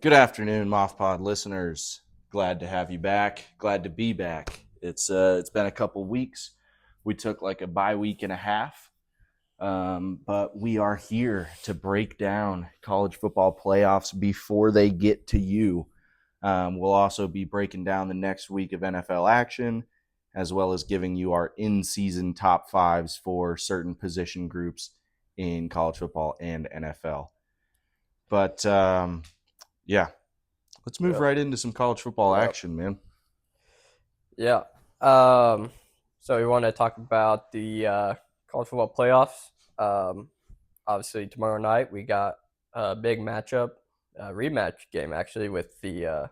Good afternoon, MAFpod listeners. Glad to have you back. Glad to be back. It's been a couple weeks. We took like a bye week and a half, but we are here to break down college football playoffs before they get to you. We'll also be breaking down the next week of NFL action, as well as giving you our in-season top fives for certain position groups in college football and NFL. But yeah, let's move Yep. right into some college football Yep. action, man. Yeah. So we want to talk about the college football playoffs. Obviously, tomorrow night we got a big matchup, rematch game actually with the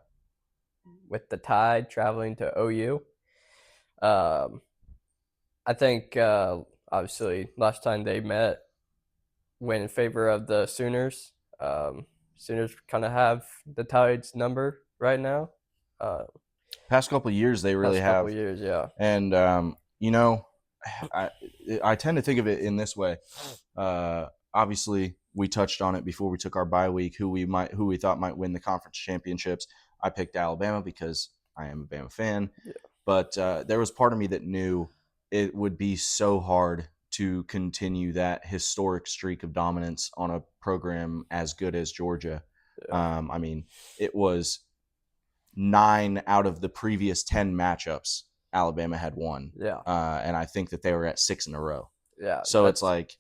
Tide traveling to OU. Um, I think obviously last time they met went in favor of the Sooners. Sooners kind of have the Tide's number right now. Uh, Past couple of years, they really Past couple have, of years, yeah. and I I tend to think of it in this way. Obviously, we touched on it before we took our bye week. Who we thought might win the conference championships. I picked Alabama because I am a Bama fan, Yeah. but there was part of me that knew it would be so hard to continue that historic streak of dominance on a program as good as Georgia. Yeah. I mean, it was 9 out of the previous 10 matchups Alabama had won. Yeah. And I think that they were at 6 in a row. Yeah. So it's That's like,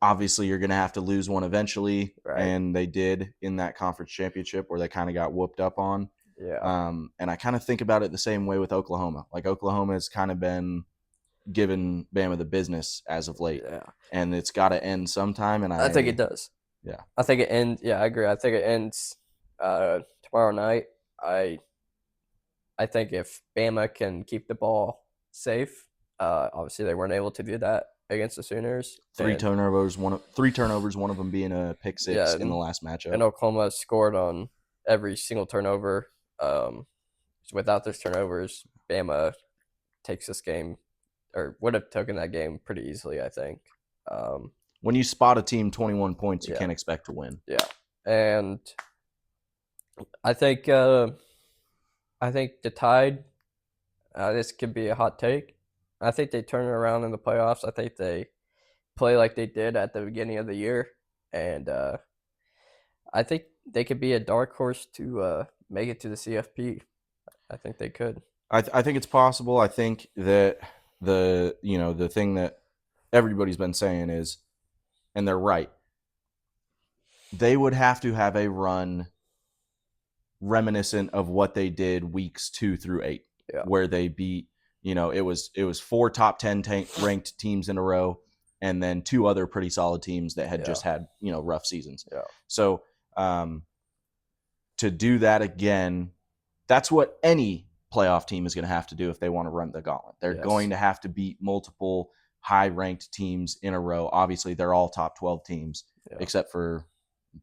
obviously, you're going to have to lose one eventually. right. And they did in that conference championship where they kind of got whooped up on. Yeah. And I kind of think about it the same way with Oklahoma. Like, Oklahoma has kind of been giving Bama the business as of late. Yeah. And it's got to end sometime. And I think it does. Yeah. I think it ends. Yeah, I agree. I think it ends tomorrow night. I think if Bama can keep the ball safe, obviously they weren't able to do that against the Sooners. Three turnovers, one of them being a pick six Yeah, in the last matchup. and Oklahoma scored on every single turnover. Without those turnovers, Bama takes this game, or would have taken that game pretty easily, I think. When you spot a team 21 points, you Yeah. can't expect to win. Yeah, and I think the Tide. This could be a hot take. I think they turn it around in the playoffs. I think they play like they did at the beginning of the year, and I think they could be a dark horse to make it to the CFP. I think they could. I think it's possible. I think that the thing that everybody's been saying is, and they're right, they would have to have a run reminiscent of what they did weeks 2 through 8, Yeah. where they beat, it was 4 top 10 ranked teams in a row, and then 2 other pretty solid teams that had just had rough seasons. Yeah. So to do that again, that's what any playoff team is going to have to do if they want to run the gauntlet. They're going to have to beat multiple high-ranked teams in a row. Obviously, they're all top 12 teams, except for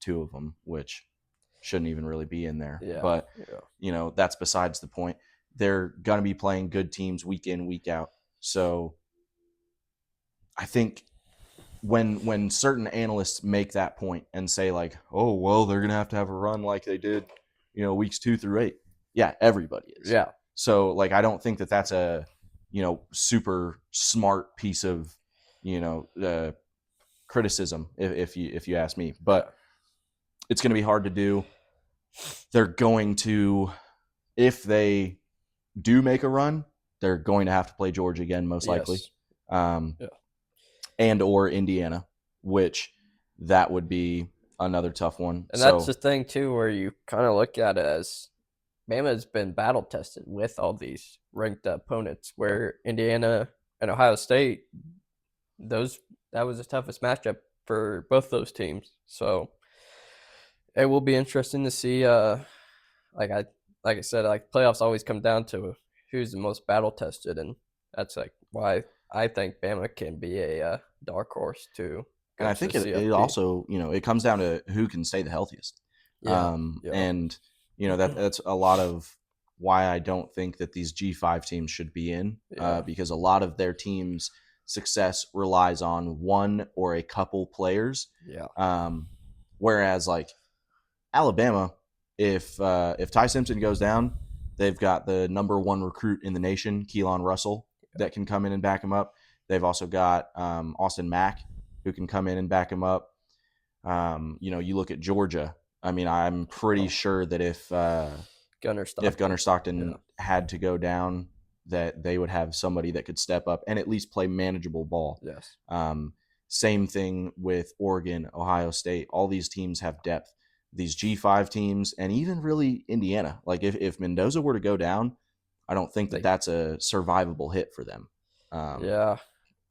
2 of them, which shouldn't even really be in there. Yeah. But, that's besides the point. They're going to be playing good teams week in, week out. So I think when certain analysts make that point and say, like, oh, well, they're going to have a run like they did, weeks 2 through 8. Yeah, everybody is. Yeah. So, like, I don't think that that's a, super smart piece of, criticism, if you ask me. But it's going to be hard to do. They're going to, if they do make a run, they're going to have to play Georgia again, most likely, and or Indiana, which that would be another tough one. And that's the thing too, where you kind of look at it as Bama's been battle tested with all these ranked opponents. Where Indiana and Ohio State, that was the toughest matchup for both those teams. So it will be interesting to see. Like I said, like playoffs always come down to who's the most battle tested, and that's like why I think Bama can be a dark horse too. And I think it also, it comes down to who can stay the healthiest. And that's a lot of why I don't think that these G5 teams should be in, because a lot of their teams' success relies on one or a couple players. Whereas, like, Alabama, if Ty Simpson goes down, they've got the number one recruit in the nation, Keelan Russell, that can come in and back him up. They've also got Austin Mack, who can come in and back him up. You look at Georgia. I mean, I'm pretty sure that if Gunnar Stockton had to go down, that they would have somebody that could step up and at least play manageable ball. Yes. Same thing with Oregon, Ohio State. All these teams have depth. These G5 teams, and even really Indiana. Like if Mendoza were to go down, I don't think that's a survivable hit for them. Yeah,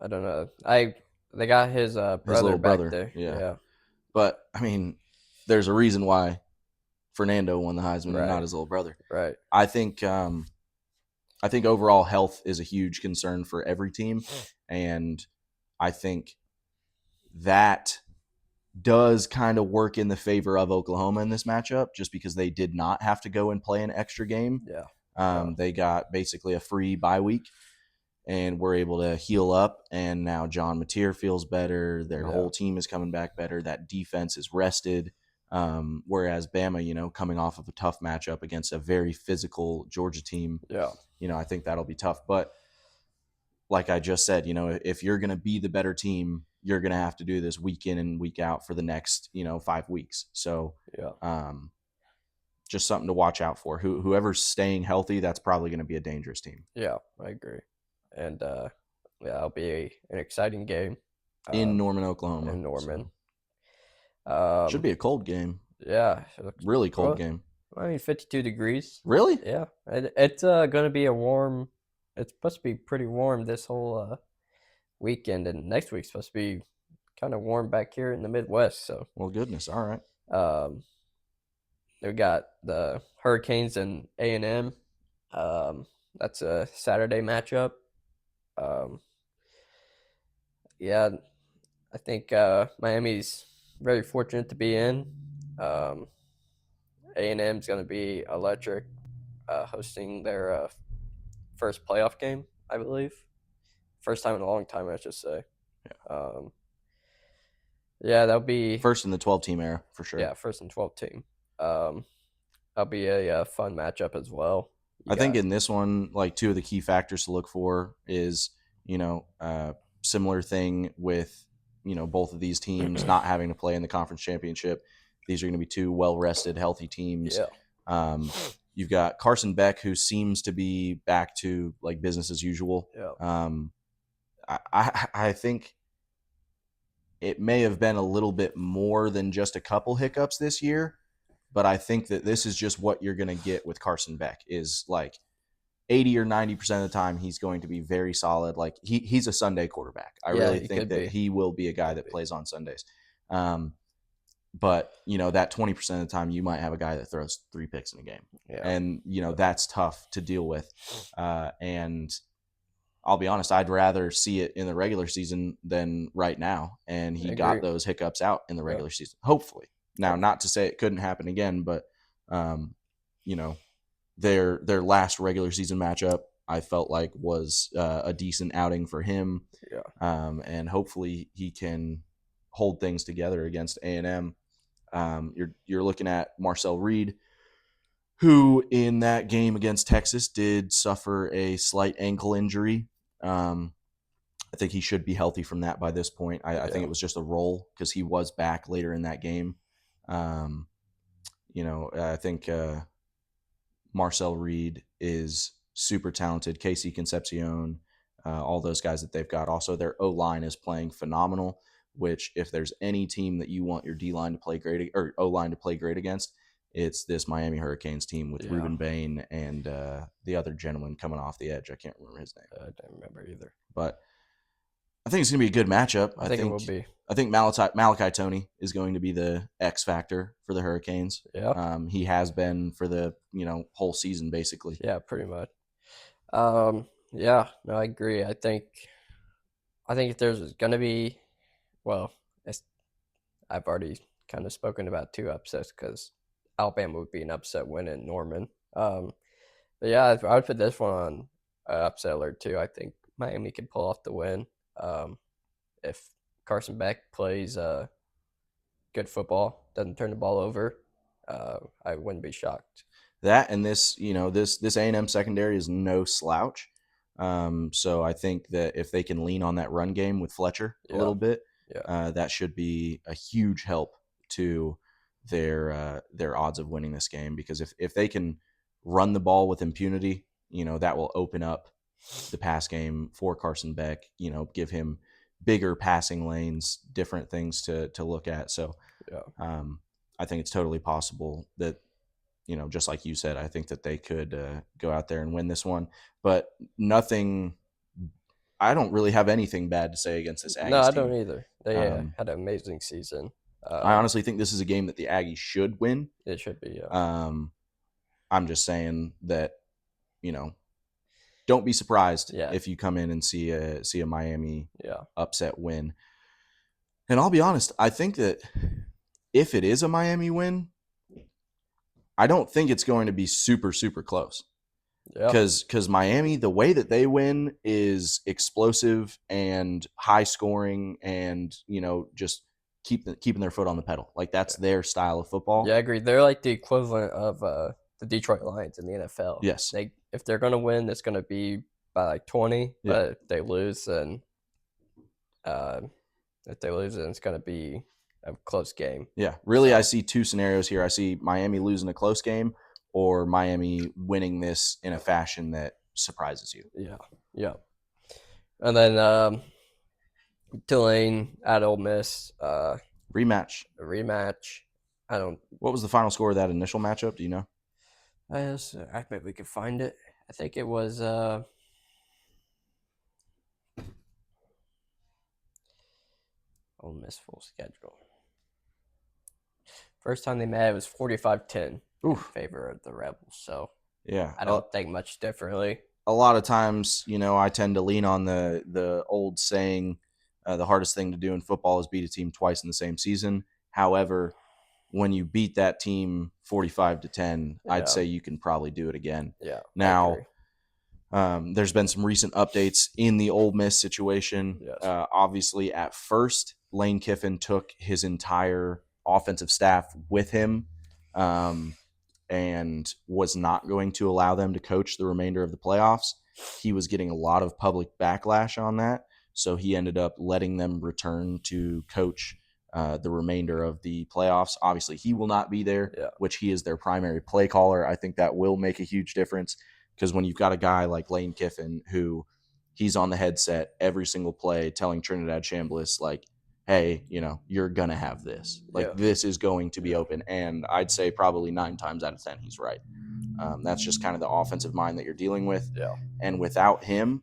I don't know. They got his brother his little back brother. there. Yeah. But I mean, there's a reason why Fernando won the Heisman and not his little brother. Right. I think overall health is a huge concern for every team, and I think that does kind of work in the favor of Oklahoma in this matchup, just because they did not have to go and play an extra game. Yeah. They got basically a free bye week and were able to heal up. And now John Mateer feels better. Their whole team is coming back better. That defense is rested. Whereas Bama, coming off of a tough matchup against a very physical Georgia team, I think that'll be tough. But like I just said, if you're going to be the better team, you're going to have to do this week in and week out for the next, 5 weeks. So, just something to watch out for. Whoever's staying healthy, that's probably going to be a dangerous team. Yeah, I agree. And it'll be an exciting game in Norman, Oklahoma. In Norman, should be a cold game. Yeah, really cold game. I mean, 52 degrees. Really? Yeah, it's going to be a warm. It's supposed to be pretty warm this whole weekend, and next week's supposed to be kind of warm back here in the Midwest. So, well, goodness, all right. We got the Hurricanes and A&M. That's a Saturday matchup. Yeah, I think Miami's very fortunate to be in. A&M's going to be electric, hosting their first playoff game, I believe. First time in a long time, I should say. That'll be first in the 12-team era for sure. Yeah, first and 12 team. That'll be a fun matchup as well. I think in this one, like, two of the key factors to look for is, similar thing with, both of these teams not having to play in the conference championship. These are going to be two well-rested, healthy teams. Yeah. You've got Carson Beck, who seems to be back to like business as usual. Yeah. I think it may have been a little bit more than just a couple hiccups this year, but I think that this is just what you're going to get with Carson Beck is like 80 or 90% of the time he's going to be very solid. Like he's a Sunday quarterback. I really think that he will be a guy that plays on Sundays. But, that 20% of the time you might have a guy that throws 3 picks in a game. Yeah. And, that's tough to deal with. And I'll be honest, I'd rather see it in the regular season than right now. And he got those hiccups out in the regular season, hopefully. Now, not to say it couldn't happen again, but, their last regular season matchup, I felt like was a decent outing for him. Yeah. And hopefully he can hold things together against A&M. You're looking at Marcel Reed, who in that game against Texas did suffer a slight ankle injury. I think he should be healthy from that by this point. I think it was just a roll because he was back later in that game. I think Marcel Reed is super talented. Casey Concepcion, all those guys that they've got. Also, their O-line is playing phenomenal, which if there's any team that you want your D-line to play great or O-line to play great against, it's this Miami Hurricanes team with Ruben Bain and the other gentleman coming off the edge. I can't remember his name. I don't remember either. But I think it's going to be a good matchup. I think it will be. I think Malachi Toney is going to be the X factor for the Hurricanes. Yeah. He has been for the whole season basically. Yeah, pretty much. No, I agree. I think if there's going to be, I've already kind of spoken about 2 upsets because Alabama would be an upset win in Norman. But yeah, I would put this one on upset alert too. I think Miami can pull off the win. If Carson Beck plays good football, doesn't turn the ball over, I wouldn't be shocked. That and this, this A&M secondary is no slouch. So I think that if they can lean on that run game with Fletcher a little bit, that should be a huge help to their odds of winning this game. Because if they can run the ball with impunity, that will open up the pass game for Carson Beck. Give him bigger passing lanes, different things to look at. So I think it's totally possible that, just like you said, I think that they could go out there and win this one. But I don't really have anything bad to say against this Aggies No, I team. don't either. They had an amazing season. I honestly think this is a game that the Aggies should win. It should be, I'm just saying that, don't be surprised if you come in and see a Miami upset win. And I'll be honest, I think that if it is a Miami win, I don't think it's going to be super, super close. Because Miami, the way that they win is explosive and high scoring and, just keeping their foot on the pedal. Like, that's their style of football. Yeah, I agree. They're like the equivalent of the Detroit Lions in the NFL. Yes. If they're going to win, it's going to be by like 20. Yeah. But if they lose, then it's going to be a close game. Yeah, really, I see two scenarios here. I see Miami losing a close game or Miami winning this in a fashion that surprises you. Yeah. And then Tulane at Ole Miss. Rematch. What was the final score of that initial matchup? Do you know? I bet we could find it. I think it was Ole Miss full schedule. First time they met, it was 45-10 in favor of the Rebels. So yeah, I don't think much differently. A lot of times, I tend to lean on the old saying, the hardest thing to do in football is beat a team twice in the same season. However, when you beat that team 45-10, I'd say you can probably do it again. Yeah. Now, there's been some recent updates in the Ole Miss situation. Yes. Obviously, at first, Lane Kiffin took his entire offensive staff with him and was not going to allow them to coach the remainder of the playoffs. He was getting a lot of public backlash on that, so he ended up letting them return to coach the remainder of the playoffs. Obviously, he will not be there, which he is their primary play caller. I think that will make a huge difference because when you've got a guy like Lane Kiffin who he's on the headset every single play telling Trinidad Chambliss, like, hey, you're going to have this. Like, this is going to be open. And I'd say probably 9 times out of 10, he's right. That's just kind of the offensive mind that you're dealing with. Yeah. And without him,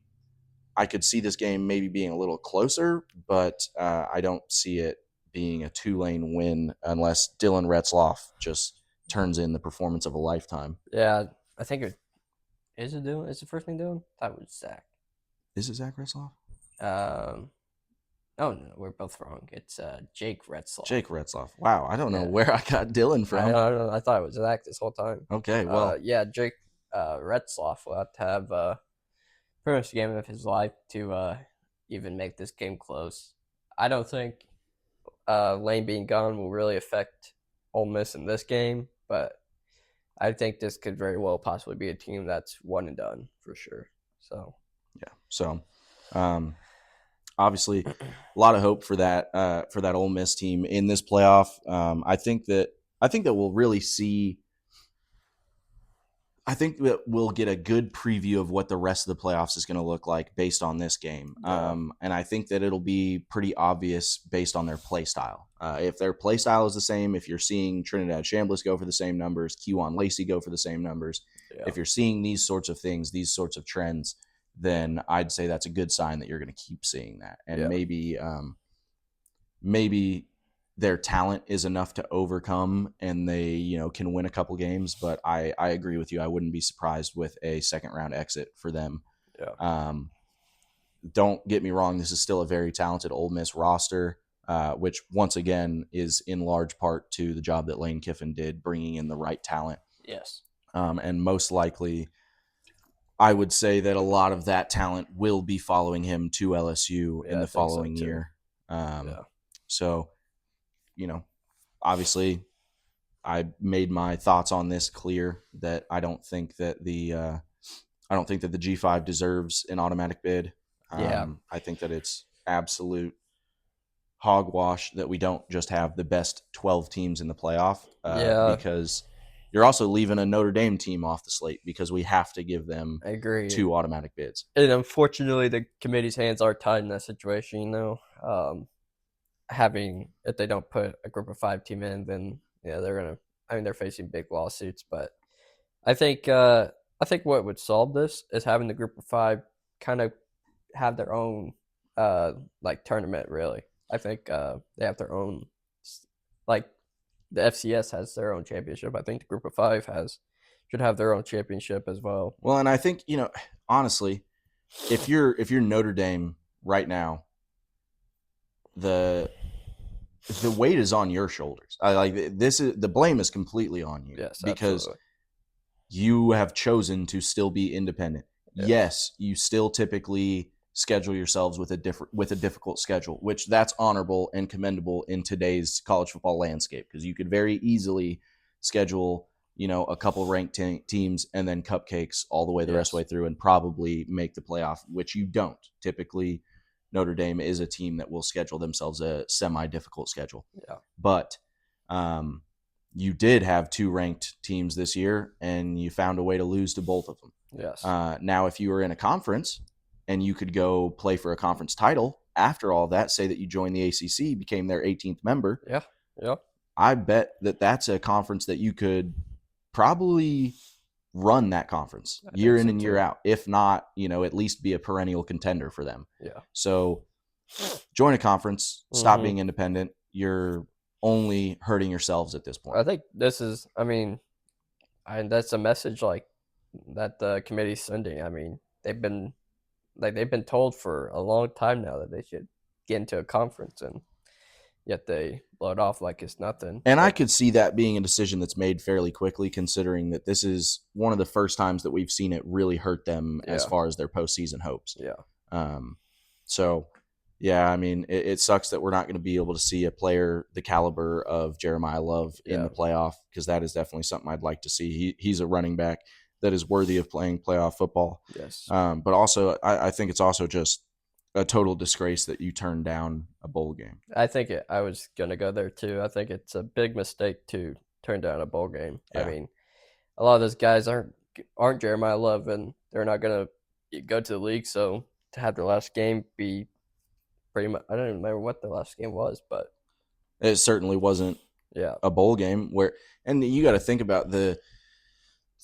I could see this game maybe being a little closer, but I don't see it being a Tulane win unless Dylan Retzloff just turns in the performance of a lifetime. Yeah, I think is it Dylan? Is the first name Dylan? That was Zach. Is it Zach Retzloff? Oh, no, we're both wrong. It's Jake Retzloff. Jake Retzloff. Wow, I don't know where I got Dylan from. I don't know. I thought it was Zach this whole time. Okay, well. Jake Retzloff will have to have pretty much the game of his life to even make this game close. I don't think Lane being gone will really affect Ole Miss in this game, but I think this could very well possibly be a team that's one and done for sure. So, yeah. So, obviously, a lot of hope for that Ole Miss team in this playoff. I think that we'll really see. I think that we'll get a good preview of what the rest of the playoffs is going to look like based on this game. And I think that it'll be pretty obvious based on their play style. If their play style is the same, if you're seeing Trinidad Chambliss go for the same numbers, Kejuan Lacey go for the same numbers, if you're seeing these sorts of things, these sorts of trends, then I'd say that's a good sign that you're going to keep seeing that. And maybe their talent is enough to overcome and they, can win a couple games. But I agree with you. I wouldn't be surprised with a second round exit for them. Yeah. Don't get me wrong. This is still a very talented Ole Miss roster, which once again is in large part to the job that Lane Kiffin did, bringing in the right talent. Yes. And most likely, I would say that a lot of that talent will be following him to LSU in the following year. So, obviously I made my thoughts on this clear that I don't think that the G5 deserves an automatic bid. Yeah. I think that it's absolute hogwash that we don't just have the best 12 teams in the playoff Yeah. because you're also leaving a Notre Dame team off the slate because we have to give them I agree. 2 automatic bids. And unfortunately, the committee's hands are tied in that situation. Having if they don't put a group of 5 team in, then yeah, they're gonna. I mean, they're facing big lawsuits, but I think what would solve this is having the group of 5 kind of have their own like tournament. Really, I think they have their own like the FCS has their own championship. I think the group of 5 should have their own championship as well. Well, and I think, honestly, if you're Notre Dame right now, the weight is on your shoulders. The blame is completely on you. Yes, because absolutely. you have chosen to still be independent. Yes, you still typically schedule yourselves with a difficult schedule, which that's honorable and commendable in today's college football landscape, because you could very easily schedule, a couple ranked teams and then cupcakes all the way the rest of the way through and probably make the playoff, which you don't. Typically, Notre Dame is a team that will schedule themselves a semi-difficult schedule. Yeah. But you did have 2 ranked teams this year, and you found a way to lose to both of them. Yes. Now, if you were in a conference and you could go play for a conference title after all that, say that you joined the ACC, became their 18th member. Yeah. Yeah. I bet that that's a conference that you could probably run that conference year in and year out. If not, at least be a perennial contender for them. Yeah. So join a conference, stop being independent. You're only hurting yourselves at this point. I think this is, that's a message like that the committee's sending. I mean, they've been told for a long time now that they should get into a conference, and yet they blow it off like it's nothing. And I could see that being a decision that's made fairly quickly, considering that this is one of the first times that we've seen it really hurt them as far as their postseason hopes. Yeah. So, yeah, I mean, it sucks that we're not going to be able to see a player the caliber of Jeremiah Love in the playoff, because that is definitely something I'd like to see. He's a running back that is worthy of playing playoff football. Yes. But also, I think it's also just a total disgrace that you turned down a bowl game. I was going to go there too. I think it's a big mistake to turn down a bowl game. Yeah. I mean, a lot of those guys aren't Jeremiah Love, and they're not going to go to the league. So to have their last game be pretty much, I don't even remember what the last game was, but it certainly wasn't a bowl game and you got to think about the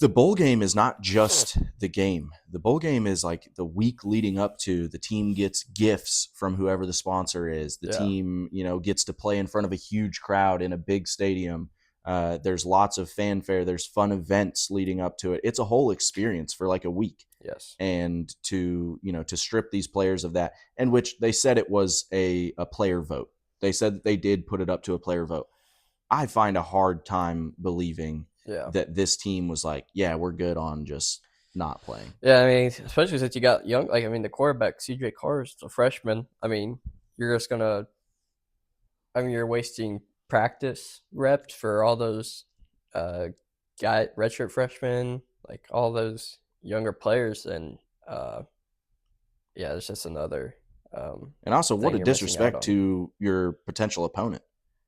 bowl game is not just the game. The bowl game is like the week leading up to. The team gets gifts from whoever the sponsor is. The team, gets to play in front of a huge crowd in a big stadium. There's lots of fanfare. There's fun events leading up to it. It's a whole experience for like a week. Yes. And to strip these players of that, and which they said it was a player vote. They said that they did put it up to a player vote. I find a hard time believing that this team was like, yeah, we're good on just not playing. Yeah, I mean, especially since you got young, the quarterback, CJ Carr, is a freshman. I mean, you're wasting practice reps for all those redshirt freshmen, like all those younger players, and it's just another. And also, what a disrespect to your potential opponent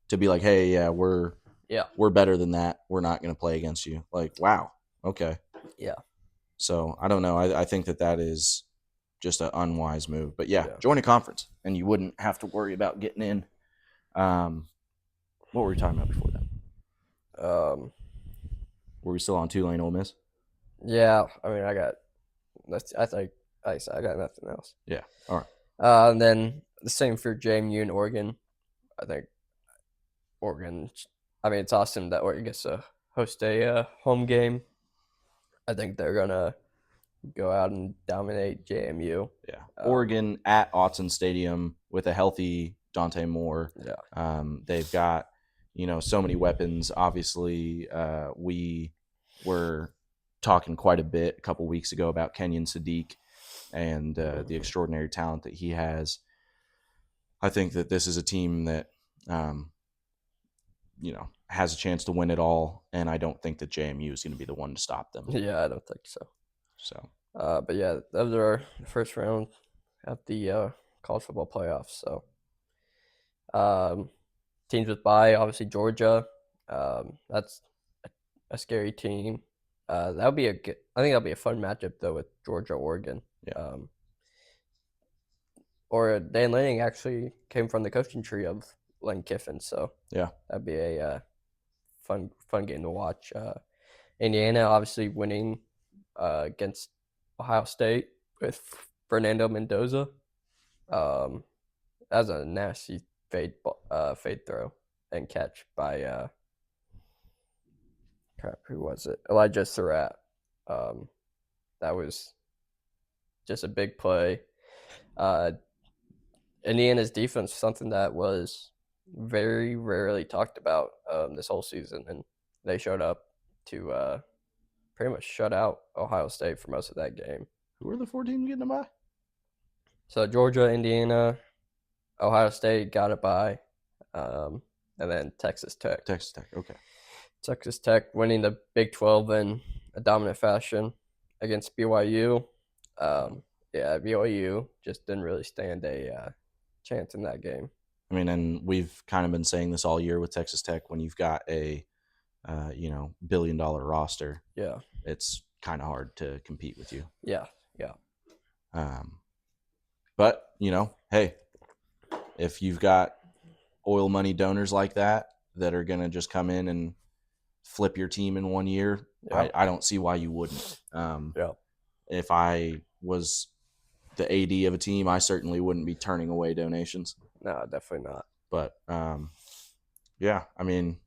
to be like, hey, yeah, we're better than that. We're not going to play against you. Like, wow. Okay. Yeah. So I don't know. I think that is just an unwise move. But join a conference and you wouldn't have to worry about getting in. What were we talking about before that? Were we still on Tulane Ole Miss? Yeah. I mean, I got nothing else. Yeah. All right. And then the same for JMU and Oregon. I think Oregon. I mean, it's awesome that Oregon gets to host a home game. I think they're gonna go out and dominate JMU. Yeah, Oregon at Autzen Stadium with a healthy Dante Moore. Yeah, they've got so many weapons. Obviously, we were talking quite a bit a couple weeks ago about Kenyon Sadiq and the extraordinary talent that he has. I think that this is a team that, has a chance to win it all, and I don't think that JMU is going to be the one to stop them. Yeah, I don't think so. So, but yeah, those are the first round at the college football playoffs. So, teams with bye, obviously Georgia. That's a scary team. That'll be I think that'll be a fun matchup though with Georgia Oregon. yeah. Or Dan Lanning actually came from the coaching tree of Lane Kiffin, so Yeah. that'd be a fun game to watch. Indiana obviously winning against Ohio State with Fernando Mendoza. That was a nasty fade throw and catch by who was it? Elijah Surratt. That was just a big play. Indiana's defense, something that was very rarely talked about this whole season, and they showed up to pretty much shut out Ohio State for most of that game. Who are the 4 teams getting a bye? So Georgia, Indiana, Ohio State got it by, and then Texas Tech. Texas Tech, okay. Texas Tech winning the Big 12 in a dominant fashion against BYU. Yeah, BYU just didn't really stand a chance in that game. I mean, and we've kind of been saying this all year with Texas Tech. When you've got a $1 billion roster, Yeah, it's kind of hard to compete with you. yeah. But hey, if you've got oil money donors like that are going to just come in and flip your team in 1 year, Yeah. I don't see why you wouldn't. Yeah. If I was the AD of a team, I certainly wouldn't be turning away donations. No, definitely not. But yeah, I mean,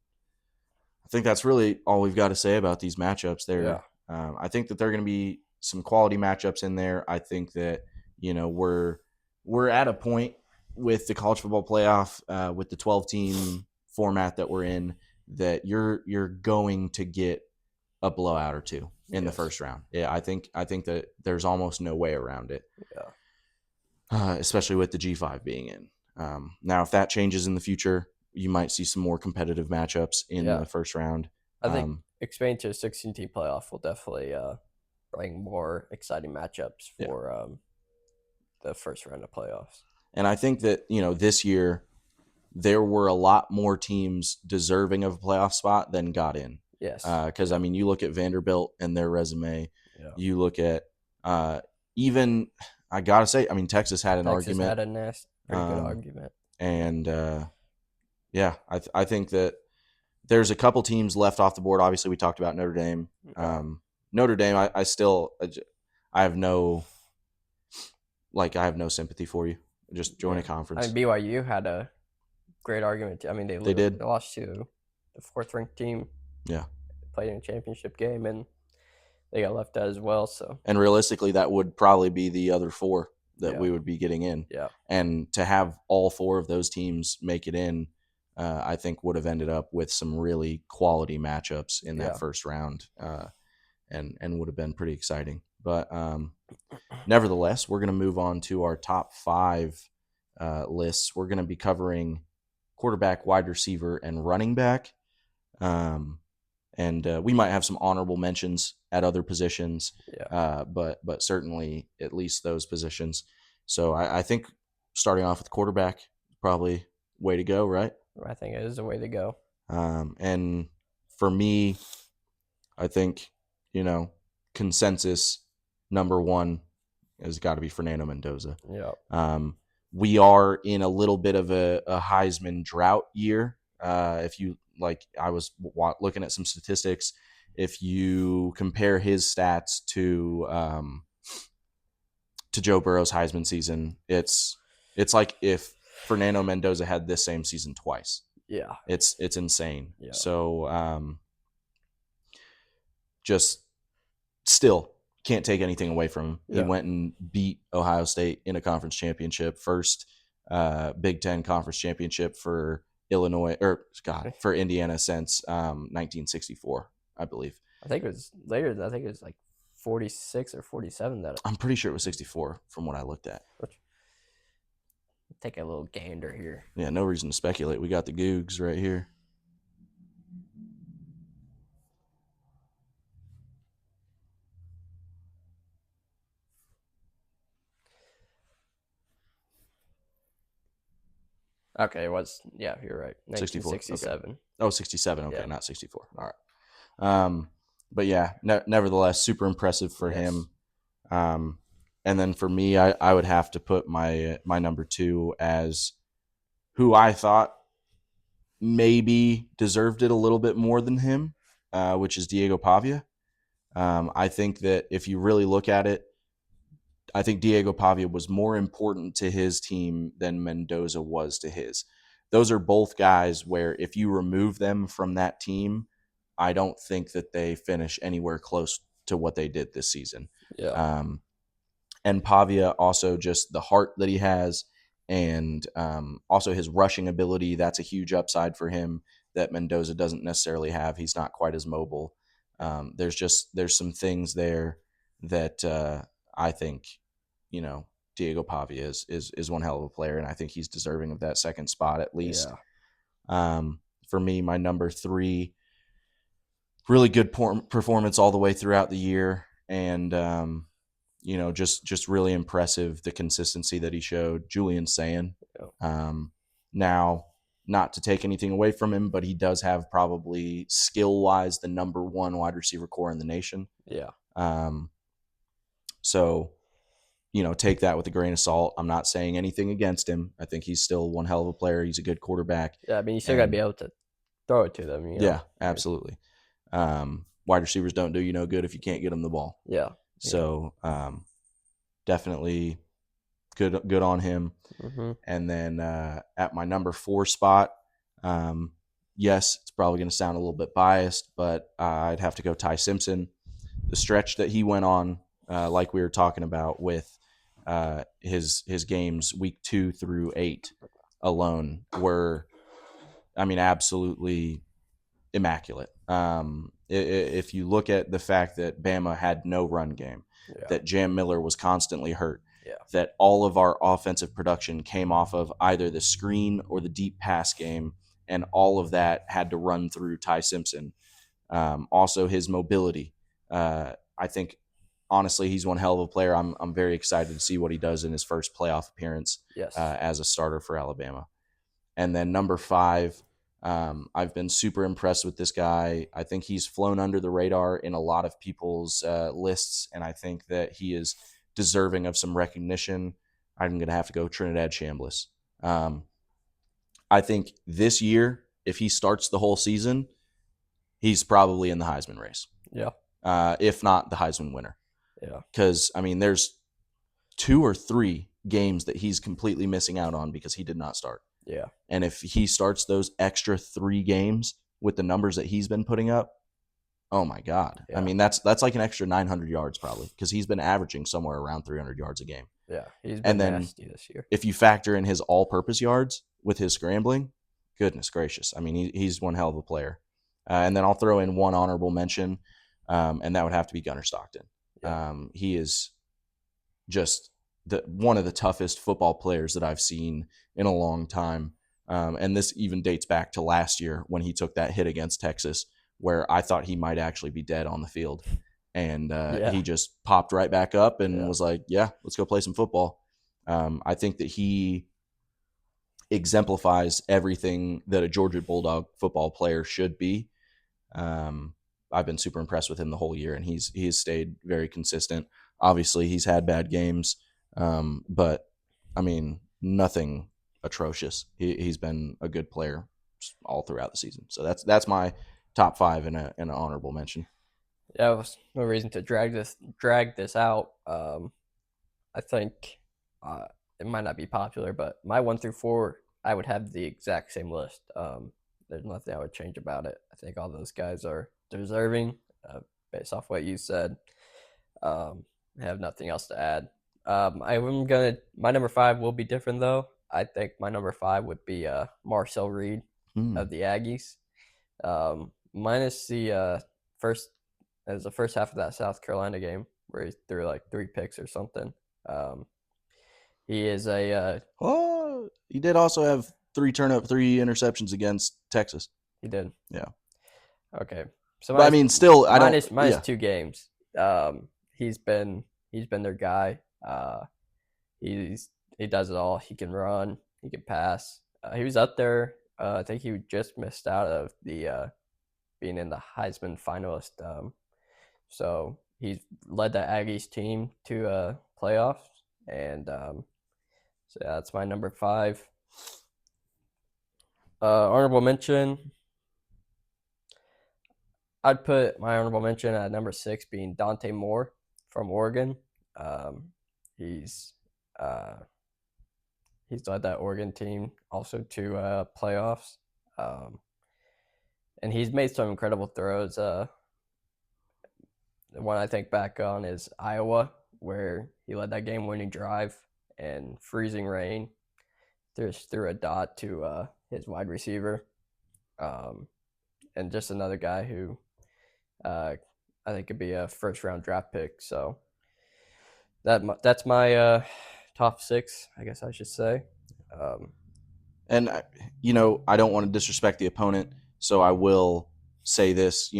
I think that's really all we've got to say about these matchups. There, I think that there are going to be some quality matchups in there. I think that we're at a point with the college football playoff, with the 12-team format that we're in, that you're going to get a blowout or two in the first round. Yeah, I think that there's almost no way around it. Yeah. Especially with the G5 being in. Now, if that changes in the future, you might see some more competitive matchups in the first round. I think expanding to a 16-team playoff will definitely bring more exciting matchups for the first round of playoffs. And I think that, this year there were a lot more teams deserving of a playoff spot than got in. Yes. Because, I mean, you look at Vanderbilt and their resume. Yeah. You look at even, I got to say, I mean, Texas had an argument. Texas had a pretty good argument. And, I think that there's a couple teams left off the board. Obviously, we talked about Notre Dame. Notre Dame, I have no sympathy for you. Just join a conference. I mean, BYU had a great argument. I mean, they lost to the 4th-ranked team. Yeah. Played in a championship game, and they got left out as well. So, and realistically, that would probably be the other 4 that we would be getting in. Yeah. And to have all 4 of those teams make it in, I think would have ended up with some really quality matchups in that first round, and would have been pretty exciting. But nevertheless, we're going to move on to our top 5 lists. We're going to be covering quarterback, wide receiver, and running back. And we might have some honorable mentions at other positions, but certainly at least those positions. So I think starting off with quarterback, probably way to go, right? I think it is a way to go. And for me, I think, consensus number 1 has got to be Fernando Mendoza. Yeah. We are in a little bit of a Heisman drought year. If you I was looking at some statistics. If you compare his stats to Joe Burrow's Heisman season, it's like if Fernando Mendoza had this same season twice. Yeah, it's insane. Yeah. So just still can't take anything away from him. He went and beat Ohio State in a conference championship, first Big Ten conference championship for for Indiana since 1964, I believe. I think it was later. I think it was like 46 or 47. I'm pretty sure it was 64 from what I looked at. Take a little gander here. Yeah, no reason to speculate. We got the Googs right here. Okay, it was, yeah, you're right. 64. Okay. 1967. Oh, 67. Okay, Yeah. not 64. All right. But yeah, nevertheless, super impressive for Yes. him. And then for me, I would have to put my number 2 as who I thought maybe deserved it a little bit more than him, which is Diego Pavia. I think that if you really look at it, I think Diego Pavia was more important to his team than Mendoza was to his. Those are both guys where if you remove them from that team, I don't think that they finish anywhere close to what they did this season. Yeah. And Pavia also just the heart that he has, and also his rushing ability. That's a huge upside for him that Mendoza doesn't necessarily have. He's not quite as mobile. There's some things there that I think Diego Pavia is one hell of a player, and I think he's deserving of that second spot at least. Yeah. For me, my number 3, really good performance all the way throughout the year, and just really impressive the consistency that he showed. Julian Sand. Now, not to take anything away from him, but he does have probably skill wise the number 1 wide receiver core in the nation. Yeah. So take that with a grain of salt. I'm not saying anything against him. I think he's still one hell of a player. He's a good quarterback. Yeah. I mean, you still got to be able to throw it to them. Yeah, absolutely. Wide receivers don't do you no good if you can't get them the ball. Yeah. So definitely good on him. Mm-hmm. And then at my number 4 spot, yes, it's probably going to sound a little bit biased, but I'd have to go Ty Simpson. The stretch that he went on, like we were talking about with his games week 2 through 8 alone were, absolutely immaculate. If you look at the fact that Bama had no run game, that Jam Miller was constantly hurt, that all of our offensive production came off of either the screen or the deep pass game, and all of that had to run through Ty Simpson. Also, his mobility. I think, honestly, he's one hell of a player. I'm very excited to see what he does in his first playoff appearance as a starter for Alabama. And then number 5, I've been super impressed with this guy. I think he's flown under the radar in a lot of people's lists, and I think that he is deserving of some recognition. I'm going to have to go Trinidad Chambliss. I think this year, if he starts the whole season, he's probably in the Heisman race. Yeah. If not the Heisman winner. Yeah. Because, there's 2 or 3 games that he's completely missing out on because he did not start. Yeah. And if he starts those extra 3 games with the numbers that he's been putting up, oh my God. Yeah. That's like an extra 900 yards probably, because he's been averaging somewhere around 300 yards a game. Yeah, he's been nasty this year. If you factor in his all-purpose yards with his scrambling, goodness gracious. He's one hell of a player. And then I'll throw in one honorable mention, and that would have to be Gunnar Stockton. Yeah. He is just one of the toughest football players that I've seen in a long time. And this even dates back to last year when he took that hit against Texas, where I thought he might actually be dead on the field. And he just popped right back up and was like, yeah, let's go play some football. I think that he exemplifies everything that a Georgia Bulldog football player should be. I've been super impressed with him the whole year, and he has stayed very consistent. Obviously, he's had bad games, but nothing atrocious. He's been a good player all throughout the season. So that's my top 5 and an honorable mention. Yeah, was no reason to drag this out. I think it might not be popular, but my 1 through 4, I would have the exact same list. There's nothing I would change about it. I think all those guys are deserving, based off what you said. I have nothing else to add. My number 5 will be different though. I think my number 5 would be Marcel Reed of the Aggies. Minus the first half of that South Carolina game where he threw like 3 picks or something. He is he did also have 3 interceptions against Texas. He did. Yeah. Okay. So minus 2 games. He's been their guy. He does it all. He can run. He can pass. He was up there. I think he just missed out of the being in the Heisman finalist. So he led the Aggies team to playoffs, and so yeah, that's my number 5. Honorable mention. I'd put my honorable mention at number 6 being Dante Moore from Oregon. Um, he's uh, he's led that Oregon team also to playoffs, um, and he's made some incredible throws. The one I think back on is Iowa, where he led that game-winning drive in freezing rain. Just threw a dot to his wide receiver, um, and just another guy who I think could be a first-round draft pick. So that's my top 6, I guess I should say. Um, And I don't want to disrespect the opponent, so I will say this.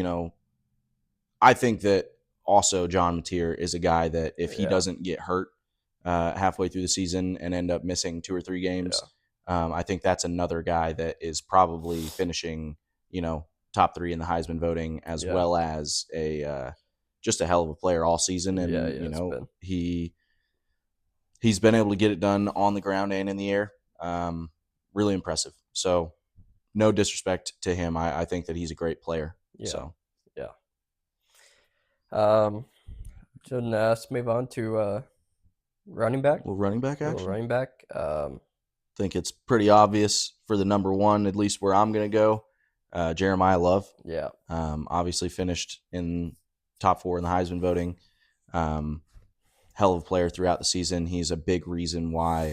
I think that also John Mateer is a guy that if he yeah, doesn't get hurt halfway through the season and end up missing 2 or 3 games, I think that's another guy that is probably finishing, top 3 in the Heisman voting, as yeah, well as a just a hell of a player all season. yeah. And It's been he's been able to get it done on the ground and in the air. Really impressive. So no disrespect to him. I think that he's a great player. yeah, So yeah. So now let's move on to running back. well, running back A little action. running back. Think it's pretty obvious for the number one, at least where I'm going to go. Jeremiah Love. Yeah, Obviously finished in top 4 in the Heisman voting. Hell of a player throughout the season. He's a big reason why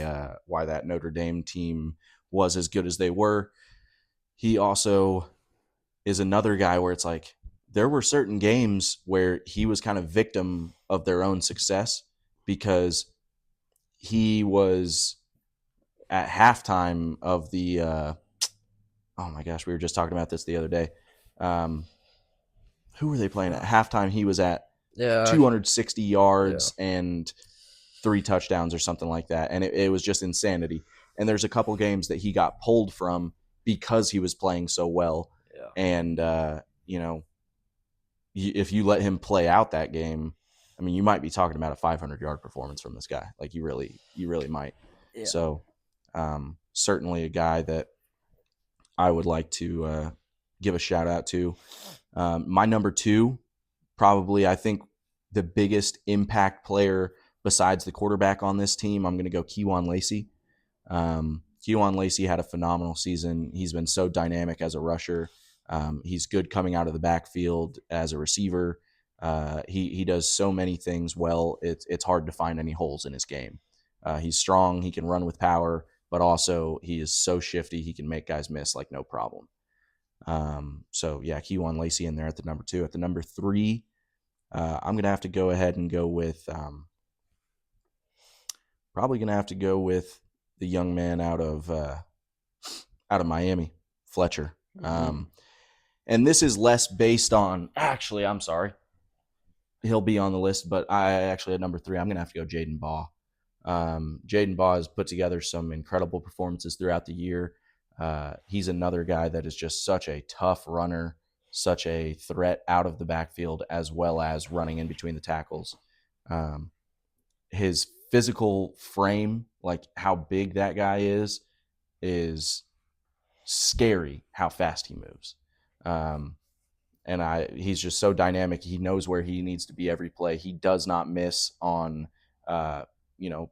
that Notre Dame team was as good as they were. He also is another guy where it's like there were certain games where he was kind of victim of their own success because he was at halftime of the oh my gosh, we were just talking about this the other day. Who were they playing at halftime? He was at yeah, 260 yards yeah, and 3 touchdowns or something like that, and it was just insanity. And there's a couple games that he got pulled from because he was playing so well. yeah, And if you let him play out that game, I mean, you might be talking about a 500-yard performance from this guy. Like you really might. yeah. So certainly a guy that I would like to give a shout out to. My number 2, probably I think the biggest impact player besides the quarterback on this team, I'm going to go Kejuan Lacey. Kejuan Lacey had a phenomenal season. He's been so dynamic as a rusher. He's good coming out of the backfield as a receiver. He does so many things well. It's hard to find any holes in his game. He's strong. He can run with power, but also he is so shifty. He can make guys miss like no problem. So yeah, Kejuan Lacey in there at the number 2. At the number 3, I'm gonna have to go ahead and go with probably gonna have to go with the young man out of Miami, Fletcher. Mm-hmm. And this is less based on. Actually, I'm sorry, he'll be on the list, but I actually at number 3, I'm gonna have to go Jaden Baugh. Jaden Baugh has put together some incredible performances throughout the year. He's another guy that is just such a tough runner, such a threat out of the backfield, as well as running in between the tackles. His physical frame, like how big that guy is scary how fast he moves. And he's just so dynamic. He knows where he needs to be every play. He does not miss on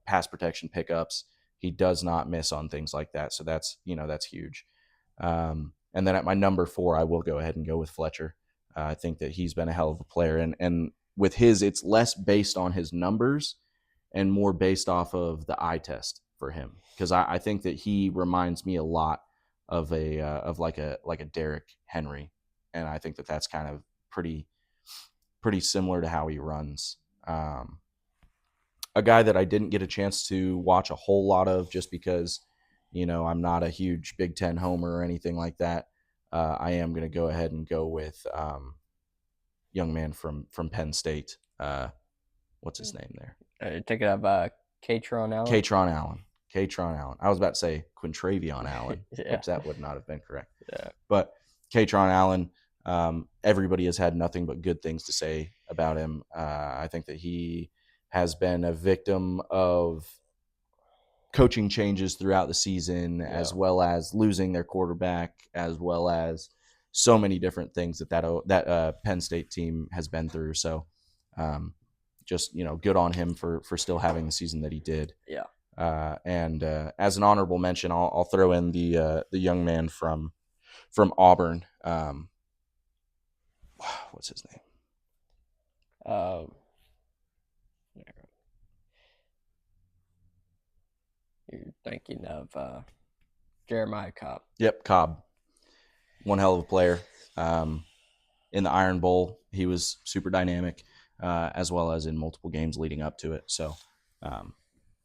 pass protection pickups. He does not miss on things like that. So that's huge. And then at my number 4, I will go ahead and go with Fletcher. I think that he's been a hell of a player, and with his, it's less based on his numbers and more based off of the eye test for him, because I think that he reminds me a lot of like a Derrick Henry, and I think that that's kind of pretty similar to how he runs. A guy that I didn't get a chance to watch a whole lot of just because, I'm not a huge Big Ten homer or anything like that. I am going to go ahead and go with young man from Penn State. What's his name there? Take it up, Katron Allen. Katron Allen. Katron Allen. I was about to say Quintravion Allen, Yeah. which that would not have been correct. Yeah. But Katron Allen, everybody has had nothing but good things to say about him. I think that he has been a victim of coaching changes throughout the season, as well as losing their quarterback, as well as so many different things that Penn State team has been through. So, just good on him for still having the season that he did. Yeah. And as an honorable mention, I'll throw in the young man from Auburn. What's his name? You're thinking of Jeremiah Cobb. Yep, Cobb. One hell of a player. In the Iron Bowl, he was super dynamic, as well as in multiple games leading up to it. So,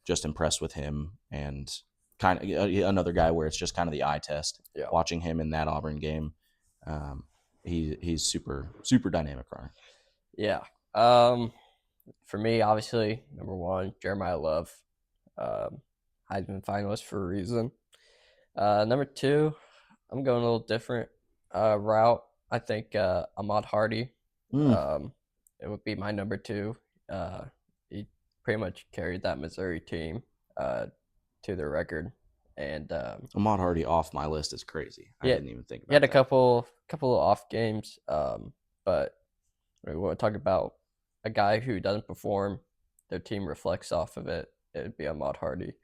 just impressed with him, and kind of another guy where it's just kind of the eye test. Yeah. Watching him in that Auburn game, he's super dynamic runner. Yeah. For me, obviously, number one, Jeremiah Love, Heisman finalist for a reason. Number two, I'm going a little different route. I think Ahmad Hardy. It would be my number two. He pretty much carried that Missouri team to their record, and Ahmad Hardy off my list is crazy. I didn't even think about. He had a that. couple of off games, but we want to talk about a guy who doesn't perform. Their team reflects off of it. It would be Ahmad Hardy.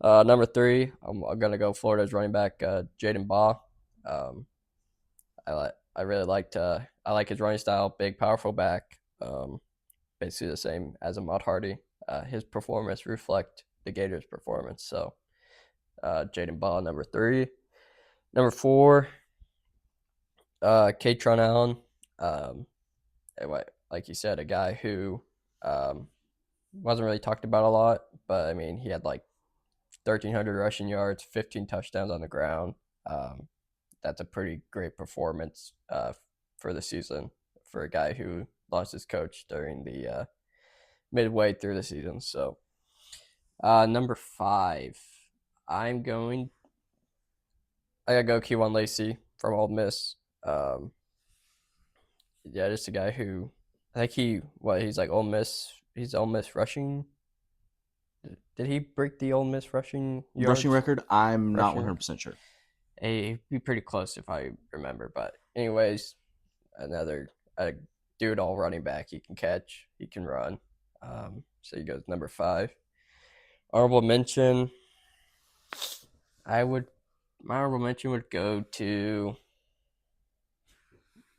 Number three, I'm gonna go Florida's running back, Jaden Baugh. I really I like his running style, big, powerful back. Basically the same as Ahmad Hardy. His performance reflect the Gators' performance. So, Jaden Baugh, number three. Number four, Katron Allen. Like you said, a guy who wasn't really talked about a lot, but I mean, he had like 1,300 rushing yards, 15 touchdowns on the ground. That's a pretty great performance for the season for a guy who lost his coach during the midway through the season. So, number five, I gotta go Keywan Lacey from Ole Miss. Just a guy who I think he's like Ole Miss. He's Ole Miss rushing. Did he break the Ole Miss rushing record? I'm not 100% sure. He'd be pretty close if I remember. But anyways, another dude all running back. He can catch. He can run. So he goes number five. Honorable mention. My honorable mention would go to.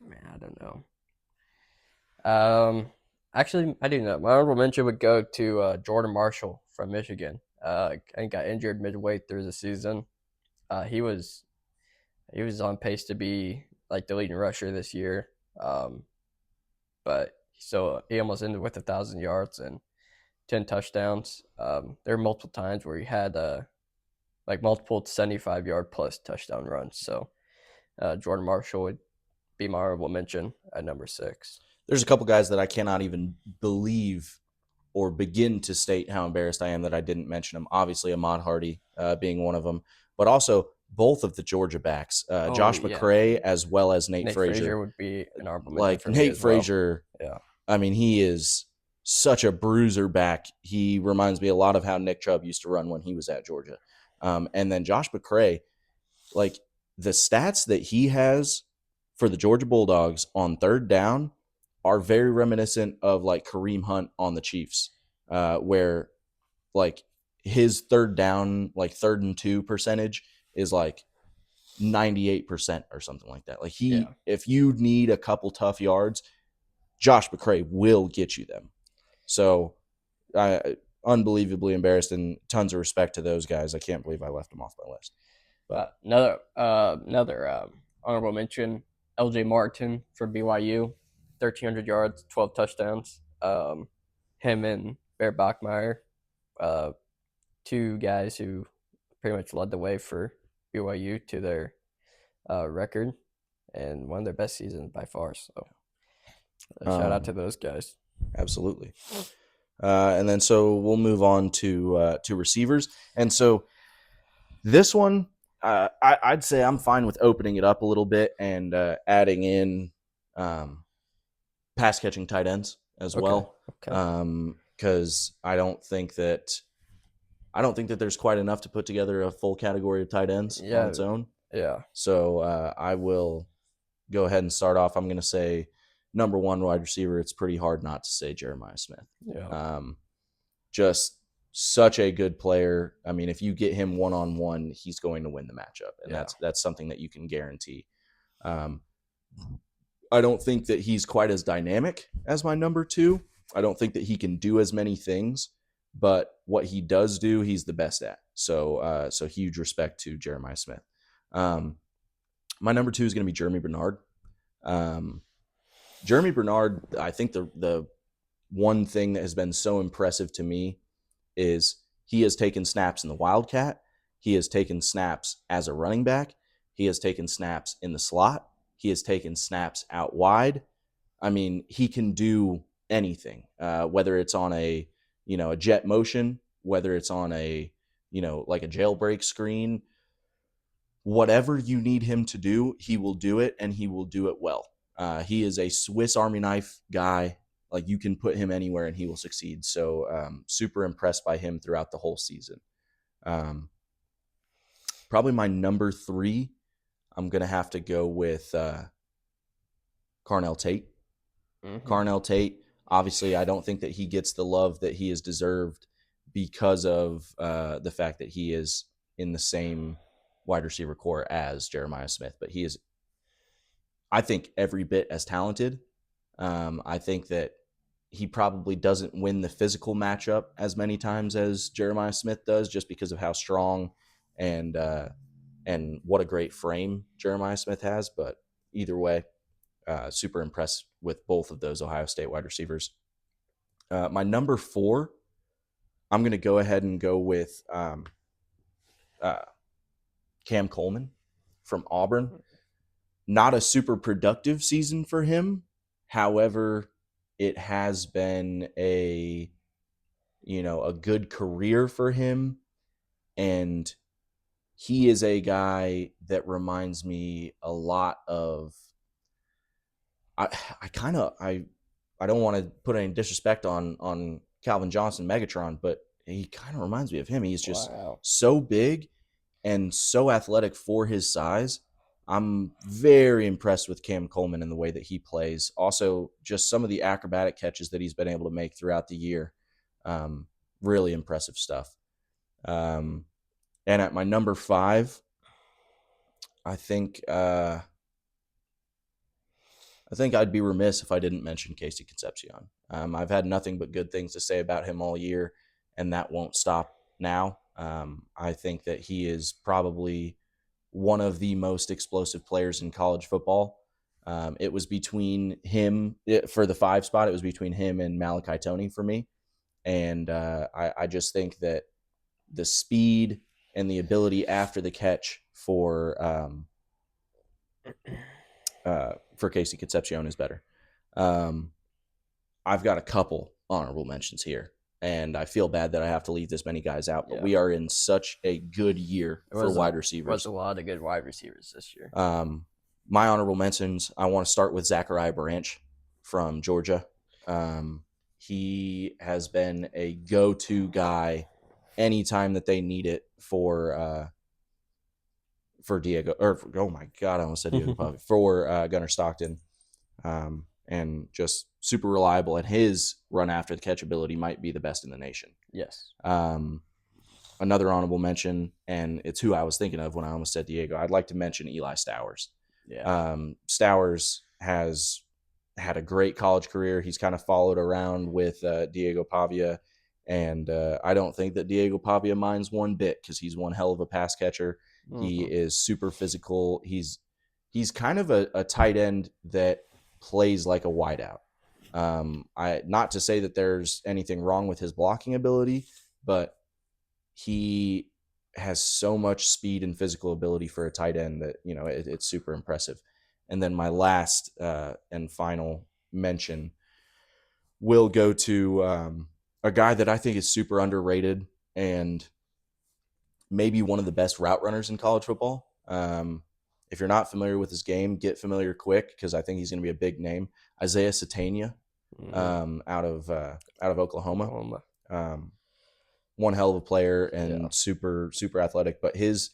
Man, I don't know. Actually, I do know. My honorable mention would go to Jordan Marshall from Michigan. I think got injured midway through the season. He was on pace to be like the leading rusher this year. But so he almost ended with 1,000 yards and 10 touchdowns. There were multiple times where he had like multiple 75-yard plus touchdown runs. So Jordan Marshall would be my honorable mention at number 6. There's a couple guys that I cannot even believe or begin to state how embarrassed I am that I didn't mention them. Obviously, Ahmad Hardy being one of them, but also both of the Georgia backs, Josh McCray as well as Nate Frazier would be an honorable mention like for me Nate as Frazier. Well. Yeah, I mean, he is such a bruiser back. He reminds me a lot of how Nick Chubb used to run when he was at Georgia. And then Josh McCray, like the stats that he has for the Georgia Bulldogs on third down are very reminiscent of like Kareem Hunt on the Chiefs, where like his third down, like 3rd and 2 percentage is like 98% or something like that. Like if you need a couple tough yards, Josh McCray will get you them. So unbelievably embarrassed, and tons of respect to those guys. I can't believe I left them off my list. But another honorable mention, LJ Martin for BYU, 1,300 yards, 12 touchdowns. Him and Bear Bachmeier, two guys who pretty much led the way for BYU to their record and one of their best seasons by far. So shout out to those guys. Absolutely. And then so we'll move on to receivers. And so this one, I'd say I'm fine with opening it up a little bit and adding in pass catching tight ends as well. Okay. Because I don't think that there's quite enough to put together a full category of tight ends on its own. Yeah. So I will go ahead and start off. I'm going to say number one wide receiver. It's pretty hard not to say Jeremiah Smith. Yeah. Just such a good player. I mean, if you get him one-on-one, he's going to win the matchup, and that's something that you can guarantee. I don't think that he's quite as dynamic as my number two. I don't think that he can do as many things, but what he does do, he's the best at. So huge respect to Jeremiah Smith. My number two is going to be Jeremy Bernard. Jeremy Bernard, I think the one thing that has been so impressive to me is he has taken snaps in the Wildcat. He has taken snaps as a running back. He has taken snaps in the slot. He has taken snaps out wide. I mean, he can do anything, whether it's on a jet motion, whether it's on a like a jailbreak screen, whatever you need him to do, he will do it, and he will do it well. He is a Swiss Army knife guy. Like, you can put him anywhere and he will succeed. So super impressed by him throughout the whole season. Probably my number three, I'm going to have to go with Carnell Tate. Mm-hmm. Carnell Tate, obviously, I don't think that he gets the love that he has deserved because of the fact that he is in the same wide receiver core as Jeremiah Smith, but he is, I think, every bit as talented. I think that he probably doesn't win the physical matchup as many times as Jeremiah Smith does, just because of how strong and what a great frame Jeremiah Smith has. But either way, super impressed with both of those Ohio State wide receivers. My number four, I'm going to go ahead and go with Cam Coleman from Auburn. Not a super productive season for him. However, it has been a good career for him. And he is a guy that reminds me a lot of, I don't want to put any disrespect on Calvin Johnson, Megatron, but he kind of reminds me of him. He's just so big and so athletic for his size. I'm very impressed with Cam Coleman and the way that he plays. Also, just some of the acrobatic catches that he's been able to make throughout the year. Really impressive stuff. And at my number five, I think I'd be remiss if I didn't mention Casey Concepcion. I've had nothing but good things to say about him all year, and that won't stop now. I think that he is probably one of the most explosive players in college football. It was between him for the 5 spot. It was between him and Malachi Toney for me. And I just think that the speed and the ability after the catch for Casey Concepcion is better. I've got a couple honorable mentions here, and I feel bad that I have to leave this many guys out, but we are in such a good year for wide receivers. There was a lot of good wide receivers this year. My honorable mentions, I want to start with Zachariah Branch from Georgia. He has been a go-to guy anytime that they need it for Diego, or oh my God, I almost said Diego Pavia, for Gunnar Stockton. And just super reliable, and his run after the catch ability might be the best in the nation. Yes. Another honorable mention, and it's who I was thinking of when I almost said Diego. I'd like to mention Eli Stowers. Yeah. Stowers has had a great college career. He's kind of followed around with Diego Pavia, and I don't think that Diego Pavia minds one bit, because he's one hell of a pass catcher. Mm-hmm. He is super physical. He's kind of a tight end that plays like a wideout. Not to say that there's anything wrong with his blocking ability, but he has so much speed and physical ability for a tight end that it's super impressive. And then my last and final mention will go to a guy that I think is super underrated and maybe one of the best route runners in college football. If you're not familiar with his game, get familiar quick because I think he's going to be a big name. Isaiah Satania, out of Oklahoma. One hell of a player and super athletic, but his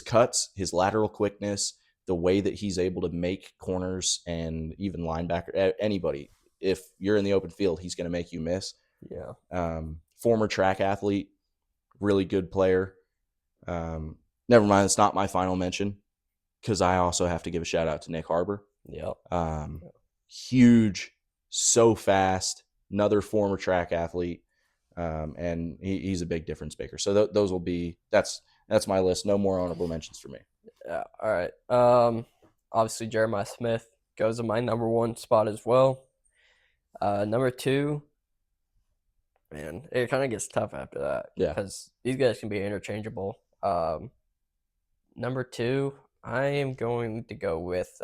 cuts, his lateral quickness, the way that he's able to make corners and even linebacker, anybody, if you're in the open field, he's going to make you miss. Former track athlete, really good player. Never mind, it's not my final mention because I also have to give a shout out to Nick Harbor. Huge, so fast, another former track athlete, and he's a big difference maker. So those will be that's my list. No more honorable mentions for me. Yeah. All right. Obviously Jeremiah Smith goes in my number 1 spot as well. Number 2. Man, it kind of gets tough after that. Yeah. Because these guys can be interchangeable. Number 2, I am going to go with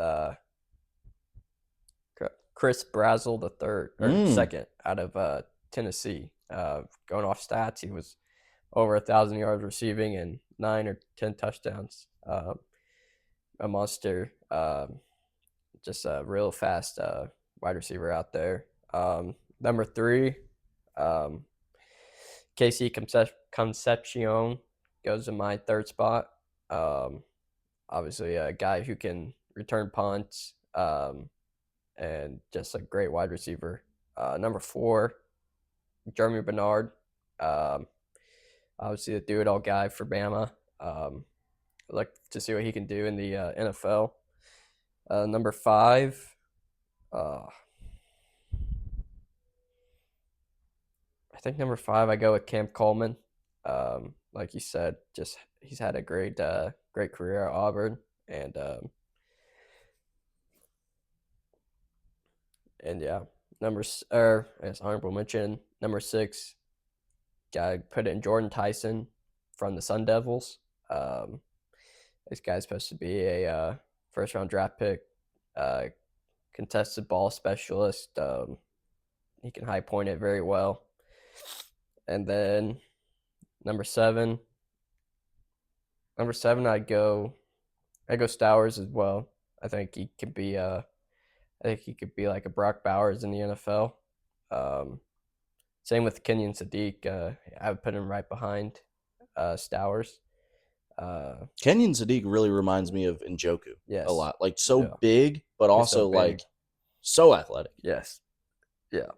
Chris Brazel III, second out of Tennessee. Going off stats, he was over 1,000 yards receiving and 9 or 10 touchdowns. A monster, just a real fast wide receiver out there. Number 3, Casey Concepcion goes in my 3rd spot. Obviously, a guy who can return punts and just a great wide receiver. Number 4, Jeremy Bernard. Obviously, a do-it-all guy for Bama. I'd like to see what he can do in the NFL. Number 5, I think number 5, I go with Cam Coleman. Like you said, just he's had a great career at Auburn, and yeah, honorable mention. Number 6, guy put in Jordan Tyson from the Sun Devils. This guy's supposed to be a first-round draft pick, contested ball specialist. He can high point it very well. And then number 7, I go Stowers as well. I think he could be like a Brock Bowers in the NFL. Same with Kenyon Sadiq. I would put him right behind Stowers. Kenyon Sadiq really reminds me of Njoku a lot. Like big, but also big. like so athletic. Yes. Yeah.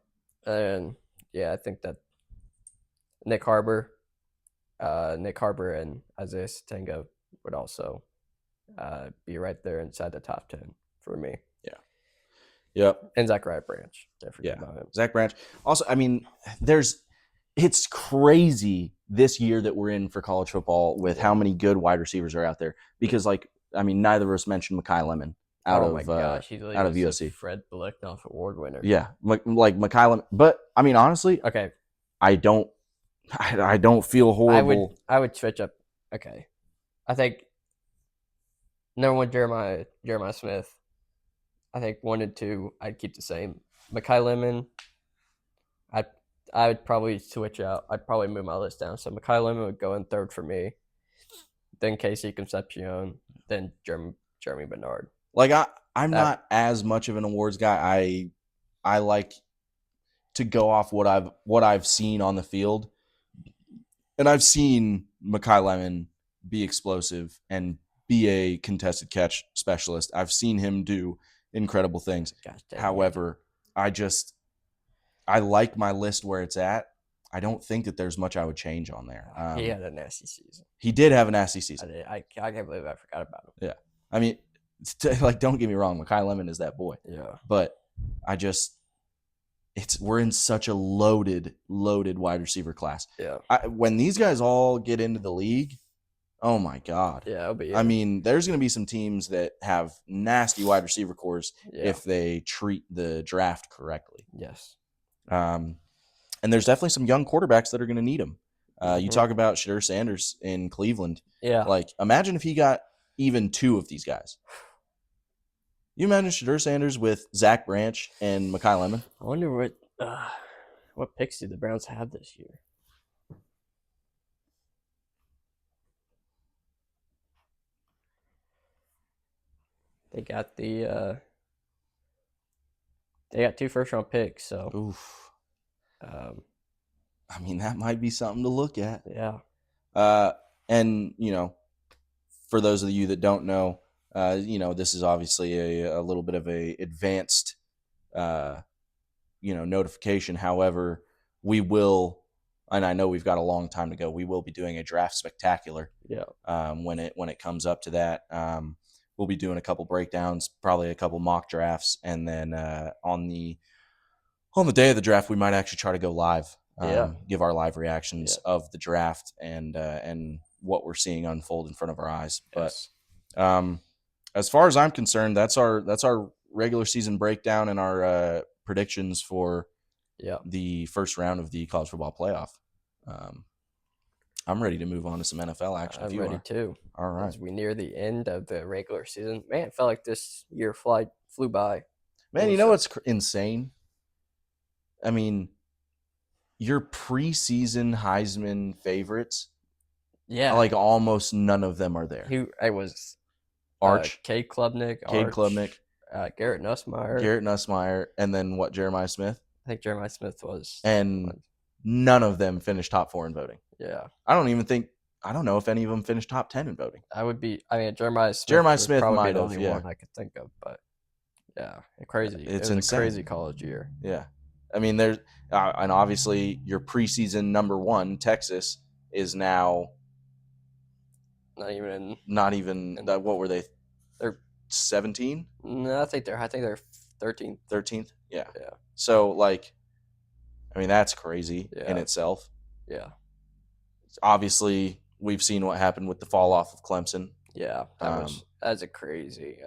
And I think that Nick Harbor and Isaiah Satenga would also be right there inside the top 10 for me. Yeah. Yep. And Zachariah Branch. Zach Branch. Also, I mean, it's crazy this year that we're in for college football with how many good wide receivers are out there. Because, neither of us mentioned Mekhi Lemon out of USC. Fred Biletnikoff Award winner. Yeah, like Mekhi Lemon. But I mean, honestly, okay, I don't feel horrible. I would switch up. Okay, I think number 1 Jeremiah Smith. I think 1 and 2 I'd keep the same. Mekhi Lemon, I would probably switch out. I'd probably move my list down. So Mekhi Lemon would go in 3rd for me. Then Casey Concepcion. Then Jeremy Bernard. I'm not as much of an awards guy. I like to go off what I've seen on the field, and I've seen Mekhi Lemon be explosive and be a contested catch specialist. I've seen him do incredible things. However, I like my list where it's at. I don't think that there's much I would change on there. He had a nasty season. He did have a nasty season. I can't believe I forgot about him. Yeah. I mean, don't get me wrong. Mekhi Lemon is that boy. Yeah. But we're in such a loaded wide receiver class. Yeah. When these guys all get into the league, oh my God. Yeah, it'll be. I mean, there's going to be some teams that have nasty wide receiver cores if they treat the draft correctly. Yes. And there's definitely some young quarterbacks that are going to need them. You talk about Shedeur Sanders in Cleveland. Yeah. Imagine if he got even 2 of these guys. You imagine Shedeur Sanders with Zach Branch and Mekhi Lemon? I wonder What picks do the Browns have this year? They got they got 2 first-round picks, so Oof. um, I mean, that might be something to look at. yeah. And, for those of you that don't know, this is obviously a little bit of a advanced, notification. However, we will, and I know we've got a long time to go, we will be doing a draft spectacular. Yeah. When it comes up to that. We'll be doing a couple breakdowns, probably a couple mock drafts, and then on the day of the draft, we might actually try to go live, give our live reactions of the draft and what we're seeing unfold in front of our eyes. Yes. But as far as I'm concerned, that's our regular season breakdown and our predictions for the first round of the college football playoff. I'm ready to move on to some NFL action. I'm ready too. All right. As we near the end of the regular season, man, it felt like this year flew by. Man, you know what's insane? I mean, your preseason Heisman favorites, like almost none of them are there. I was Arch, Cade Klubnik, Garrett Nussmeier, and then what? Jeremiah Smith. I think Jeremiah Smith was, and none of them finished top 4 in voting. Yeah, I don't know if any of them finished top 10 in voting. Jeremiah Smith might the have. Only one I could think of, but yeah, crazy. It's insane. A crazy college year. Yeah, I mean, there's and obviously your preseason number 1, Texas, is now not even. What were they? They're 17. No, I think they're 13th. 13th. Yeah. Yeah. So that's crazy in itself. Yeah. Obviously, we've seen what happened with the fall off of Clemson. Yeah, that's a crazy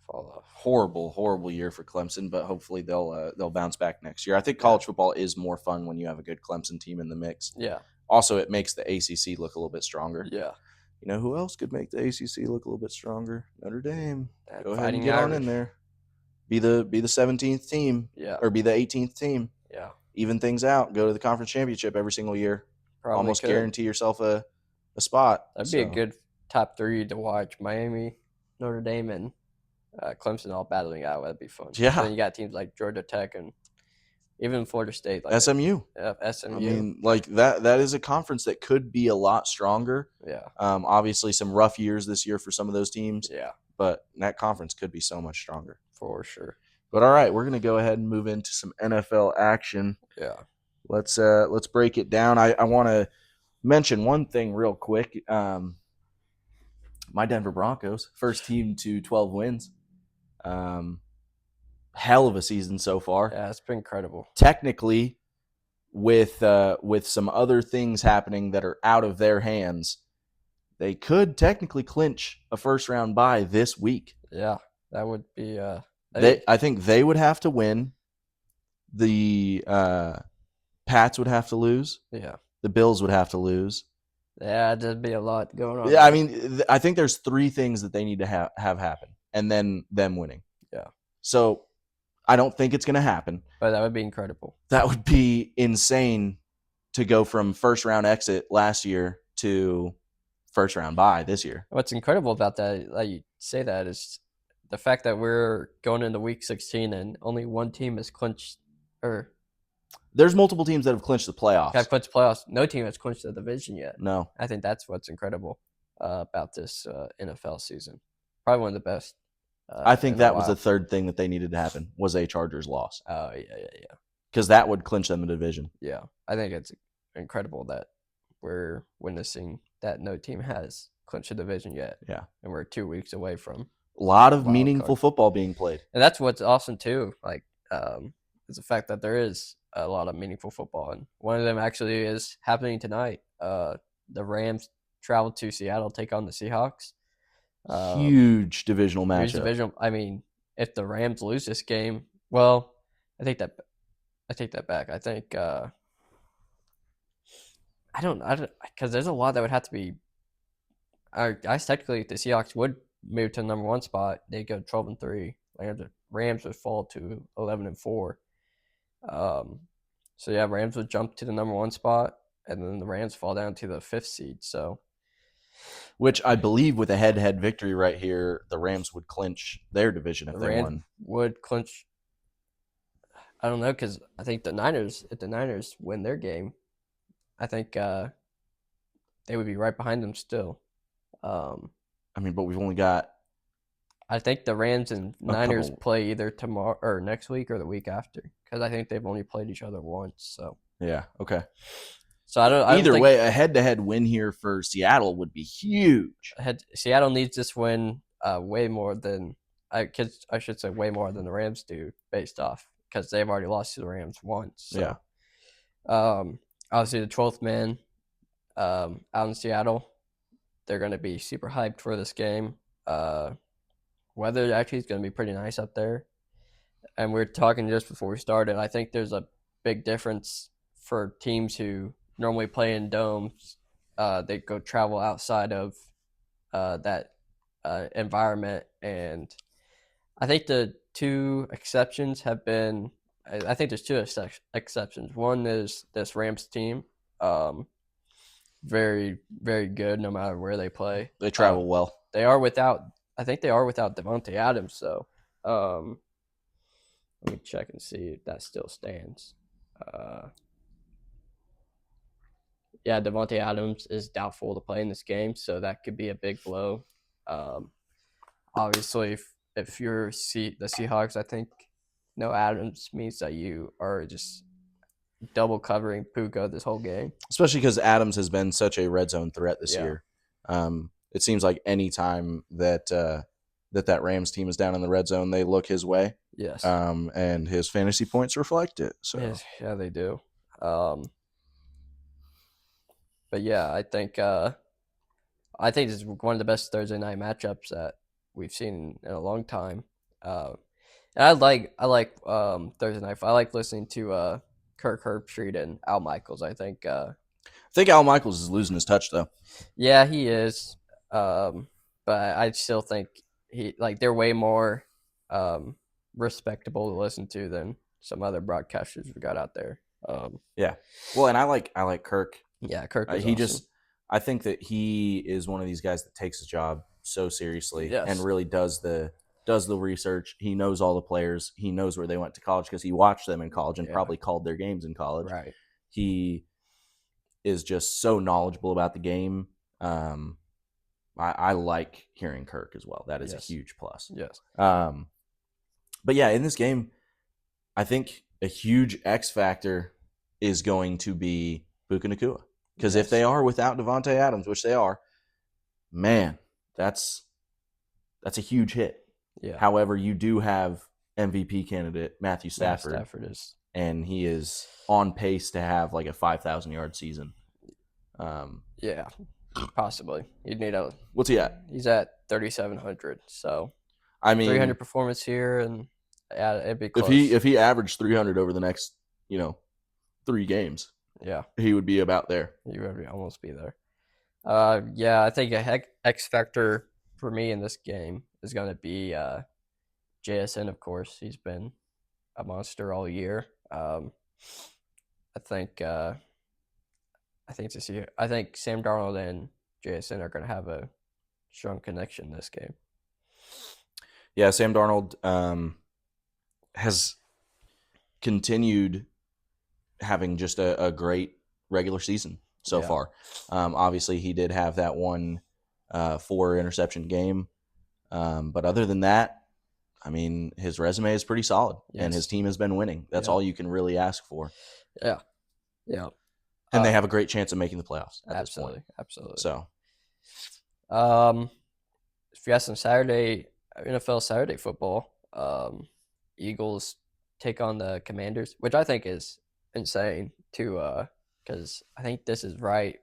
fall off. Horrible year for Clemson, but hopefully they'll bounce back next year. I think college football is more fun when you have a good Clemson team in the mix. Yeah. Also, it makes the ACC look a little bit stronger. Yeah. You know who else could make the ACC look a little bit stronger? Notre Dame. That Go ahead and get on in there. Be the 17th team. Yeah. Or be the 18th team. Yeah. Even things out. Go to the conference championship every single year. Probably almost guarantee yourself a spot. That'd be a good top 3 to watch. Miami, Notre Dame, and Clemson all battling out. That'd be fun. Yeah. Then you got teams like Georgia Tech and even Florida State. Like SMU. SMU. I mean, that is a conference that could be a lot stronger. Yeah. Obviously, some rough years this year for some of those teams. Yeah. But that conference could be so much stronger. For sure. But all right, we're going to go ahead and move into some NFL action. Yeah. Let's break it down. I want to mention one thing real quick. My Denver Broncos, first team to 12 wins. Hell of a season so far. Yeah, it's been incredible. Technically, with some other things happening that are out of their hands, they could technically clinch a first round bye this week. Yeah, that would be. I think they would have to win. The Pats would have to lose. Yeah. The Bills would have to lose. Yeah, there'd be a lot going on. Yeah, I mean, I think there's 3 things that they need to have happen, and then them winning. Yeah. So I don't think it's going to happen. But that would be incredible. That would be insane to go from first round exit last year to first round bye this year. What's incredible about that, like you say that, is the fact that we're going into week 16 and only one team has clinched, or there's multiple teams that have clinched the playoffs. Have clinched playoffs. No team has clinched the division yet. No. I think that's what's incredible about this NFL season. Probably one of the best. I think that was the third thing that they needed to happen was a Chargers loss. Oh, yeah. Because that would clinch them the division. Yeah. I think it's incredible that we're witnessing that no team has clinched a division yet. Yeah. And we're 2 weeks away from a lot of meaningful football being played. And that's what's awesome, too. Like, is the fact that there is a lot of meaningful football. And one of them actually is happening tonight. The Rams travel to Seattle, take on the Seahawks. Huge divisional matchup. I mean, if the Rams lose this game, well, I take that back. I think because there's a lot that would have to be. I guess technically, if the Seahawks would move to the number 1 spot, they go 12-3. Like the Rams would fall to 11-4. So yeah, Rams would jump to the number 1 spot, and then the Rams fall down to the 5th seed. So, which I believe with a head-to-head victory right here, the Rams would clinch their division if the they Rams won. would clinch. I don't know, because I think if the Niners win their game, I think they would be right behind them still. I mean, but we've only got I think the Rams and a Niners couple. play either tomorrow or next week or the week after, because I think they've only played each other once. So Yeah, okay. I don't Either think way, a head-to-head win here for Seattle would be huge. Seattle needs this win way more than I should say way more than the Rams do, based off because they've already lost to the Rams once. So, obviously the 12th man out in Seattle, they're going to be super hyped for this game. Weather actually is going to be pretty nice up there. And we were talking just before we started. I think there's a big difference for teams who normally play in domes. They go travel outside of that environment, and I think the two exceptions have been. I think there's two exceptions. One is this Rams team, very very good no matter where they play. They travel well. They are without. I think they are without Devontae Adams. So let me check and see if that still stands. Yeah, Devontae Adams is doubtful to play in this game, so that could be a big blow. Obviously, if you're the Seahawks, I think no Adams means that you are just double covering Puka this whole game. Especially because Adams has been such a red zone threat this Yeah. year. It seems like any time that that Rams team is down in the red zone, they look his way. Yes. And his fantasy points reflect it. So Yes, yeah, they do. But yeah, I think this is one of the best Thursday night matchups that we've seen in a long time. And I like Thursday night. I like listening to Kirk Herbstreit and Al Michaels. I think Al Michaels is losing his touch though. Yeah, he is. But I still think they're way more respectable to listen to than some other broadcasters we got out there. Yeah. Well, and I like Kirk. Yeah, Kirk is he awesome. I think that he is one of these guys that takes his job so seriously. Yes. And really does the research. He knows all the players. He knows where they went to college because he watched them in college and probably called their games in college. Right. He is just so knowledgeable about the game. I like hearing Kirk as well. That is a huge plus. Yes. But yeah, in this game, I think a huge X factor is going to be Puka Nacua. Because if they are without Devontae Adams, which they are, man, that's a huge hit. Yeah. However, you do have MVP candidate Matthew Stafford. Stafford is, and he is on pace to have like a 5,000-yard season. Yeah, possibly. You'd need a. What's he at? He's at 3,700. So I mean, 300 performance here, and yeah, it'd be close. If he averaged 300 over the next 3 games, yeah, he would be about there. He would almost be there. Yeah, I think a X factor for me in this game is going to be JSN. Of course, he's been a monster all year. I think Sam Darnold and JSN are going to have a strong connection this game. Yeah, Sam Darnold has continued having just a great regular season so far. Obviously, he did have that one 4 interception game. But other than that, I mean, his resume is pretty solid, and his team has been winning. That's all you can really ask for. Yeah. Yeah. And they have a great chance of making the playoffs at this point. Absolutely. So, if you got some NFL Saturday football, Eagles take on the Commanders, which I think is insane too, because I think this is I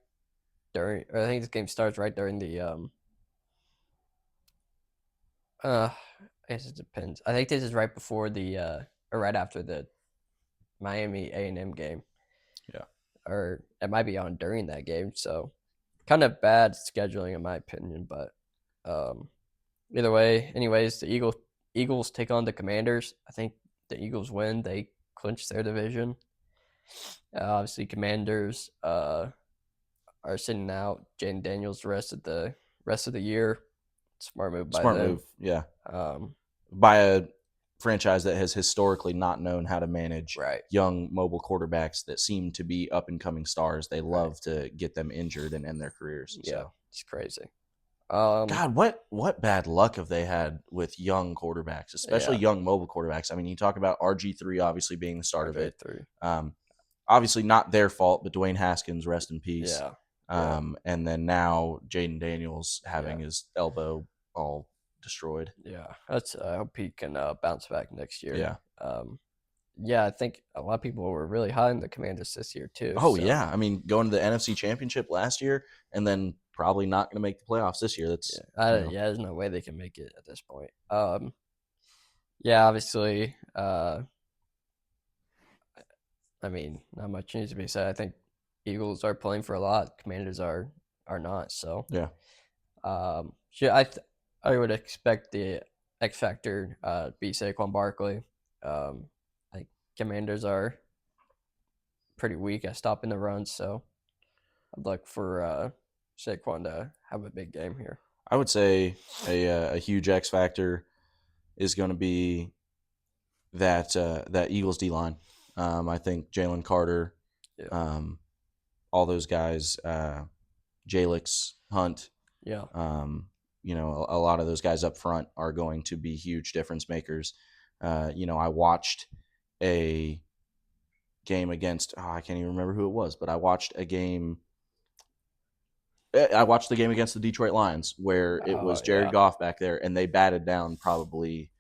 think this game starts right during the I guess it depends. I think this is right before or right after the Miami A&M game. Yeah. Or it might be on during that game, so kind of bad scheduling in my opinion, but either way, anyways, the Eagles take on the Commanders. I think the Eagles win. They clinch their division. Obviously, Commanders are sitting out Jaden Daniels the rest of the year. Smart move by Smart them. move, yeah. Um, By a franchise that has historically not known how to manage right. young mobile quarterbacks that seem to be up and coming stars. They love to get them injured and end their careers. Yeah, So. it's crazy. God, what bad luck have they had with young quarterbacks, especially Yeah. young mobile quarterbacks? I mean, you talk about RG3 obviously being the start of it. RG3. Obviously not their fault, but Dwayne Haskins, rest in peace. Yeah. And then now Jaden Daniels having Yeah. his elbow all destroyed. Yeah, I hope he can bounce back next year. Yeah. Yeah, I think a lot of people were really high on the Commanders this year too. Oh, so. yeah. I mean, going to the NFC Championship last year and then probably not going to make the playoffs this year. That's Yeah, there's no way they can make it at this point. Yeah, obviously, I mean, not much needs to be said. I think Eagles are playing for a lot. Commanders are not. So yeah. yeah, I would expect the X factor be Saquon Barkley. I think Commanders are pretty weak at stopping the run, so I'd look for Saquon to have a big game here. I would say a huge X factor is going to be that Eagles D line. I think Jalen Carter, Yeah. all those guys, Jalix, Hunt, Yeah. a lot of those guys up front are going to be huge difference makers. I watched a game against I can't even remember who it was, but I watched the game against the Detroit Lions where it was Jared Goff back there, and they batted down probably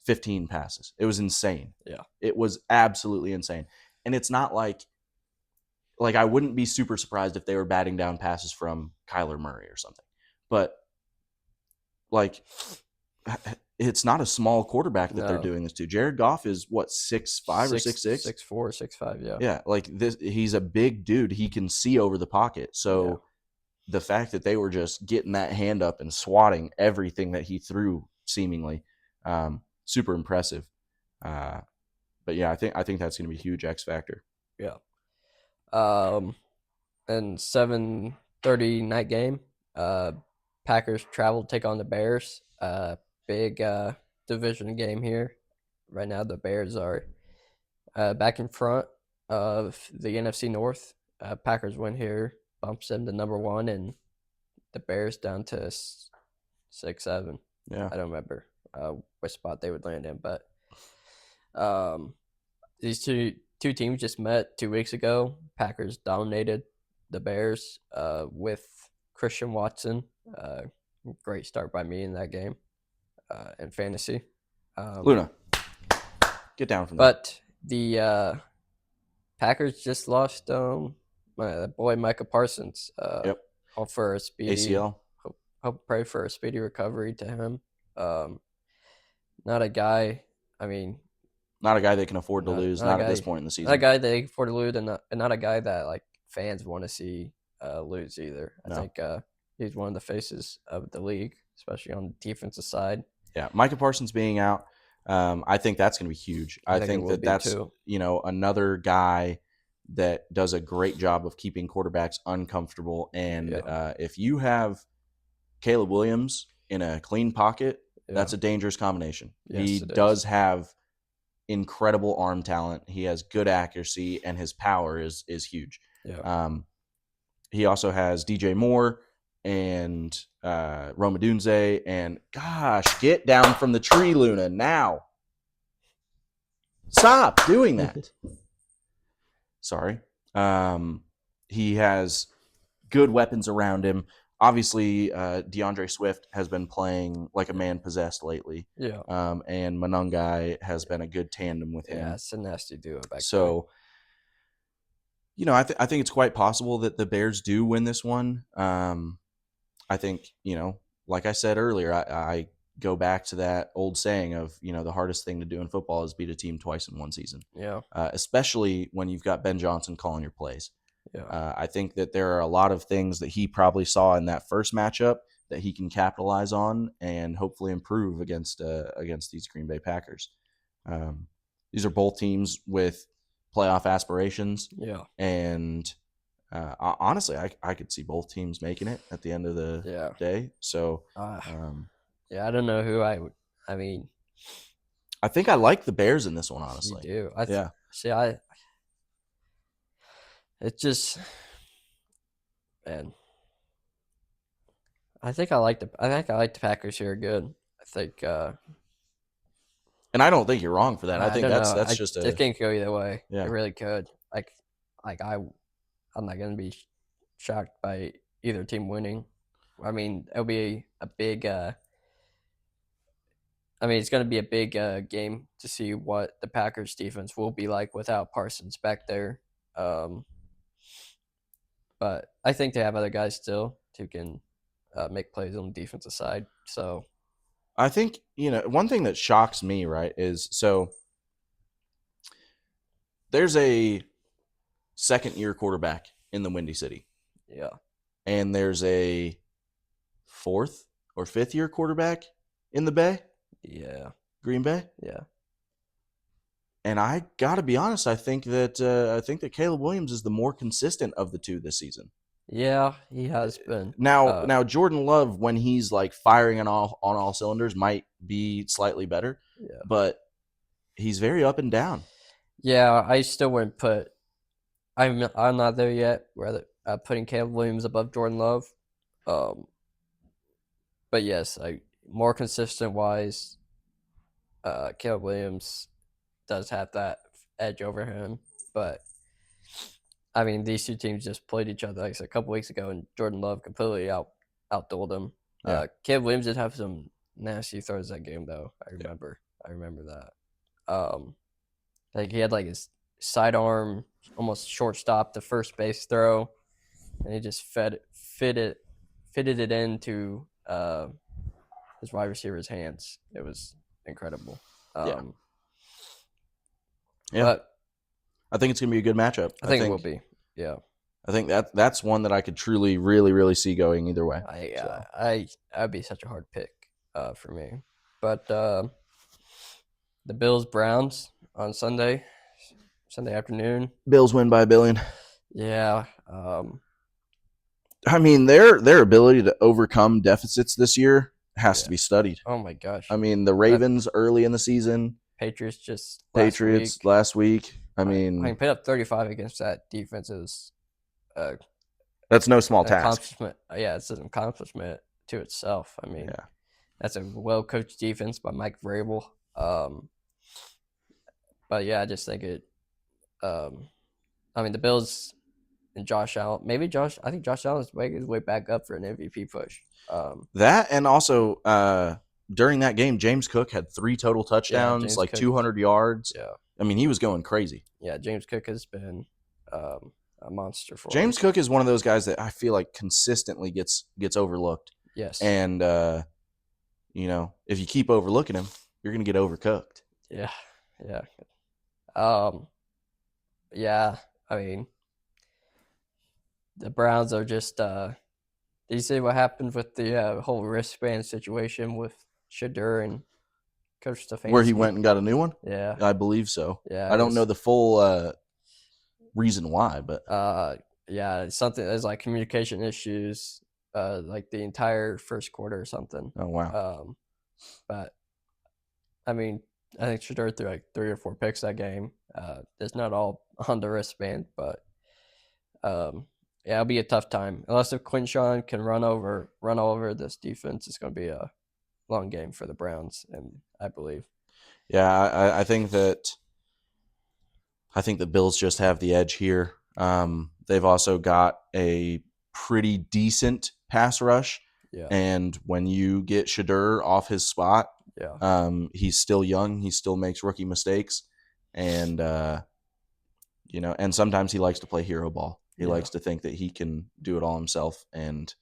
15 passes. It was insane. Yeah. It was absolutely insane. And it's not like I wouldn't be super surprised if they were batting down passes from Kyler Murray or something. But it's not a small quarterback that they're doing this to. Jared Goff is what, 6'5" or 6'6"? 6'4", 6'5", yeah. Yeah, he's a big dude. He can see over the pocket. So the fact that they were just getting that hand up and swatting everything that he threw, seemingly, super impressive. But yeah, I think that's going to be a huge X factor. Yeah. And 7:30 night game. Packers travel to take on the Bears. Big division game here. Right now, the Bears are back in front of the NFC North. Packers win here, bumps them to number 1, and the Bears down to 6-7. Yeah, I don't remember what spot they would land in, but these two teams just met 2 weeks ago. Packers dominated the Bears with Christian Watson. Great start by me in that game in fantasy. Luna, get down from there. But the Packers just lost my boy Micah Parsons. Yep. Hope for a speedy ACL. Hope pray for a speedy recovery to him. Not a guy. I mean, not a guy they can afford to lose. Not at this point in the season. Not a guy they can afford to lose, and not a guy that like fans want to see lose either. I think he's one of the faces of the league, especially on the defensive side. Yeah, Micah Parsons being out, I think that's going to be huge. I think that's another guy that does a great job of keeping quarterbacks uncomfortable. And if you have Caleb Williams in a clean pocket, that's a dangerous combination. Yes, he does have incredible arm talent. He has good accuracy, and his power is huge. Yeah. He also has DJ Moore and Rome Odunze, and gosh, get down from the tree, Luna, now. Stop doing that. Sorry. He has good weapons around him. Obviously, DeAndre Swift has been playing like a man possessed lately. Yeah. And Monungai has been a good tandem with him. Yeah, it's a nasty duo back there. I think it's quite possible that the Bears do win this one. I think, like I said earlier, I go back to that old saying of, the hardest thing to do in football is beat a team twice in one season. Yeah. Especially when you've got Ben Johnson calling your plays. Yeah. I think that there are a lot of things that he probably saw in that first matchup that he can capitalize on and hopefully improve against these Green Bay Packers. These are both teams with playoff aspirations. Yeah. And honestly, I could see both teams making it at the end of the day. So yeah, I don't know who I would. I mean, I think I like the Bears in this one, you honestly. do. Yeah. See. It just, man. I think I like the Packers here good. I think. And I don't think you're wrong for that. I think don't know. that's just It can go either way. Yeah. It really could. I'm not gonna be shocked by either team winning. I mean, it'll be a big. It's going to be a big game to see what the Packers defense will be like without Parsons back there. But I think they have other guys still who can make plays on the defensive side. So I think, one thing that shocks me, right, is so there's a second-year quarterback in the Windy City. Yeah. And there's a fourth or fifth-year quarterback in the Bay. Yeah. Green Bay. Yeah. And I got to be honest, I think that Caleb Williams is the more consistent of the two this season. Yeah, he has been. Now Jordan Love, when he's like firing on all cylinders, might be slightly better. Yeah. But he's very up and down. Yeah, I still wouldn't put. I'm not there yet. Rather, putting Caleb Williams above Jordan Love. But yes, more consistent wise, Caleb Williams does have that edge over him. But I mean, these two teams just played each other like I said, a couple weeks ago, and Jordan Love completely outdueled him. Yeah. Caleb Williams did have some nasty throws that game, though. I remember that. Like he had like his sidearm, almost shortstop, the first base throw, and he just fitted it into his wide receiver's hands. It was incredible. Yeah. But I think it's gonna be a good matchup. I think it will be. Yeah. I think that's one that I could truly, really, really see going either way. That'd be such a hard pick for me. But the Bills Browns on Sunday afternoon. Bills win by $1 billion. Yeah. I mean, their ability to overcome deficits this year has to be studied. Oh my gosh. I mean, the Ravens early in the season. Patriots last week. I mean, put up 35 against that defense is that's no small task. Accomplishment. Yeah, it's an accomplishment to itself. I mean, that's a well-coached defense by Mike Vrabel. But yeah, I just think it. The Bills and Josh Allen. I think Josh Allen is making his way back up for an MVP push. That and also during that game, James Cook had 3 total touchdowns, 200 yards. Yeah. I mean, he was going crazy. Yeah, James Cook has been a monster for James Cook is one of those guys that I feel like consistently gets overlooked. Yes. And, if you keep overlooking him, you're going to get overcooked. Yeah. Yeah. Yeah, I mean, the Browns are just did you see what happened with the whole wristband situation with Shadur and Coach Stefanski? Where he went and got a new one? Yeah. I believe so. Yeah. I don't know the full reason why, but it's something. There's like communication issues, like the entire first quarter or something. Oh wow. But I mean, I think Shadur threw like 3 or 4 picks that game. It's not all on the wristband, but it'll be a tough time unless if Quinshawn can run over this defense. It's going to be a long game for the Browns, and I believe. Yeah, I think that the Bills just have the edge here. They've also got a pretty decent pass rush. Yeah. And when you get Shadur off his spot, he's still young. He still makes rookie mistakes. And, and sometimes he likes to play hero ball. He likes to think that he can do it all himself. And,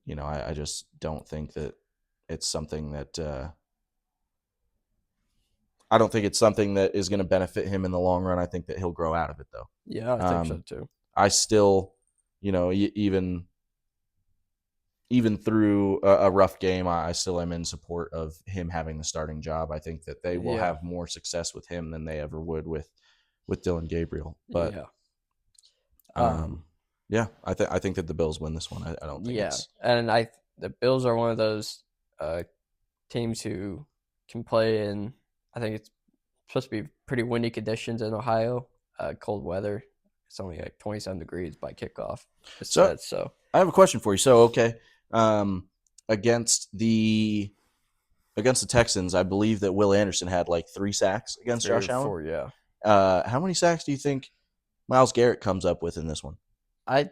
I just don't think that it's something that I don't think it's something that is going to benefit him in the long run. I think that he'll grow out of it, though. Yeah, I think so, too. I still, even through a rough game, I still am in support of him having the starting job. I think that they will have more success with him than they ever would with with Dylan Gabriel. But yeah, I think that the Bills win this one. I don't think it's and the Bills are one of those teams who can play in. I think it's supposed to be pretty windy conditions in Ohio, cold weather. It's only like 27 degrees by kickoff. So I have a question for you. So okay, against the Texans, I believe that Will Anderson had like 3 sacks against Josh Allen. 4, yeah. How many sacks do you think Myles Garrett comes up with in this one? I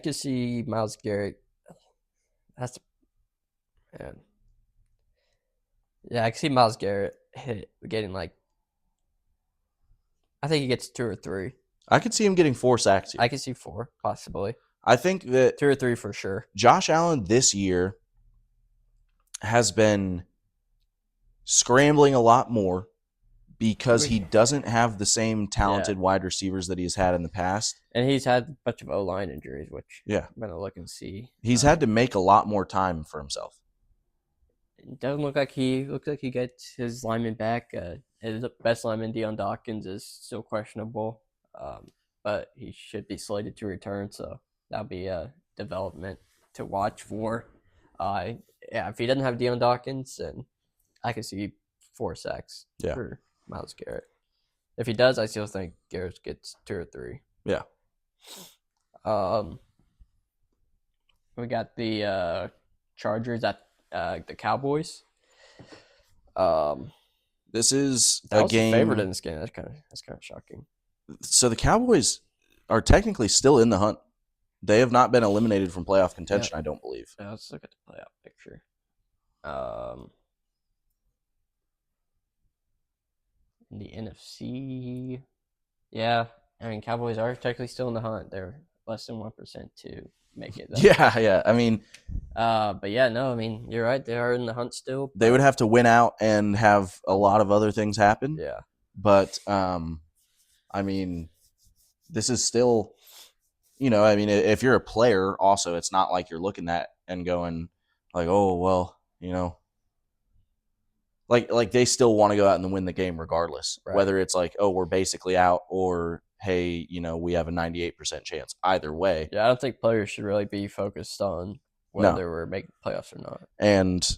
could see Myles Garrett. Man. Yeah, I can see Myles Garrett getting like. I think he gets 2 or 3. I could see him getting 4 sacks here. I could see 4 possibly. I think that 2 or 3 for sure. Josh Allen this year has been scrambling a lot more because he doesn't have the same talented wide receivers that he's had in the past. And he's had a bunch of O-line injuries, which I'm going to look and see. He's had to make a lot more time for himself. It doesn't look like he gets his lineman back. His best lineman, Deion Dawkins, is still questionable, but he should be slated to return, so that'll be a development to watch for. If he doesn't have Deion Dawkins, then I can see 4 sacks for Myles Garrett. If he does, I still think Garrett gets 2 or 3. Yeah. We got the Chargers at the Cowboys. This is a game favorite in this game. That's kind of shocking. So the Cowboys are technically still in the hunt. They have not been eliminated from playoff contention, I don't believe. Yeah, let's look at the playoff picture. In the NFC, yeah, I mean Cowboys are technically still in the hunt. They're less than 1% to make it. Yeah. I mean, but yeah, no, I mean you're right. They are in the hunt still. They would have to win out and have a lot of other things happen. Yeah, but I mean, this is still, I mean, if you're a player, also, it's not like you're looking at and going like, oh well, like they still want to go out and win the game regardless, right? Whether it's like, oh, we're basically out, or hey, we have a 98% chance. Either way. Yeah, I don't think players should really be focused on whether we're making playoffs or not. And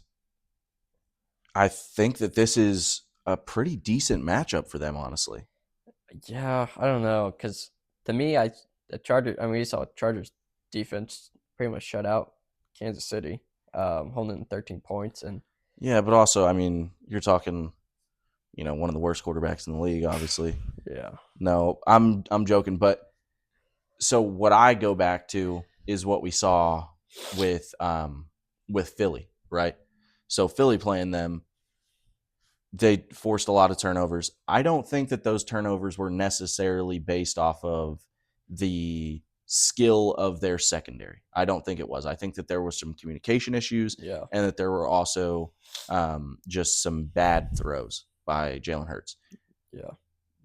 I think that this is a pretty decent matchup for them, honestly. Yeah, I don't know, because to me, we saw Chargers defense pretty much shut out Kansas City, holding 13 points. And yeah, but also, I mean, you're talking, one of the worst quarterbacks in the league, obviously. Yeah. No, I'm joking. But so what I go back to is what we saw with Philly, right? So Philly playing them, they forced a lot of turnovers. I don't think that those turnovers were necessarily based off of the skill of their secondary. I don't think it was. I think that there was some communication issues, and that there were also just some bad throws by Jalen Hurts. Yeah.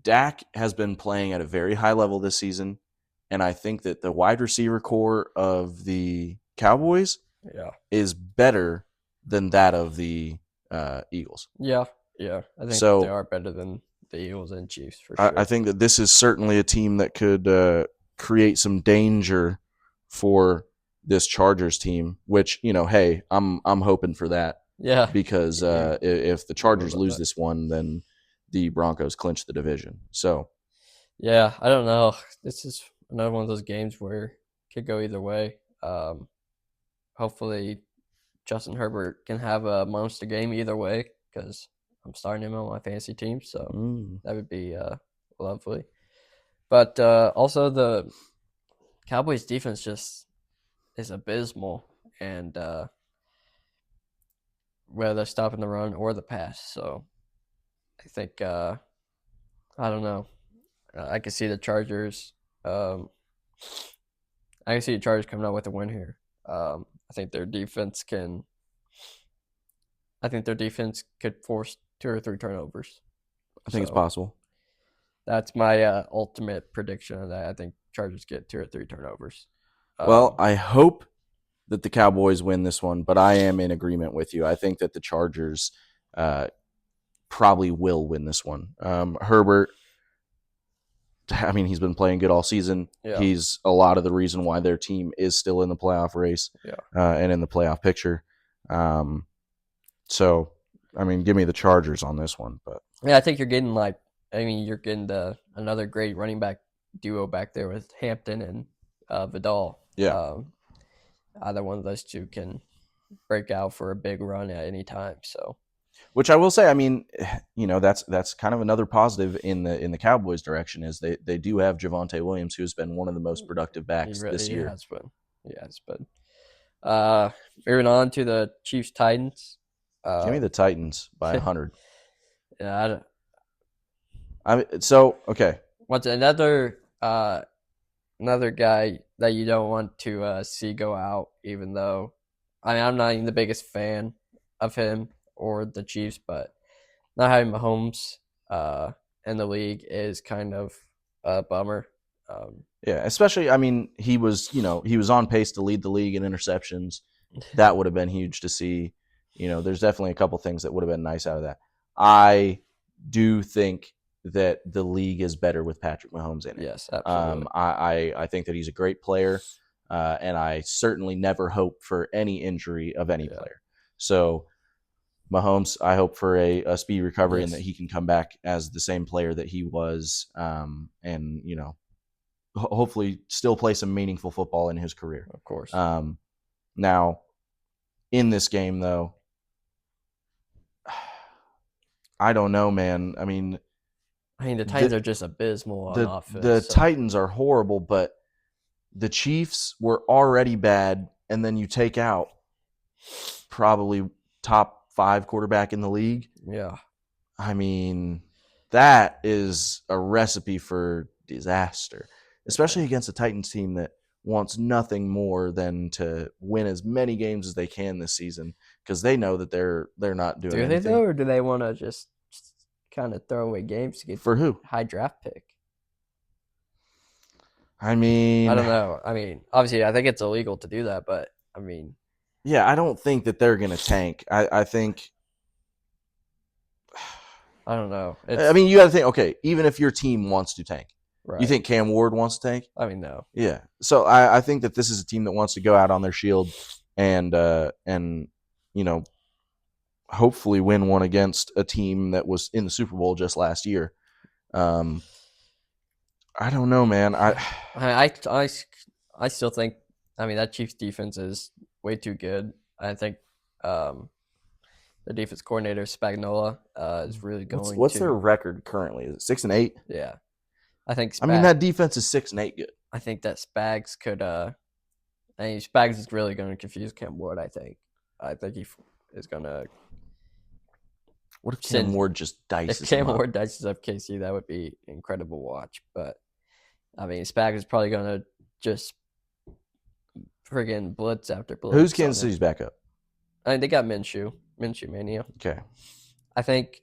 Dak has been playing at a very high level this season, and I think that the wide receiver core of the Cowboys is better than that of the Eagles. Yeah. I think they are better than the Eagles and Chiefs for sure. I think that this is certainly a team that could create some danger for this Chargers team, which, hey, I'm hoping for that. Yeah. Because if the Chargers lose this one, then the Broncos clinch the division. So, yeah, I don't know. This is another one of those games where it could go either way. Hopefully, Justin Herbert can have a monster game either way, because I'm starting him on my fantasy team, so that would be lovely. But also the Cowboys defense just is abysmal, and whether they're stopping the run or the pass. So I think I don't know. I can see the Chargers. I can see the Chargers coming out with a win here. I think their defense could force 2 or 3 turnovers. I think it's possible. That's my ultimate prediction of that. I think Chargers get 2 or 3 turnovers. Well, I hope that the Cowboys win this one, but I am in agreement with you. I think that the Chargers probably will win this one. Herbert, I mean, he's been playing good all season. Yeah. He's a lot of the reason why their team is still in the playoff race and in the playoff picture. So, I mean, give me the Chargers on this one. But yeah, I think you're getting another great running back duo back there with Hampton and Vidal. yeah, Either one of those two can break out for a big run at any time. So, which I will say, I mean, that's kind of another positive in the Cowboys' direction is they do have Javonte Williams, who's been one of the most productive backs this year. He has been. Moving on to the Chiefs Titans. Give me the Titans by 100. Yeah, okay. What's another guy that you don't want to see go out, even though I'm not even the biggest fan of him or the Chiefs, but not having Mahomes in the league is kind of a bummer. Yeah, especially, I mean, he was on pace to lead the league in interceptions. That would have been huge to see. There's definitely a couple things that would have been nice out of that. I do think that the league is better with Patrick Mahomes in it. Yes, absolutely. I think that he's a great player, and I certainly never hope for any injury of any player. So Mahomes, I hope for a speedy recovery and that he can come back as the same player that he was, and hopefully still play some meaningful football in his career. Of course. Now, in this game, though, I don't know, man. I mean, the Titans are just abysmal on offense. The Titans are horrible, but the Chiefs were already bad, and then you take out probably top 5 quarterback in the league. Yeah. I mean, that is a recipe for disaster, especially against a Titans team that wants nothing more than to win as many games as they can this season because they know that they're not doing anything. Do they though, or do they want to just kind of throw away games to get for who? High draft pick? I mean, I don't know. I mean, obviously, I think it's illegal to do that, but I mean, yeah, I don't think that they're going to tank. I think. I don't know. I mean, you got to think. Okay, even if your team wants to tank, right. You think Cam Ward wants to tank? I mean, no. Yeah. So I think that this is a team that wants to go out on their shield and hopefully win one against a team that was in the Super Bowl just last year. I don't know, man. I still think. I mean, that Chiefs defense is way too good. I think the defense coordinator Spagnuolo is really going. What's their record currently? Is it 6-8? Yeah, I think. I mean, that defense is 6-8 good. I think that Spags could. Spags is really going to confuse Cam Ward. I think he is going to. What if Cam Ward just dices? If Cam Ward dices up KC, that would be incredible watch. But I mean, Spags is probably going to just friggin' blitz after blitz. Who's Kansas City's backup? I mean, they got Minshew Mania. Okay. I think,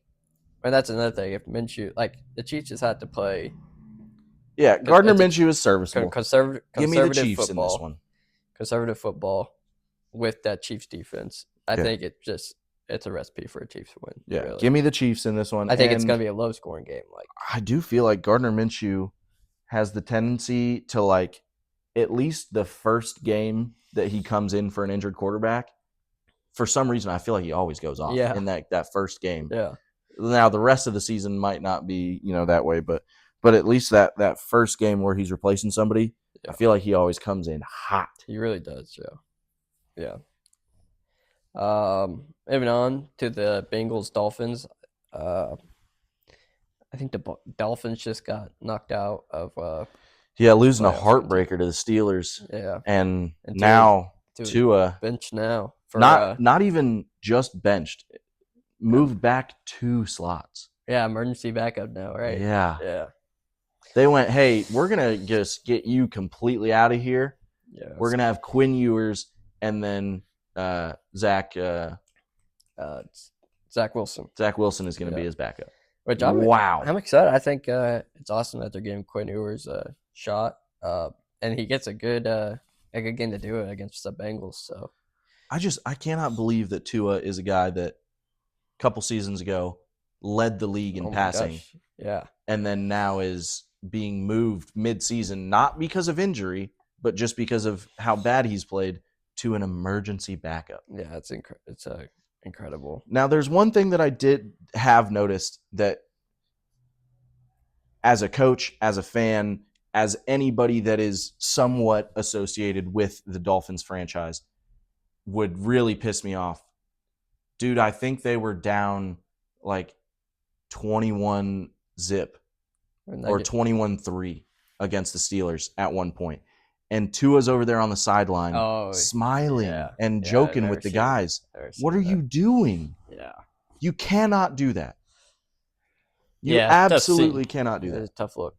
and that's another thing. If Minshew, like the Chiefs, just had to play. Yeah, Gardner Minshew is serviceable. Give me the Chiefs football, in this one. Conservative football with that Chiefs defense. I think it's a recipe for a Chiefs win. Yeah, really. Give me the Chiefs in this one. I think it's going to be a low-scoring game. Like I do feel like Gardner Minshew has the tendency to like at least the first game that he comes in for an injured quarterback. For some reason, I feel like he always goes off in that first game. Yeah. Now the rest of the season might not be that way, but at least that first game where he's replacing somebody, I feel like he always comes in hot. He really does, yeah. Moving on to the Bengals-Dolphins. I think the Dolphins just got knocked out of losing a heartbreaker to the Steelers. Yeah. And now Tua bench now. Not even just benched. Moved back 2 slots. Yeah, emergency backup now, right? Yeah. Yeah. They went, hey, we're going to just get you completely out of here. Yeah. We're going to have Quinn Ewers and then Zach Wilson. Zach Wilson is going to be his backup. Which I'm excited. I think it's awesome that they're giving Quinn Ewers a shot. And he gets a good game to do it against the Bengals. So I cannot believe that Tua is a guy that a couple seasons ago led the league in passing. Yeah. And then now is being moved mid-season, not because of injury, but just because of how bad he's played, to an emergency backup. Yeah, it's incredible. Now, there's one thing that I did have noticed that as a coach, as a fan, as anybody that is somewhat associated with the Dolphins franchise would really piss me off. Dude, I think they were down like 21 zip or 21-3 against the Steelers at one point. And Tua's over there on the sideline smiling and joking with the guys. What are you doing? Yeah. You cannot do that. You Yeah, absolutely cannot do that. It's a tough look.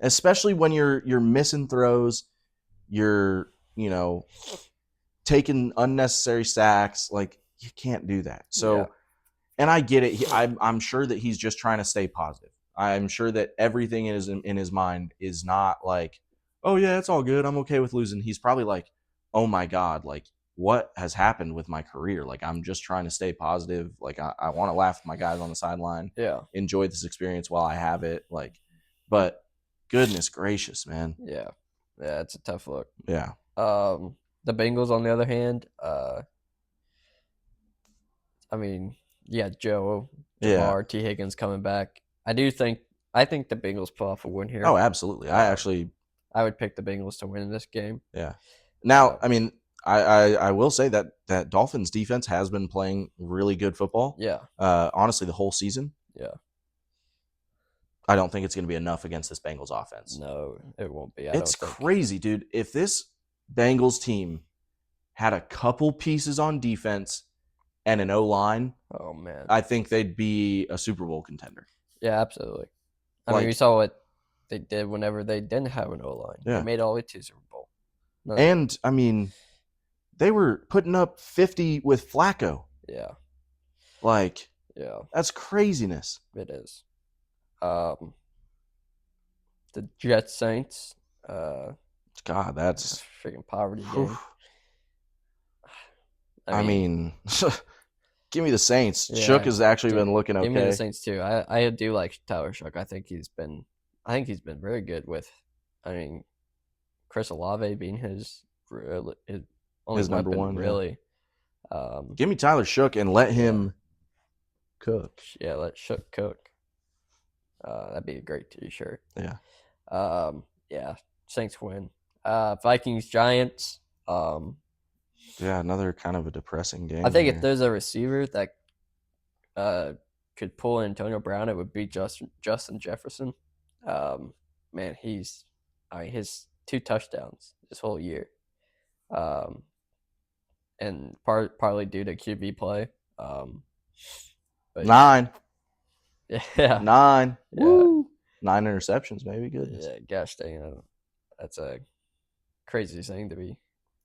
Especially when you're missing throws, you're, taking unnecessary sacks. Like, you can't do that. So, and I get it. I'm sure that he's just trying to stay positive. I'm sure that everything in his mind is not like, oh yeah, it's all good, I'm okay with losing. He's probably like, oh my God, like, what has happened with my career? Like, I'm just trying to stay positive. Like, I want to laugh with my guys on the sideline. Yeah. Enjoy this experience while I have it. Like, but goodness gracious, man. Yeah. Yeah, it's a tough look. Yeah. The Bengals, on the other hand, I mean, Joe, Jamar, T. Higgins coming back. I think the Bengals pull off a win here. Oh, absolutely. I would pick the Bengals to win this game. Yeah. Now, I mean, I will say that Dolphins defense has been playing really good football. Yeah. Honestly, the whole season. Yeah. I don't think it's going to be enough against this Bengals offense. No, it won't be. It's crazy, dude. If this Bengals team had a couple pieces on defense and an O-line, oh man, I think they'd be a Super Bowl contender. Yeah, absolutely. I mean, we saw what they did whenever they didn't have an O-line. Yeah. They made it all the way to Super Bowl. And, I mean, they were putting up 50 with Flacco. Yeah. Like, that's craziness. It is. The Jets Saints. God, that's a freaking poverty game. I mean give me the Saints. Yeah, Shook has actually been looking okay. Give me the Saints too. I do like Tyler Shook. I think he's been very good with. I mean, Chris Olave being his number one, really. Give me Tyler Shook and let him cook. Yeah, let Shook cook. That'd be a great T-shirt. Yeah. Yeah. Saints win. Vikings Giants. Yeah, another kind of a depressing game. I think if there's a receiver that could pull Antonio Brown, it would be Justin Jefferson. Man, his 2 touchdowns this whole year. And partly due to QB play. But 9. Yeah. 9. Yeah. Woo. 9 interceptions, maybe. Goodness. Yeah, gosh dang, that's a crazy thing to be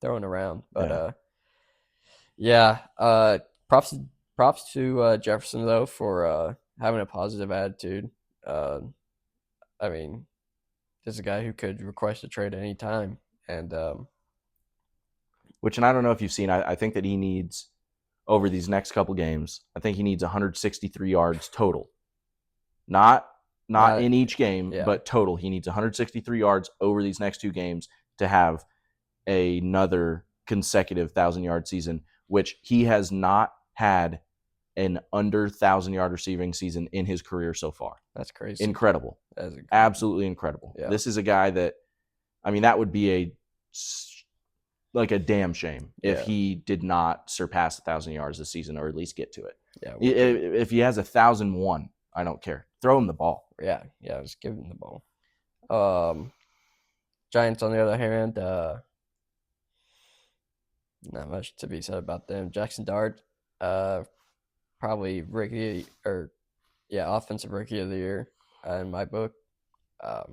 throwing around. But props to Jefferson though for having a positive attitude. I mean, this is a guy who could request a trade at any time, and I don't know if you've seen. I think that he needs, over these next couple games, I think he needs 163 yards total. Not in each game, but total. He needs 163 yards over these next 2 games to have another consecutive 1,000-yard season, which he has not had an under 1,000-yard receiving season in his career so far. That's crazy. Incredible. Absolutely incredible. Yeah. This is a guy that, I mean, that would be a damn shame if he did not surpass 1,000 yards this season, or at least get to it. Yeah. If he has 1,001, I don't care. Throw him the ball. Yeah, just give him the ball. Giants, on the other hand, not much to be said about them. Jackson Dart, probably offensive rookie of the year in my book. I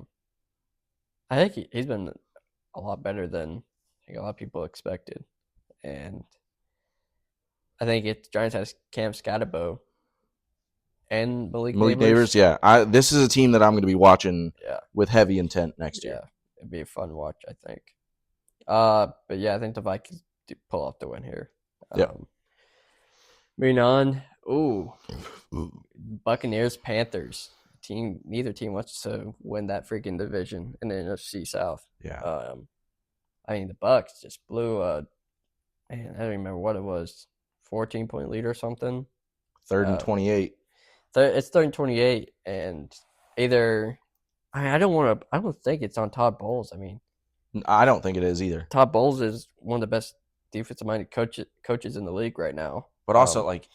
think he's been a lot better than I think a lot of people expected, and I think Giants has Cam Scatterbo and Malik Neighbors. Yeah. This is a team that I'm going to be watching with heavy intent next year. Yeah, it'd be a fun watch, I think. But yeah, I think the Vikings do pull off the win here. Moving on. Ooh. Buccaneers, Panthers. neither team wants to win that freaking division in the NFC South. Yeah. I mean, the Bucks just blew man, I don't remember what it was, 14-point lead or something. 3rd and 28. It's 3rd and 28, and either I don't think it's on Todd Bowles. I mean, I don't think it is either. Todd Bowles is one of the best defensive-minded coaches in the league right now. But also, like,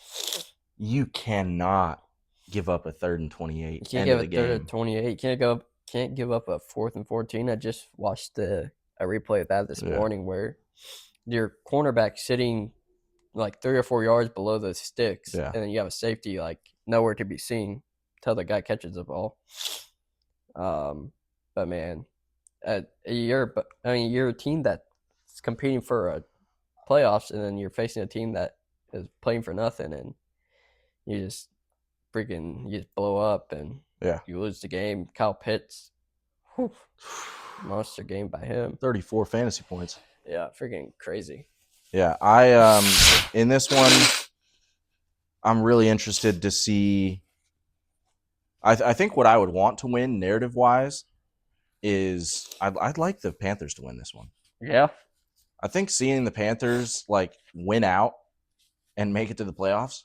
you cannot give up a 3rd and 28. You can't give a 3rd and 28. You can't give up a 4th and 14. I just watched a replay of that this morning where your cornerback sitting like 3 or 4 yards below the sticks, and then you have a safety like nowhere to be seen till the guy catches the ball. But man, you're a team that's competing for a playoffs, and then you're facing a team that is playing for nothing, and you just blow up and you lose the game. Kyle Pitts, monster game by him. 34 fantasy points. Yeah, freaking crazy. Yeah, I in this one, I'm really interested to see. I think what I would want to win narrative wise is I'd like the Panthers to win this one. Yeah, I think seeing the Panthers like win out and make it to the playoffs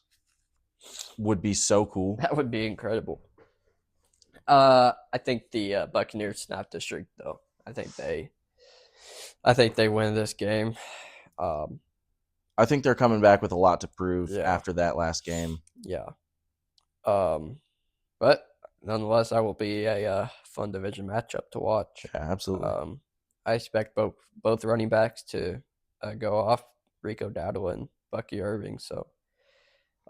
would be so cool. That would be incredible. I think the Buccaneers snapped the streak though. I think they win this game. I think they're coming back with a lot to prove after that last game. Yeah. But nonetheless, that will be a fun division matchup to watch. Yeah, absolutely. I expect both running backs to go off, Rico Dowdle and Bucky Irving. So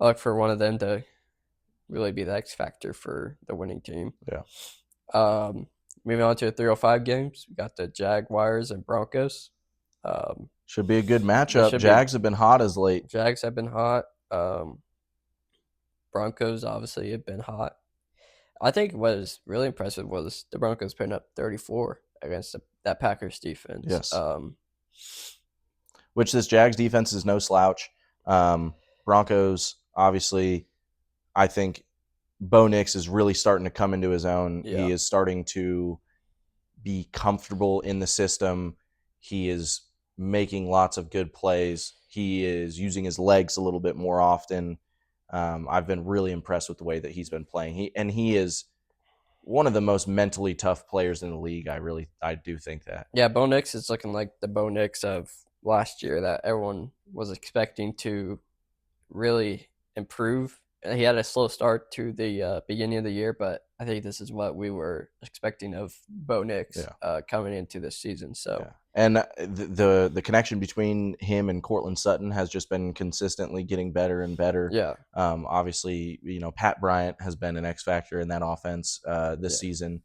I look for one of them to really be the X factor for the winning team. Yeah. Moving on to the 305 games, we got the Jaguars and Broncos. Should be a good matchup. Jags have been hot as late. Jags have been hot. Broncos obviously have been hot. I think what was really impressive was the Broncos putting up 34 against that Packers defense. Yes. Which this Jags defense is no slouch. Broncos, obviously, I think Bo Nix is really starting to come into his own. Yeah. He is starting to be comfortable in the system. He is making lots of good plays. He is using his legs a little bit more often. I've been really impressed with the way that he's been playing. He is one of the most mentally tough players in the league. I do think that. Yeah, Bo Nix is looking like the Bo Nix of last year that everyone was expecting to really improve. He had a slow start to the beginning of the year, but I think this is what we were expecting of Bo Nix coming into this season. So. Yeah. And the connection between him and Courtland Sutton has just been consistently getting better and better. Yeah. Obviously, Pat Bryant has been an X factor in that offense this season.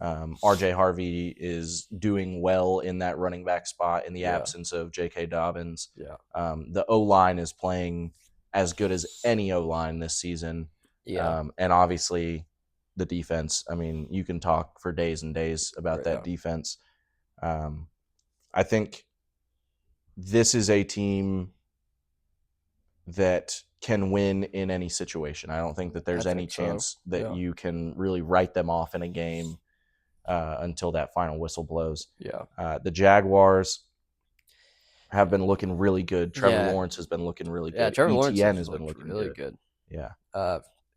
RJ Harvey is doing well in that running back spot in the absence of J.K. Dobbins. Yeah. The O-line is playing as good as any O-line this season. Yeah. And obviously the defense. I mean, you can talk for days and days about that defense. I think this is a team that can win in any situation. I don't think that there's any chance that you can really write them off in a game until that final whistle blows. Yeah. The Jaguars have been looking really good. Trevor Lawrence has been looking really good. Yeah, Trevor Lawrence has been looking really good. Yeah.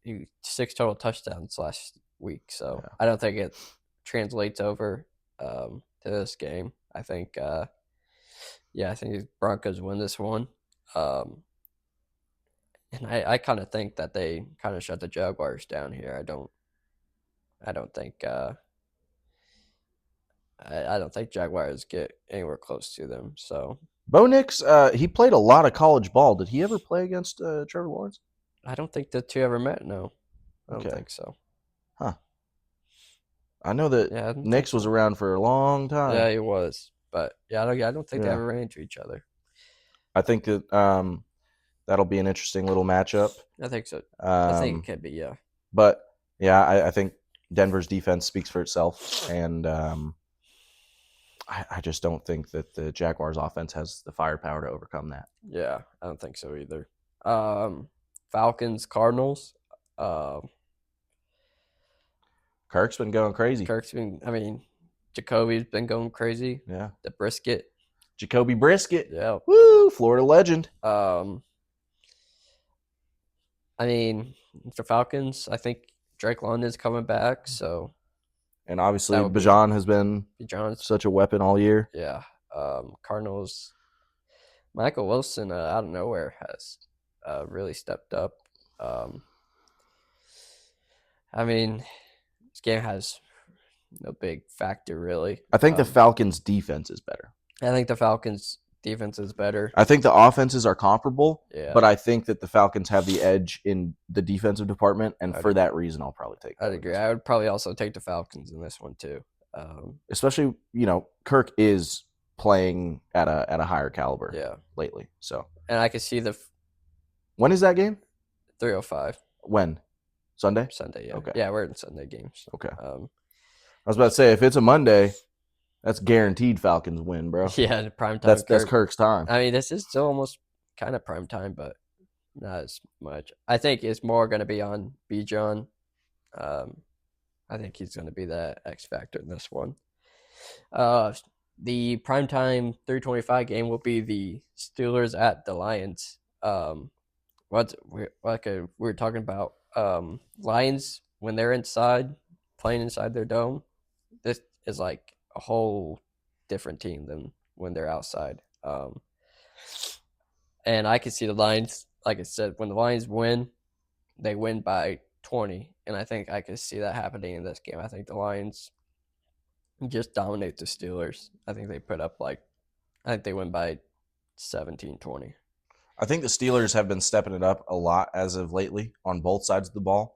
He 6 total touchdowns last week, so I don't think it translates over to this game. I think I think the Broncos win this one. And I kind of think that they kind of shut the Jaguars down here. I don't think Jaguars get anywhere close to them. So Bo Nix, he played a lot of college ball. Did he ever play against Trevor Lawrence? I don't think the two ever met. No, I don't think so. Huh. I know that Nix was around for a long time. Yeah, he was. But I don't think they ever ran into each other. I think that that'll be an interesting little matchup. I think so. I think it could be, yeah. But I think Denver's defense speaks for itself, and I just don't think that the Jaguars' offense has the firepower to overcome that. Yeah, I don't think so either. Falcons, Cardinals. Kirk's been going crazy. Jacoby's been going crazy. Yeah. The brisket. Jacoby Brisket. Yeah. Woo! Florida legend. The Falcons, I think Drake London's coming back, so. And obviously, That would be- Bijan has been Bijan's, such a weapon all year. yeah. Cardinals, Michael Wilson out of nowhere has really stepped up. This game has no big factor really. I think the Falcons' defense is better. I think the Falcons' defense is better. I think the offenses are comparable, Yeah. but I think that the Falcons have the edge in the defensive department, and for that reason, I'll probably take. I'd agree. I would probably also take the Falcons in this one too. Especially, Kirk is playing at a higher caliber lately. So, and I can see when is that game? 3:05. When? Sunday? Sunday, yeah. Okay. Yeah, we're in Sunday games. Okay. I was about to say, if it's a Monday, that's guaranteed Falcons win, bro. Yeah, prime time. That's Kirk's time. This is still almost kind of prime time, but not as much. I think it's more going to be on Bijan. I think he's going to be the X factor in this one. The primetime 3:25 game will be the Steelers at the Lions. We were talking about Lions when they're playing inside their dome. This is like a whole different team than when they're outside. And I can see the Lions, like I said, when the Lions win, they win by 20. And I think I could see that happening in this game. I think the Lions just dominate the Steelers. I think they win by 17-20. I think the Steelers have been stepping it up a lot as of lately on both sides of the ball.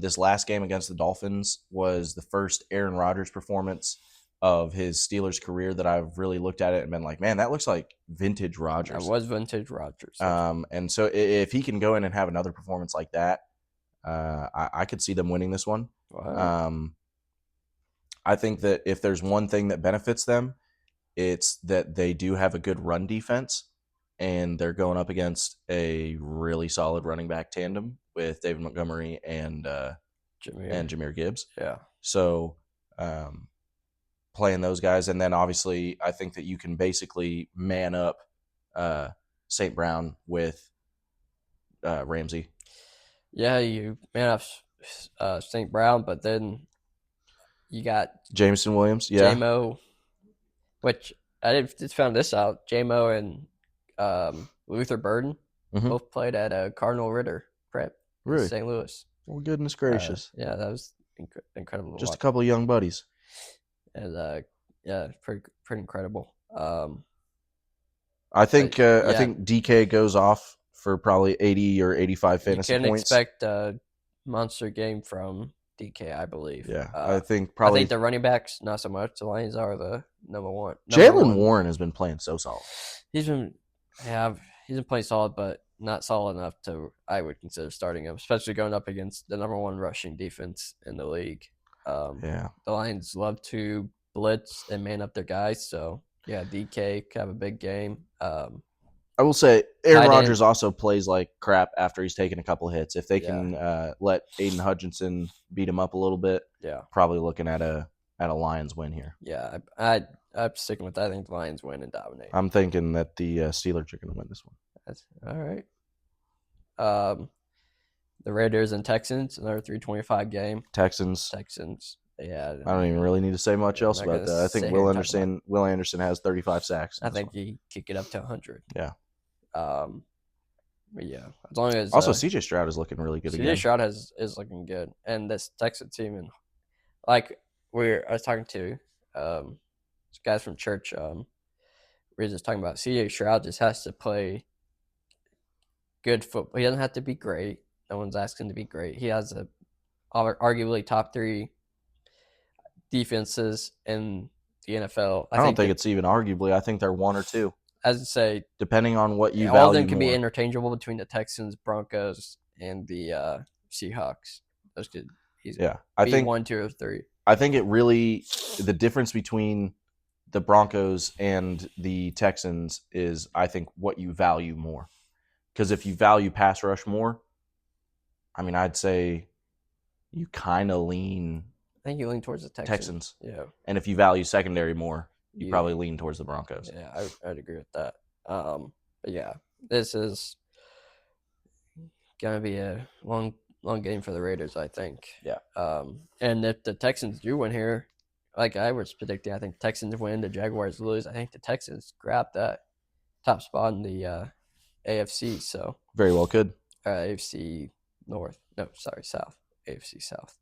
This last game against the Dolphins was the first Aaron Rodgers performance of his Steelers career that I've really looked at it and been like, man, that looks like vintage Rodgers. That was vintage Rodgers. And so if he can go in and have another performance like that, I could see them winning this one. Wow. I think that if there's one thing that benefits them, it's that they do have a good run defense, and they're going up against a really solid running back tandem with David Montgomery and Jahmyr Gibbs. Yeah. So playing those guys, and then obviously I think that you can basically man up St. Brown with Ramsey. Yeah, you man up St. Brown, but then you got Jameson Williams, yeah. JMO, which I just found this out. JMO and Luther Burden both played at Cardinal Ritter Prep in St. Louis. Well, goodness gracious. Yeah, that was incredible. Just a couple of young buddies. And pretty incredible. I think DK goes off for probably 80 or 85 fantasy points. You can expect a monster game from DK, I believe. Yeah, I think the running backs, not so much. The Lions are the number one. Jaylen Warren has been playing so solid. He's been playing solid, but not solid enough I would consider starting him, especially going up against the number one rushing defense in the league. The Lions love to blitz and man up their guys, so yeah, DK could have a big game. I will say Aaron Rodgers also plays like crap after he's taken a couple of hits. If they can let Aiden Hutchinson beat him up a little bit, probably looking at a Lions win here. Yeah, I'm sticking with that. I think the Lions win and dominate. I'm thinking that the Steelers are going to win this one. That's all right. The Raiders and Texans, another 3:25 game. Texans. Yeah, I don't even really need to say much else about that. I think Will Anderson has 35 sacks. I think he could get up to 100. Yeah. But yeah, as long as also CJ Stroud is looking really good again. CJ Stroud is looking good, and this Texas team, and I was talking to guys from church. We were just talking about CJ Stroud just has to play good football. He doesn't have to be great. No one's asking to be great. He has arguably top 3 defenses in the NFL. I don't think it's even arguably. I think they're 1 or 2. As I say, depending on what you value all of them can more. be interchangeable between the Texans, Broncos, and the Seahawks. Those could easily be 1, 2, or 3. I think the difference between the Broncos and the Texans is, I think, what you value more. Because if you value pass rush more, I'd say you kind of lean I think you lean towards the Texans. Yeah. And if you value secondary more, you Yeah. probably lean towards the Broncos. Yeah, I'd agree with that. But yeah, this is gonna be a long game for the Raiders, I think. Yeah. And if the Texans do win here, like I was predicting, I think Texans win, the Jaguars lose. I think the Texans grab that top spot in the AFC. So very well could. AFC North. No, sorry, South. AFC South.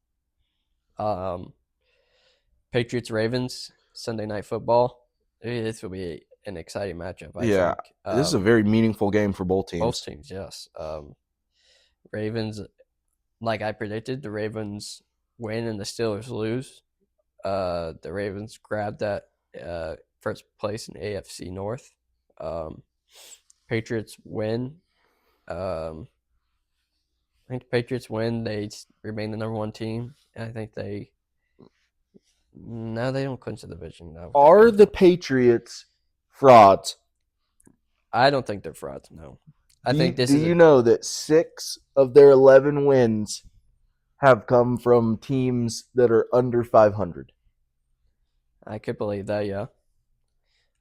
Patriots Ravens Sunday Night Football. This will be an exciting matchup. I think. This is a very meaningful game for both teams. Both teams, yes. Ravens, like I predicted, the Ravens win and the Steelers lose. The Ravens grab that first place in AFC North. Patriots win. I think the Patriots win. They remain the number one team. And I think they don't clinch the division. No. Are the Patriots frauds? I don't think they're frauds. No. I think this is. Do you know that 6 of their 11 wins have come from teams that are under 500? I could believe that. Yeah.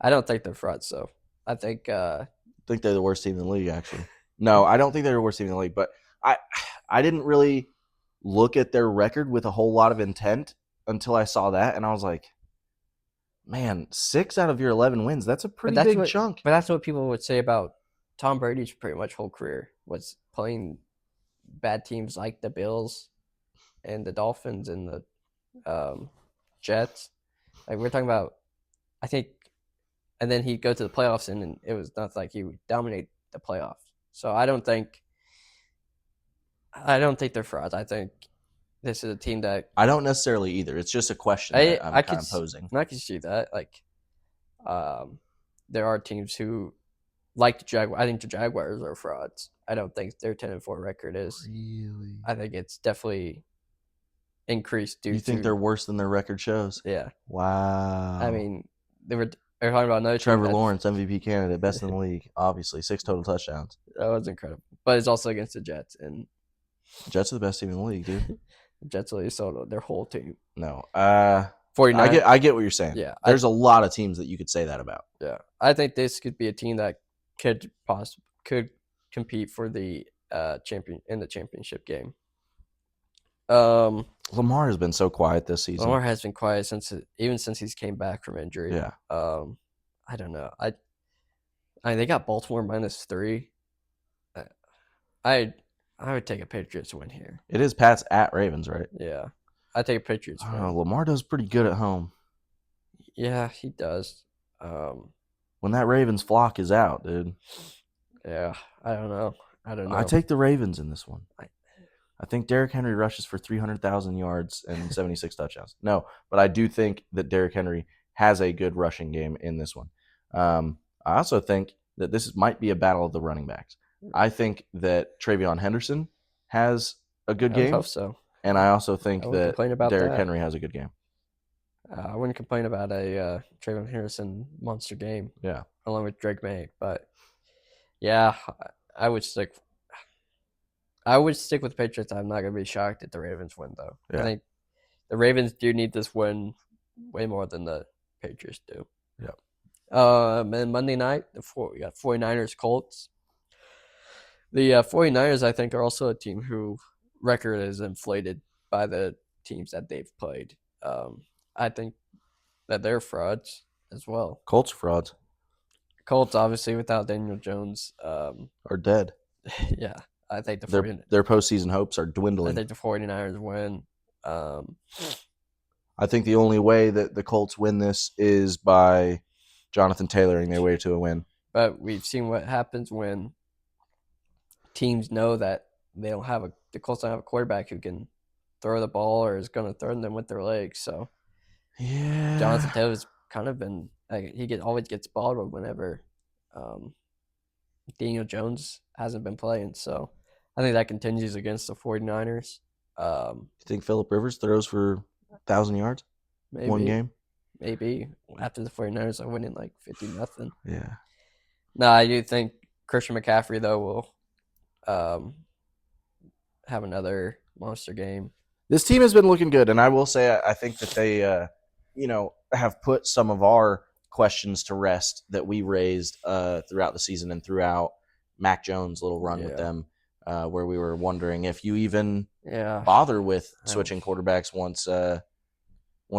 I don't think they're frauds, though. I think they're the worst team in the league, actually. No, I don't think they're the worst team in the league, but I didn't really look at their record with a whole lot of intent until I saw that, and I was like, man, 6 out of your 11 wins, that's a pretty big chunk. But that's what people would say about Tom Brady's pretty much whole career, was playing bad teams like the Bills and the Dolphins and the Jets. Like we're talking about, I think, and then he'd go to the playoffs and it was not like he would dominate the playoffs. So I don't think they're frauds. I think this is a team that I don't necessarily either. It's just a question that I'm kind of posing. I can see that. Like, there are teams who like the Jaguars. I think the Jaguars are frauds. I don't think their 10-4 record is. Really? I think it's definitely increased due to. You think they're worse than their record shows? Yeah. Wow. I mean, they're talking about another Trevor Lawrence, MVP candidate, best in the league, obviously. 6 total touchdowns. That was incredible. But it's also against the Jets. And Jets are the best team in the league, dude. Jets really sold their whole team. No. 49. I get what you're saying. Yeah. There's a lot of teams that you could say that about. Yeah. I think this could be a team that could compete for the championship game. Lamar has been so quiet this season. Lamar has been quiet since he's came back from injury. Yeah. I don't know. I mean, they got Baltimore -3. I would take a Patriots win here. It is Pats at Ravens, right? Yeah. I take a Patriots win. Lamar does pretty good at home. Yeah, he does. When that Ravens flock is out, dude. Yeah, I don't know. I take the Ravens in this one. I think Derrick Henry rushes for 300,000 yards and 76 touchdowns. No, but I do think that Derrick Henry has a good rushing game in this one. I also think that this might be a battle of the running backs. I think that Travion Henderson has a good game. I hope so. And I also think that Derrick Henry has a good game. I wouldn't complain about a Travion Henderson monster game. Yeah. Along with Drake May. But, yeah, I would stick with the Patriots. I'm not going to be shocked if the Ravens win, though. Yeah. I think the Ravens do need this win way more than the Patriots do. Yeah. And Monday night, we got 49ers Colts. The 49ers, I think, are also a team who record is inflated by the teams that they've played. I think that they're frauds as well. Colts frauds. Colts, obviously, without Daniel Jones, are dead. Yeah, I think their postseason hopes are dwindling. I think the 49ers win. I think the only way that the Colts win this is by Jonathan tailoring their way to a win. But we've seen what happens when teams know that the Colts don't have a quarterback who can throw the ball or is going to throw them with their legs. So, yeah, Jonathan Taylor's kind of been always gets balled whenever Daniel Jones hasn't been playing. So, I think that continues against the 49ers. You think Phillip Rivers throws for 1,000 yards? Maybe. One game? Maybe. After the 49ers are winning like 50-0. Yeah. No, I do think Christian McCaffrey, though, will have another monster game. This team has been looking good, and I will say I think that they, have put some of our questions to rest that we raised throughout the season and throughout Mac Jones' little run with them, where we were wondering if you even bother with switching quarterbacks once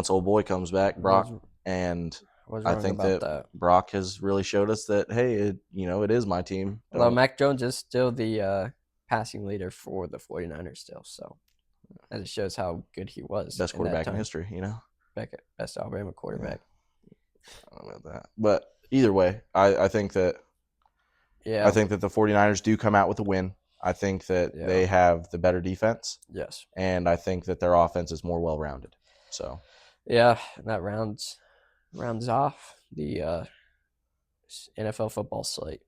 old boy comes back, Brock. And I think that Brock has really showed us that, hey, it is my team. Although Mac Jones is still the passing leader for the 49ers still, so that just shows how good he was. Best quarterback in history, Best Alabama quarterback. Yeah. I don't know about that. But either way, I think that I think that the 49ers do come out with a win. I think that they have the better defense. Yes. And I think that their offense is more well-rounded. So, yeah, that rounds off the NFL football slate.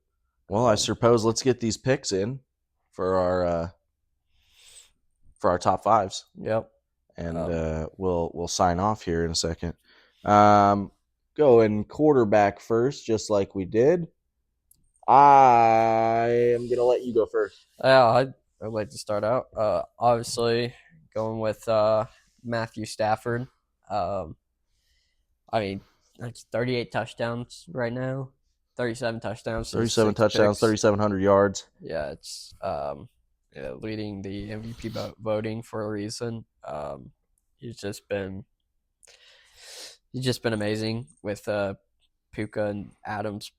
Well, I suppose let's get these picks in for our top fives. Yep. And we'll sign off here in a second. Going quarterback first, just like we did. I am gonna let you go first. Yeah, I'd like to start out. Obviously, going with Matthew Stafford. I mean, that's 38 touchdowns right now. 37 touchdowns. 37 touchdowns, 3,700 yards. Yeah, it's leading the MVP voting for a reason. He's just been amazing with Puka and Adams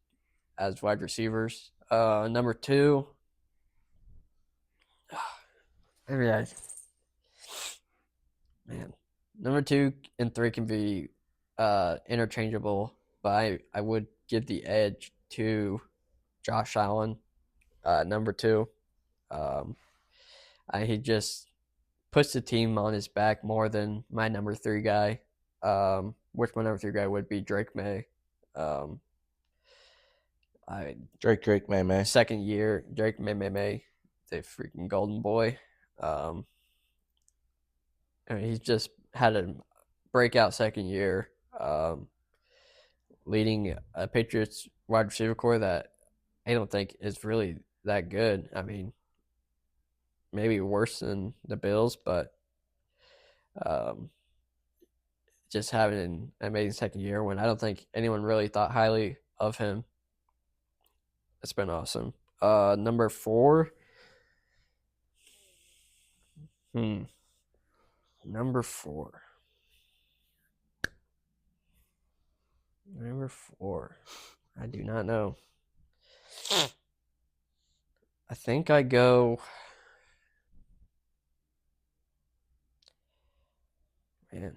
as wide receivers. Number 2. Man, number 2 and 3 can be interchangeable, but I would give the edge to Josh Allen, number 2. He just puts the team on his back more than my number 3 guy, which my number 3 guy would be Drake May. Drake May. Second year, Drake May, the freaking golden boy. He's just had a breakout second year, leading a Patriots wide receiver core that I don't think is really that good. I mean, maybe worse than the Bills, but just having an amazing second year when I don't think anyone really thought highly of him. It's been awesome. Number 4. Number 4. I do not know. I think I go. Man.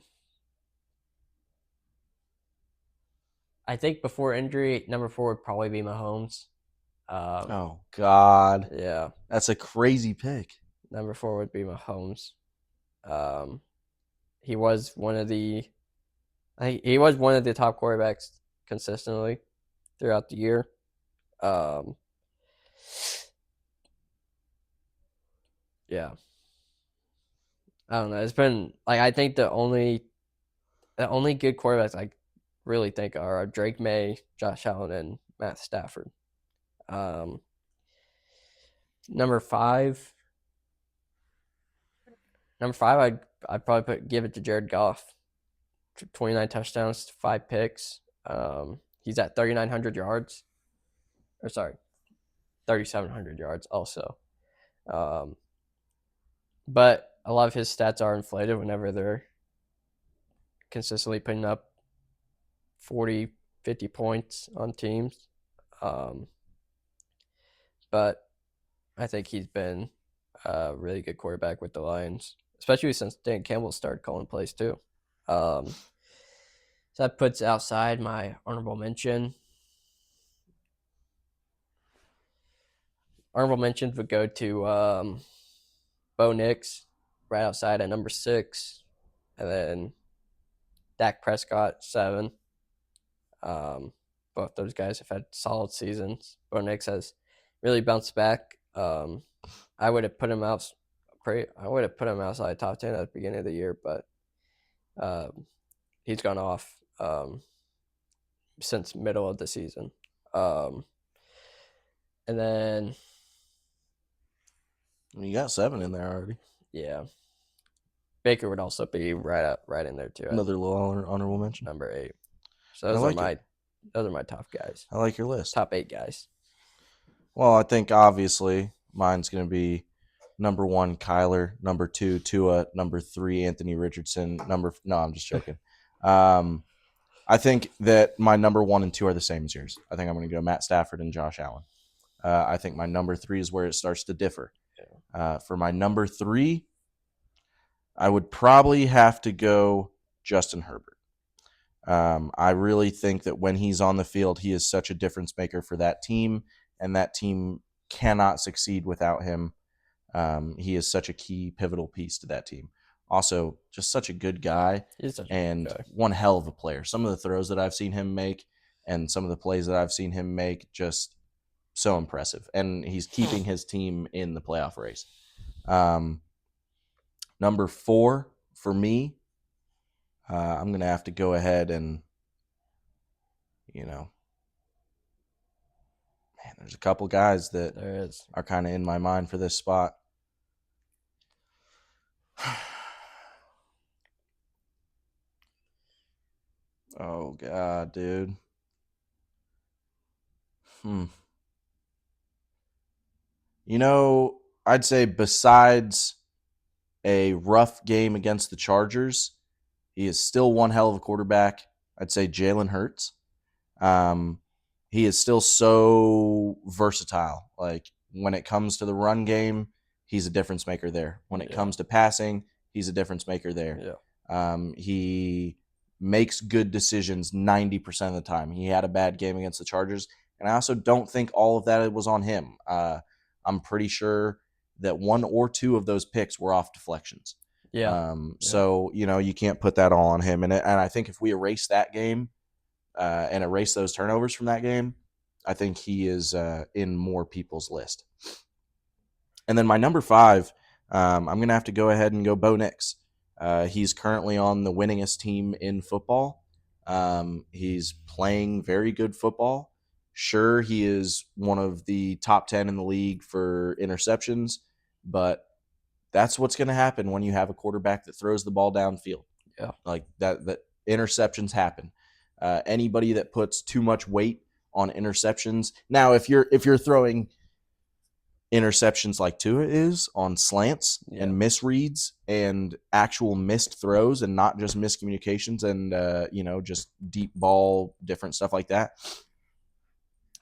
I think before injury, number 4 would probably be Mahomes. Oh, God. Yeah. That's a crazy pick. Number 4 would be Mahomes. He was one of the top quarterbacks consistently throughout the year. Yeah. I don't know. It's been I think the only good quarterbacks I really think are Drake May, Josh Allen, and Matt Stafford. Number 5. I'd probably give it to Jared Goff. 29 touchdowns, 5 picks. He's at 3,900 yards. 3,700 yards also. But a lot of his stats are inflated whenever they're consistently putting up 40, 50 points on teams. But I think he's been a really good quarterback with the Lions, especially since Dan Campbell started calling plays too. So that puts outside my honorable mention. Honorable mentions would go to Bo Nix, right outside at number 6, and then Dak Prescott 7. Both those guys have had solid seasons. Bo Nix has really bounced back. I would have put him outside top 10 at the beginning of the year, but he's gone off since middle of the season. And then you got 7 in there already. Yeah. Baker would also be right in there too. Another little honorable mention. Number 8. So those are my top guys. I like your list. Top 8 guys. Well, I think obviously mine's going to be number 1, Kyler. Number 2, Tua. Number 3, Anthony Richardson. No, I'm just joking. I think that my number 1 and 2 are the same as yours. I think I'm going to go Matt Stafford and Josh Allen. I think my number 3 is where it starts to differ. For my number 3, I would probably have to go Justin Herbert. I really think that when he's on the field, he is such a difference maker for that team, and that team cannot succeed without him. He is such a key, pivotal piece to that team. Also, just such a good guy and one hell of a player. Some of the throws that I've seen him make and some of the plays that I've seen him make, just so impressive. And he's keeping his team in the playoff race. Number 4 for me, I'm going to have to go ahead and, man, there's a couple guys that are kind of in my mind for this spot. Oh, God, dude. I'd say besides a rough game against the Chargers, he is still one hell of a quarterback. I'd say Jalen Hurts. He is still so versatile. Like, when it comes to the run game, he's a difference maker there. When it comes to passing, he's a difference maker there. He makes good decisions 90% of the time. He had a bad game against the Chargers, and I also don't think all of that was on him. I'm pretty sure that 1 or 2 of those picks were off deflections. So, you can't put that all on him. And I think if we erase that game and erase those turnovers from that game, I think he is in more people's list. And then my number 5, I'm going to have to go ahead and go Bo Nix. He's currently on the winningest team in football. He's playing very good football. Sure, he is one of the top 10 in the league for interceptions, but that's what's going to happen when you have a quarterback that throws the ball downfield. Like that interceptions happen. Anybody that puts too much weight on interceptions. Now, if you're throwing interceptions like Tua is on slants and misreads and actual missed throws and not just miscommunications and just deep ball, different stuff like that,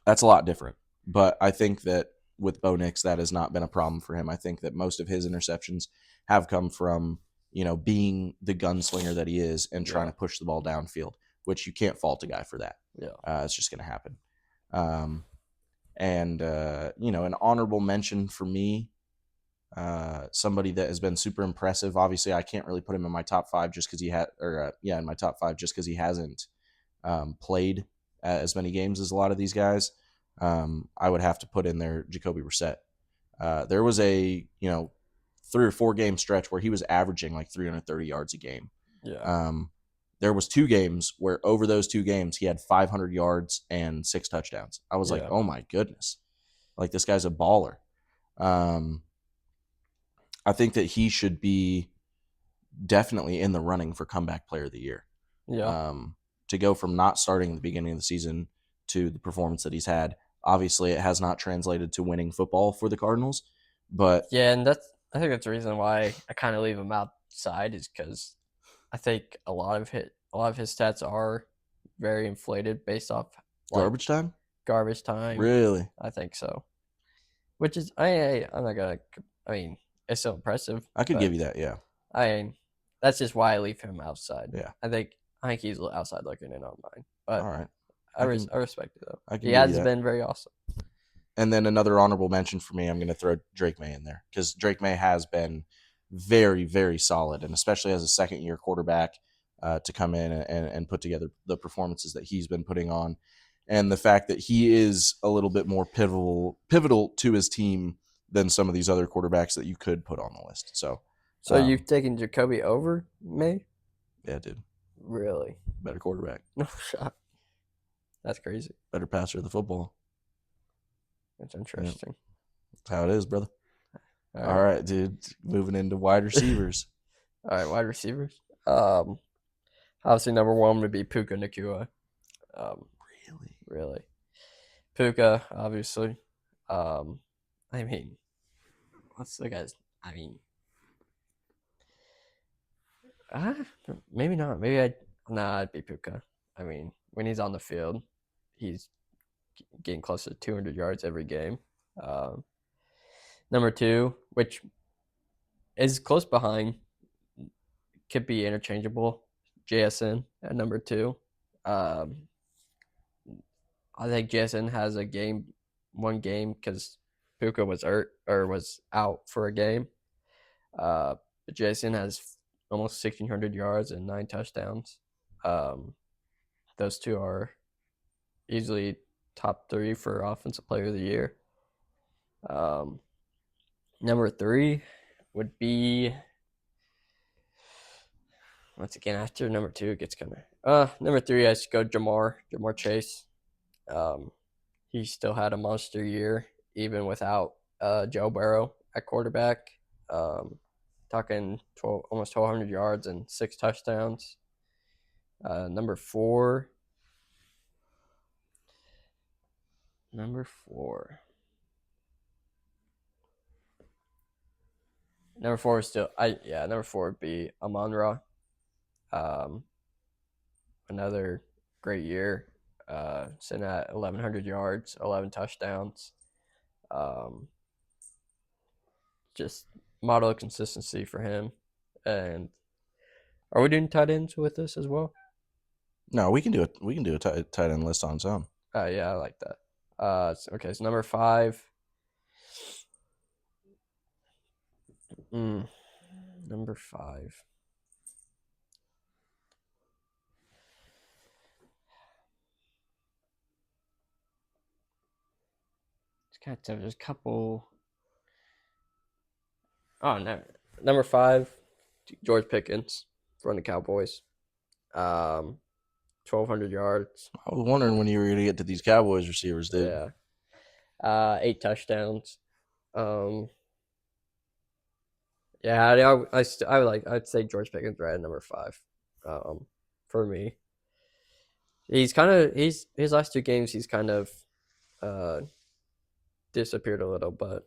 that's a lot different. But I think that with Bo Nix, that has not been a problem for him. I think that most of his interceptions have come from, being the gunslinger that he is and trying to push the ball downfield, which you can't fault a guy for that. It's just going to happen. An honorable mention for me, somebody that has been super impressive. Obviously, I can't really put him in my top 5 just because in my top 5 just because he hasn't played as many games as a lot of these guys. I would have to put in there Jacoby Brissett. There was a 3 or 4 game stretch where he was averaging like 330 yards a game. There was 2 games where over those 2 games he had 500 yards and 6 touchdowns. I was like, oh my goodness, like this guy's a baller. I think that he should be definitely in the running for comeback player of the year. To go from not starting at the beginning of the season to the performance that he's had. Obviously, it has not translated to winning football for the Cardinals, but and I think that's the reason why I kind of leave him outside, is because I think a lot of his stats are very inflated based off garbage time. Really, I think so. Which is I'm not gonna. I mean, it's so impressive. I could give you that. Yeah. That's just why I leave him outside. Yeah. I think he's outside looking in on mine. But all right. I respect it though. He has been very awesome. And then another honorable mention for me, I'm going to throw Drake May in there because Drake May has been very, very solid, and especially as a second-year quarterback to come in and put together the performances that he's been putting on, and the fact that he is a little bit more pivotal to his team than some of these other quarterbacks that you could put on the list. So you've taken Jacoby over May? Yeah, dude. Really? Better quarterback. No shot. That's crazy. Better passer of the football. That's interesting. That's how it is, brother. All right, dude. Moving into wide receivers. All right, wide receivers. Obviously number one would be Puka Nacua. Really? Really, Puka, obviously. Um, I mean, what's the guy's? I mean, uh, maybe not. Maybe I'd be Puka. I mean, when he's on the field, he's getting close to 200 yards every game. Um, Number two, which is close behind, could be interchangeable. JSN at number two. Um, I think JSN has one game because Puka was hurt or was out for a game. But JSN has almost 1,600 yards and 9 touchdowns. Um, those two are easily top three for Offensive Player of the Year. Um, Number three would be once again after number two it gets kind of number three I should go Jamar Chase. Um, he still had a monster year even without Joe Burrow at quarterback. Talking 12, almost 1,200 yards and 6 touchdowns. Number four. Number four is still number four would be Amon-Ra. Um, Another great year. Sitting at 1,100 yards, 11 touchdowns. Just model of consistency for him. And are we doing tight ends with this as well? No, we can do it. We can do a tight end list on its own. Yeah, I like that. Okay, so number five. Number five. It's kind of tough. There's a couple. Oh no, number five, George Pickens from the Cowboys. 1,200 yards. I was wondering when you were going to get to these Cowboys receivers, dude. Yeah. 8 touchdowns. Yeah, I'd say George Pickens right at number five. For me, his last two games he's kind of disappeared a little, but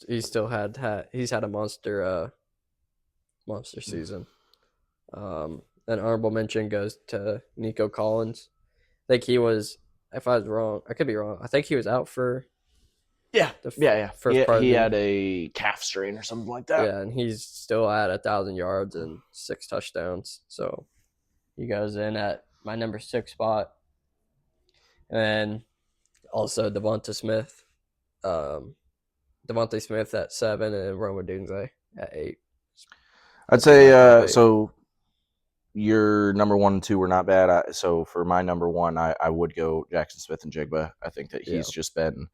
he's still had a monster season. An honorable mention goes to Nico Collins. I think he was. If I was wrong, I could be wrong. I think he was out for first part. He had a calf strain or something like that. Yeah, and he's still at 1,000 yards and 6 touchdowns. So he goes in at my number 6 spot. And also Devonta Smith. Devonta Smith at 7 and Roma Dunze at 8. I'd say so. Your number 1 and 2 were not bad. So for my number 1, I would go Jackson Smith-Njigba. I think that he's just been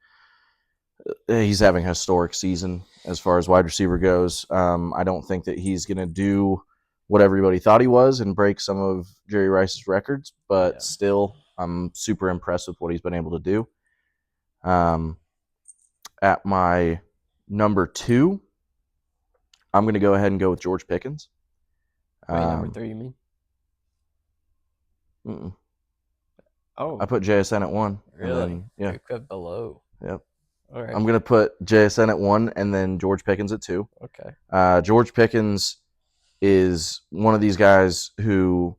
he's having a historic season as far as wide receiver goes. I don't think that he's going to do what everybody thought he was and break some of Jerry Rice's records, but still, I'm super impressed with what he's been able to do. At my number 2, I'm going to go ahead and go with George Pickens. Wait, number 3, you mean? Mm-mm. Oh, I put JSN at 1. Really? Yeah. Below. Yep. All right. I'm going to put JSN at 1 and then George Pickens at 2. Okay. George Pickens is one of these guys who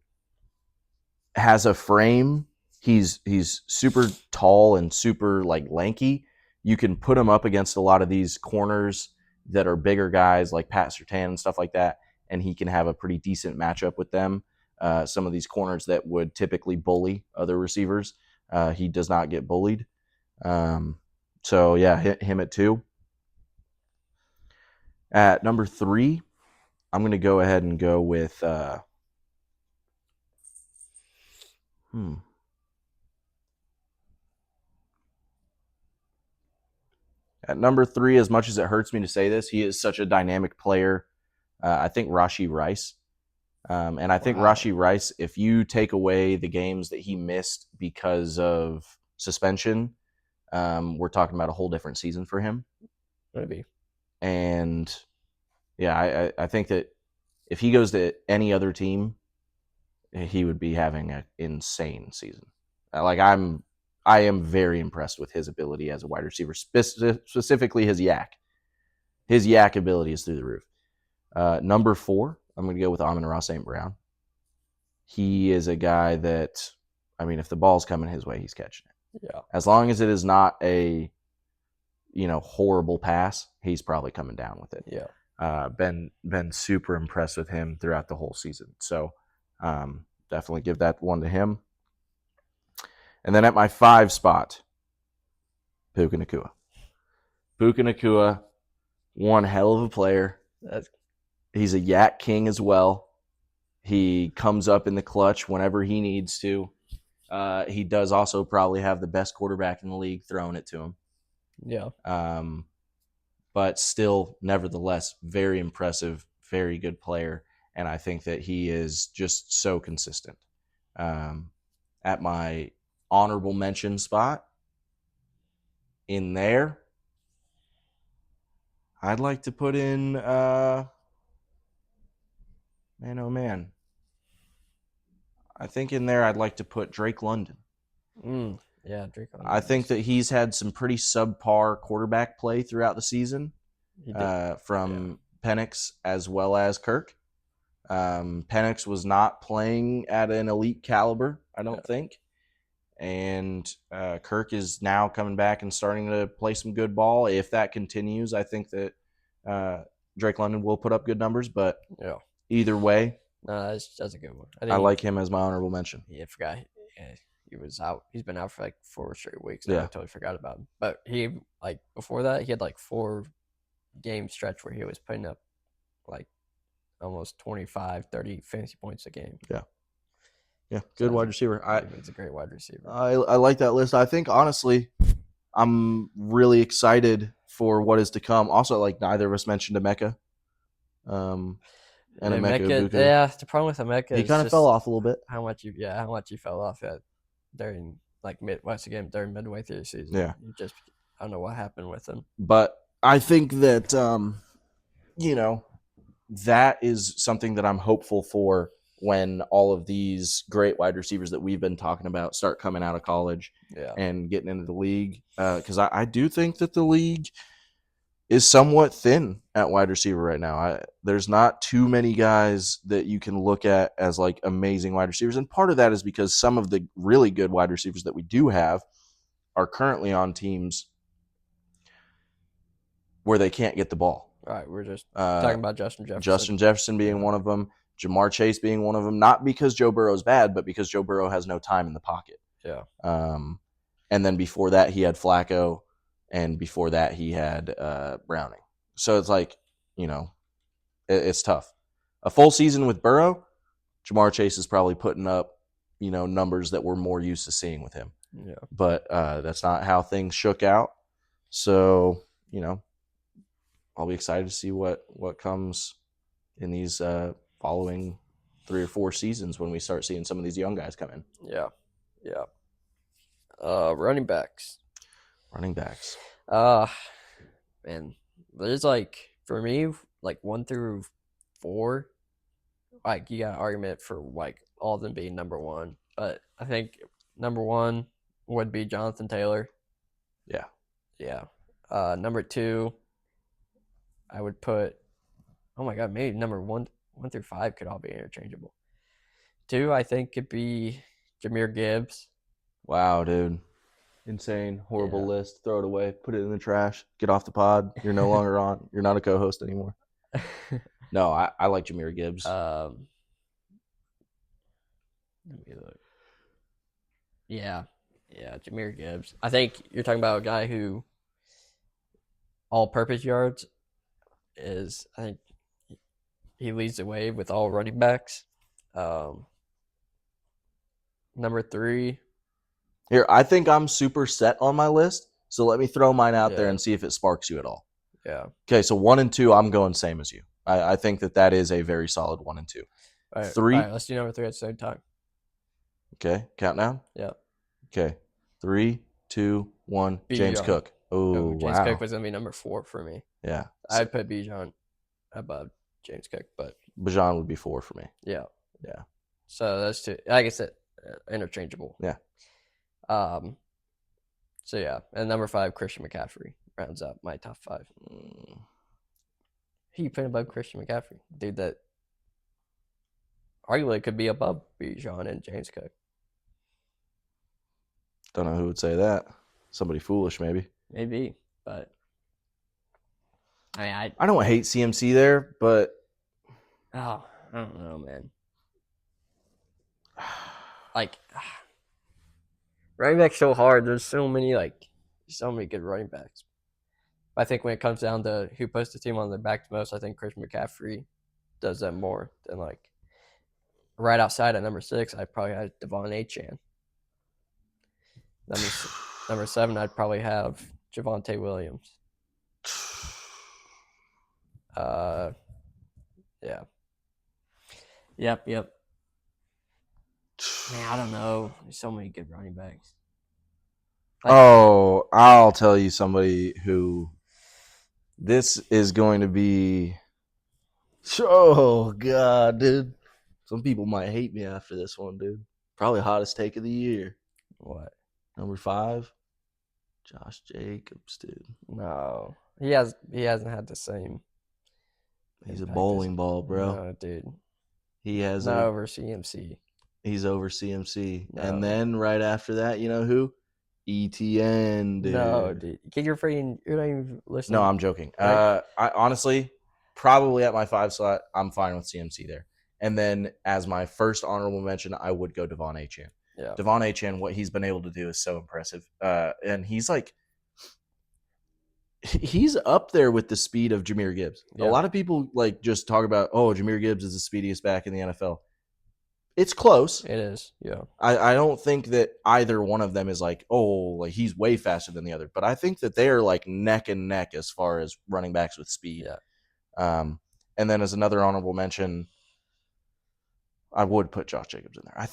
has a frame. He's super tall and super lanky. You can put him up against a lot of these corners that are bigger guys like Pat Surtain and stuff like that, and he can have a pretty decent matchup with them. Some of these corners that would typically bully other receivers, he does not get bullied. So yeah, hit him at 2. At number 3, I'm going to go ahead and go with At number 3, as much as it hurts me to say this, he is such a dynamic player. I think Rashee Rice. And I think Rashee Rice, if you take away the games that he missed because of suspension, we're talking about a whole different season for him. Maybe. And yeah, I think that if he goes to any other team, he would be having an insane season. I am very impressed with his ability as a wide receiver, specifically his yak. His yak ability is through the roof. Number 4, I'm going to go with Amon-Ra St. Brown. He is a guy that, I mean, if the ball's coming his way, he's catching it. Yeah. As long as it is not a, horrible pass, he's probably coming down with it. Yeah. Been super impressed with him throughout the whole season. So definitely give that one to him. And then at my 5 spot, Puka Nacua. Puka Nacua, one hell of a player. He's a yak king as well. He comes up in the clutch whenever he needs to. He does also probably have the best quarterback in the league throwing it to him. Yeah. But still, nevertheless, very impressive, very good player. And I think that he is just so consistent. At my honorable mention spot, in there, I'd like to put in, man, oh man. I think in there I'd like to put Drake London. Yeah, Drake London. I think that he's had some pretty subpar quarterback play throughout the season from Penix as well as Kirk. Penix was not playing at an elite caliber, I don't think. And Kirk is now coming back and starting to play some good ball. If that continues, I think that Drake London will put up good numbers. But either way, that's a good one. I like him as my honorable mention. Yeah, I forgot. He was out. He's been out for like 4 straight weeks now. I totally forgot about him. But he, like, before that, he had like 4 game stretch where he was putting up like almost 25, 30 fantasy points a game. Yeah, good wide receiver. He's a great wide receiver. I like that list. I think, honestly, I'm really excited for what is to come. Also, like, neither of us mentioned Emeka. And Emeka Egbuka. Yeah, the problem with Emeka he kind of fell off a little bit. How much you fell off during like during midway through the season. Yeah. I don't know what happened with him. But I think that that is something that I'm hopeful for when all of these great wide receivers that we've been talking about start coming out of college and getting into the league. Because I do think that the league is somewhat thin at wide receiver right now. There's not too many guys that you can look at as like amazing wide receivers. And part of that is because some of the really good wide receivers that we do have are currently on teams where they can't get the ball. All right, we're just talking about Justin Jefferson. Justin Jefferson being one of them, Jamar Chase being one of them, not because Joe Burrow's bad, but because Joe Burrow has no time in the pocket. Yeah. And then before that, he had Flacco, and before that, he had Browning. So it's like, it's tough. A full season with Burrow, Jamar Chase is probably putting up, numbers that we're more used to seeing with him. Yeah. But that's not how things shook out. So, I'll be excited to see what comes in these following 3 or 4 seasons when we start seeing some of these young guys come in. Yeah. Running backs. Man, there's like, for me, like 1 through 4, like you got an argument for like all of them being number 1. But I think number 1 would be Jonathan Taylor. Yeah. Number 2, I would put, oh my God, maybe number 1 through 5 could all be interchangeable. 2, I think, could be Jahmyr Gibbs. Wow, dude. Insane, horrible list. Throw it away. Put it in the trash. Get off the pod. You're no longer on. You're not a co-host anymore. No, I like Jahmyr Gibbs. Let me look. Yeah, Jahmyr Gibbs. I think you're talking about a guy who all-purpose yards is, I think he leads the way with all running backs. Number 3. Here, I think I'm super set on my list, so let me throw mine out there and see if it sparks you at all. Yeah. Okay, so 1 and 2, I'm going same as you. I think that is a very solid 1 and 2. All right, 3. All right, let's do number 3 at the same time. Okay, countdown? Yeah. Okay, 3, 2, 1. James Bijan. Cook. Oh, James Cook was going to be number 4 for me. Yeah. I'd put Bijan above James Cook, but Bijan would be 4 for me. Yeah. Yeah. So those two, like I said, interchangeable. Yeah. So yeah, and number 5, Christian McCaffrey rounds out my top 5. Who you putting above Christian McCaffrey? Dude, that arguably could be above Bijan and James Cook. Don't know who would say that. Somebody foolish, maybe. Maybe, but I mean, I don't hate CMC there, but I don't know, man. Like, running back's so hard. There's so many good running backs. I think when it comes down to who puts the team on their back the most, I think Christian McCaffrey does that more than right outside at number 6. I'd probably have Devon Achane. Number 7, I'd probably have Javonte Williams. Yeah. Yep. Man, I don't know. There's so many good running backs. I'll tell you somebody who this is going to be. Oh, God, dude. Some people might hate me after this one, dude. Probably hottest take of the year. What? Number 5, Josh Jacobs, dude. No. He hasn't had the same. He's a bowling ball, bro. No, dude. He has not over CMC. He's over CMC. No. And then right after that, you know who? ETN, dude. No, dude. You're not even listening. No, I'm joking. Right? I honestly, probably at my 5 slot, I'm fine with CMC there. And then as my first honorable mention, I would go Devon Achane. Yeah. Devon Achane, what he's been able to do is so impressive. And he's up there with the speed of Jahmyr Gibbs. Yeah. A lot of people just talk about, Jahmyr Gibbs is the speediest back in the NFL. It's close. It is, yeah. I don't think that either one of them is he's way faster than the other. But I think that they are neck and neck as far as running backs with speed. Yeah. And then as another honorable mention, I would put Josh Jacobs in there. I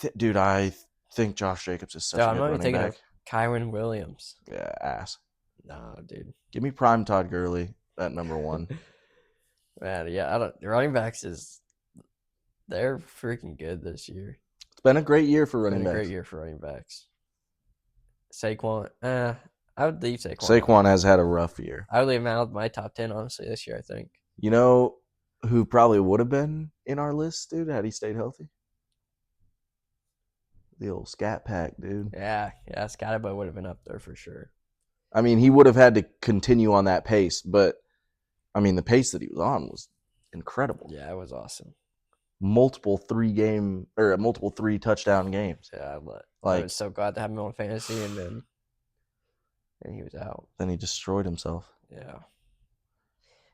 think Josh Jacobs is such a good running back. Of Kyron Williams. Yeah, ass. No, dude. Give me prime Todd Gurley at number 1. Man, yeah, the running backs they're freaking good this year. It's been a great year for running backs. Great year for running backs. Saquon, I would leave Saquon. Saquon has had a rough year. I would leave him out of my top 10, honestly, this year, I think. You know who probably would have been in our list, dude, had he stayed healthy? The old Scat Pack, dude. Yeah, Scatterbo would have been up there for sure. I mean, he would have had to continue on that pace, but, I mean, the pace that he was on was incredible. Yeah, it was awesome. Multiple 3 touchdown games. Yeah, I was so glad to have him on fantasy, and then he was out. Then he destroyed himself. Yeah.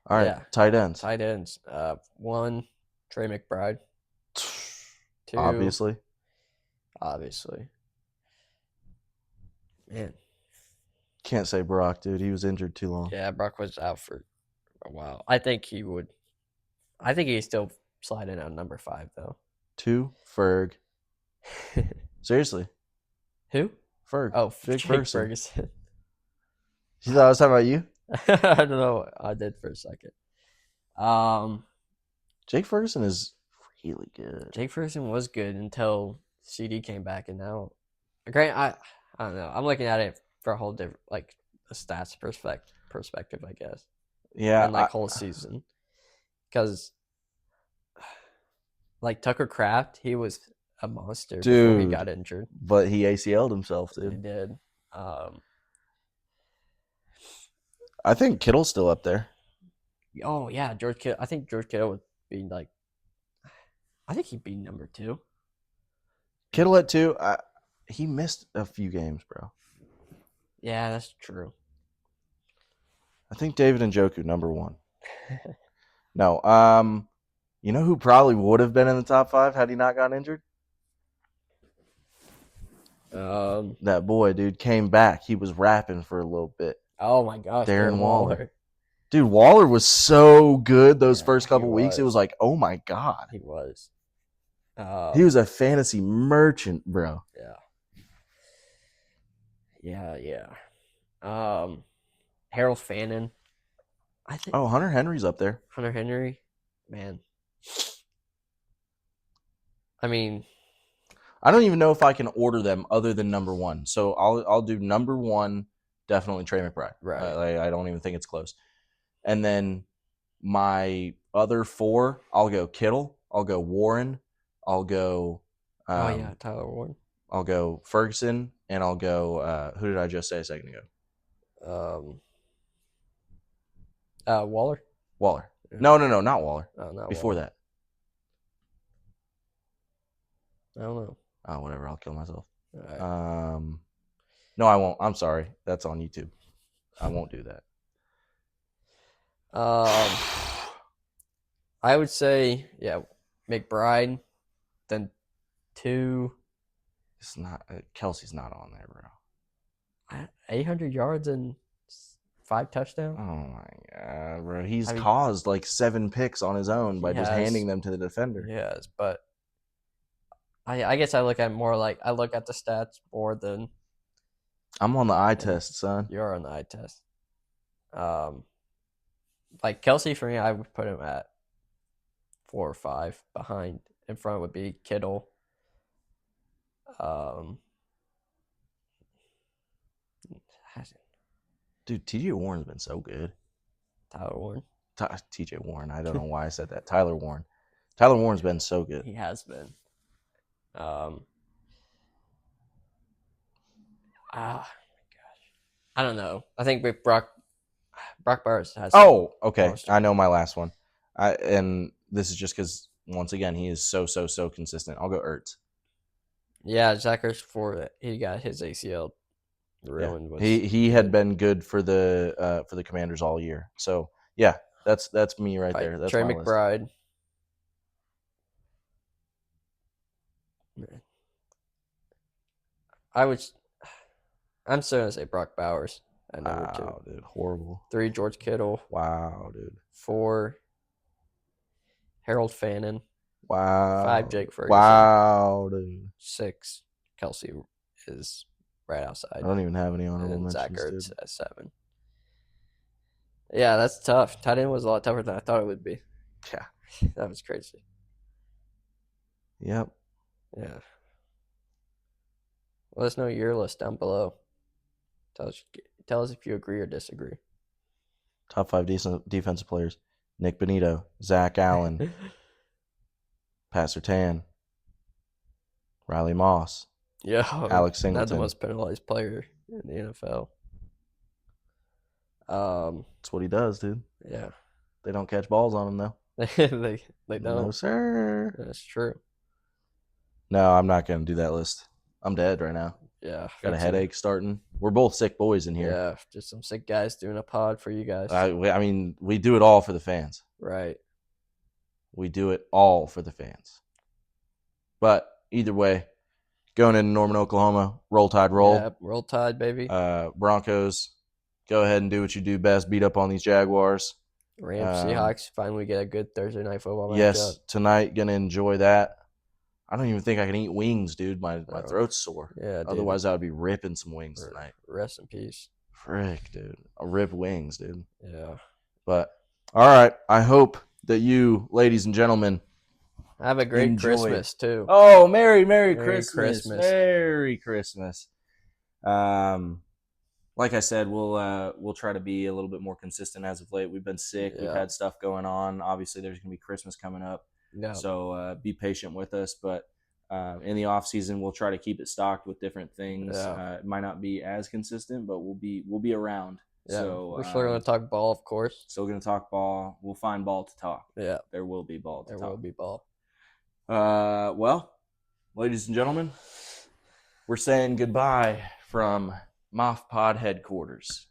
All right, tight ends. 1, Trey McBride. 2, Obviously. Man. Can't say Brock, dude. He was injured too long. Yeah, Brock was out for a while. I think he'd still slide in on number 5, though. 2, Ferg. Seriously. Who? Ferg. Oh, Jake Furgerson. You thought I was talking about you? I don't know. I did for a second. Jake Ferguson is really good. Jake Ferguson was good until CD came back, and now, I don't know. I'm looking at it for a whole different, a stats perspective, I guess. Yeah. And whole season, because Tucker Kraft, he was a monster before he got injured. But he ACL'd himself, dude. He did. I think Kittle's still up there. Oh yeah, George Kittle. I think George Kittle would be I think he'd be number 2. Kittle at 2. He missed a few games, bro. Yeah, that's true. I think David Njoku number 1. No, you know who probably would have been in the top 5 had he not gotten injured? That boy, dude, came back. He was rapping for a little bit. Oh my gosh, Darren Waller. Dude, Waller was so good those first couple weeks. It was oh my God. He was. He was a fantasy merchant, bro. Yeah. Harold Fannin. I think. Oh, Hunter Henry's up there. Hunter Henry, man. I mean, I don't even know if I can order them other than number one. So I'll do number one, definitely Trey McBride. right. I don't even think it's close. And then my other four, I'll go Kittle, I'll go Warren, I'll go Oh yeah, Tyler Warren. I'll go Ferguson, and I'll go who did I just say a second ago? Waller. Waller. Yeah. No, not Waller. Oh, not Before Waller. that. I don't know. Oh, whatever, I'll kill myself. All right. No, I won't. I'm sorry. That's on YouTube. I won't do that. I would say, yeah, McBride, then 2. It's not Kelsey's not on there, bro. 800 yards and 5 touchdowns. Oh my god, bro. He's I mean, caused like 7 picks on his own by just handing them to the defender. Yes, but I guess I look at more like I look at the stats more than I'm on the eye test, son. you're on the eye test. Like Kelsey for me, I would put him at 4 or 5 behind. In front would be Kittle. Dude, TJ Warren's been so good. Tyler Warren. TJ Warren. I don't know why I said that. Tyler Warren. Tyler Warren's been so good. He has been. My gosh. I don't know. I think with Brock Bowers has. Oh, okay. I know my last one. And this is just because once again he is so consistent. I'll go Ertz. Yeah, Zach Ertz before he got his ACL ruined. Yeah. He had been good for the Commanders all year. So yeah, that's me right there. That's Trey my McBride. List. I'm still gonna say Brock Bowers at number 2. Wow, dude, horrible. 3, George Kittle. Wow, dude. 4, Harold Fannin. Wow. 5, Jake Ferguson. Wow, dude. 6, Kelsey is right outside. I don't even have any honorable mentions. Zach Ertz at 7. Yeah, that's tough. Tight end was a lot tougher than I thought it would be. Yeah. That was crazy. Yep. Yeah. Let us know your list down below. Tell us if you agree or disagree. Top 5 decent defensive players: Nick Bonito, Zach Allen, Pat Surtain, Riley Moss, Alex Singleton. Not the most penalized player in the NFL. That's what he does, dude. Yeah. They don't catch balls on him, though. they don't. No, sir. That's true. No, I'm not going to do that list. I'm dead right now. Yeah. Got a headache starting. We're both sick boys in here. Yeah, just some sick guys doing a pod for you guys. I mean, we do it all for the fans. Right. We do it all for the fans. But either way, going into Norman, Oklahoma, roll tide, roll. Yeah, roll tide, baby. Broncos, go ahead and do what you do best. Beat up on these Jaguars. Rams, Seahawks, finally get a good Thursday night football matchup. Yes, tonight, going to enjoy that. I don't even think I can eat wings, dude. My throat's sore. Yeah, dude. Otherwise, I would be ripping some wings tonight. Rest in peace. Frick, dude. I'll rip wings, dude. Yeah. But, all right. I hope that you, ladies and gentlemen, have a great Christmas, too. Oh, Merry Christmas. Merry Christmas. Like I said, we'll try to be a little bit more consistent as of late. We've been sick. We've had stuff going on. Obviously, there's going to be Christmas coming up. Yeah. So be patient with us. But in the off season, we'll try to keep it stocked with different things. Yeah. It might not be as consistent, but we'll be around. Yeah. So we're still going to talk ball, of course. Still going to talk ball. We'll find ball to talk. Yeah. There will be ball to talk. There will be ball. Well, ladies and gentlemen, we're saying goodbye from MAFpod headquarters.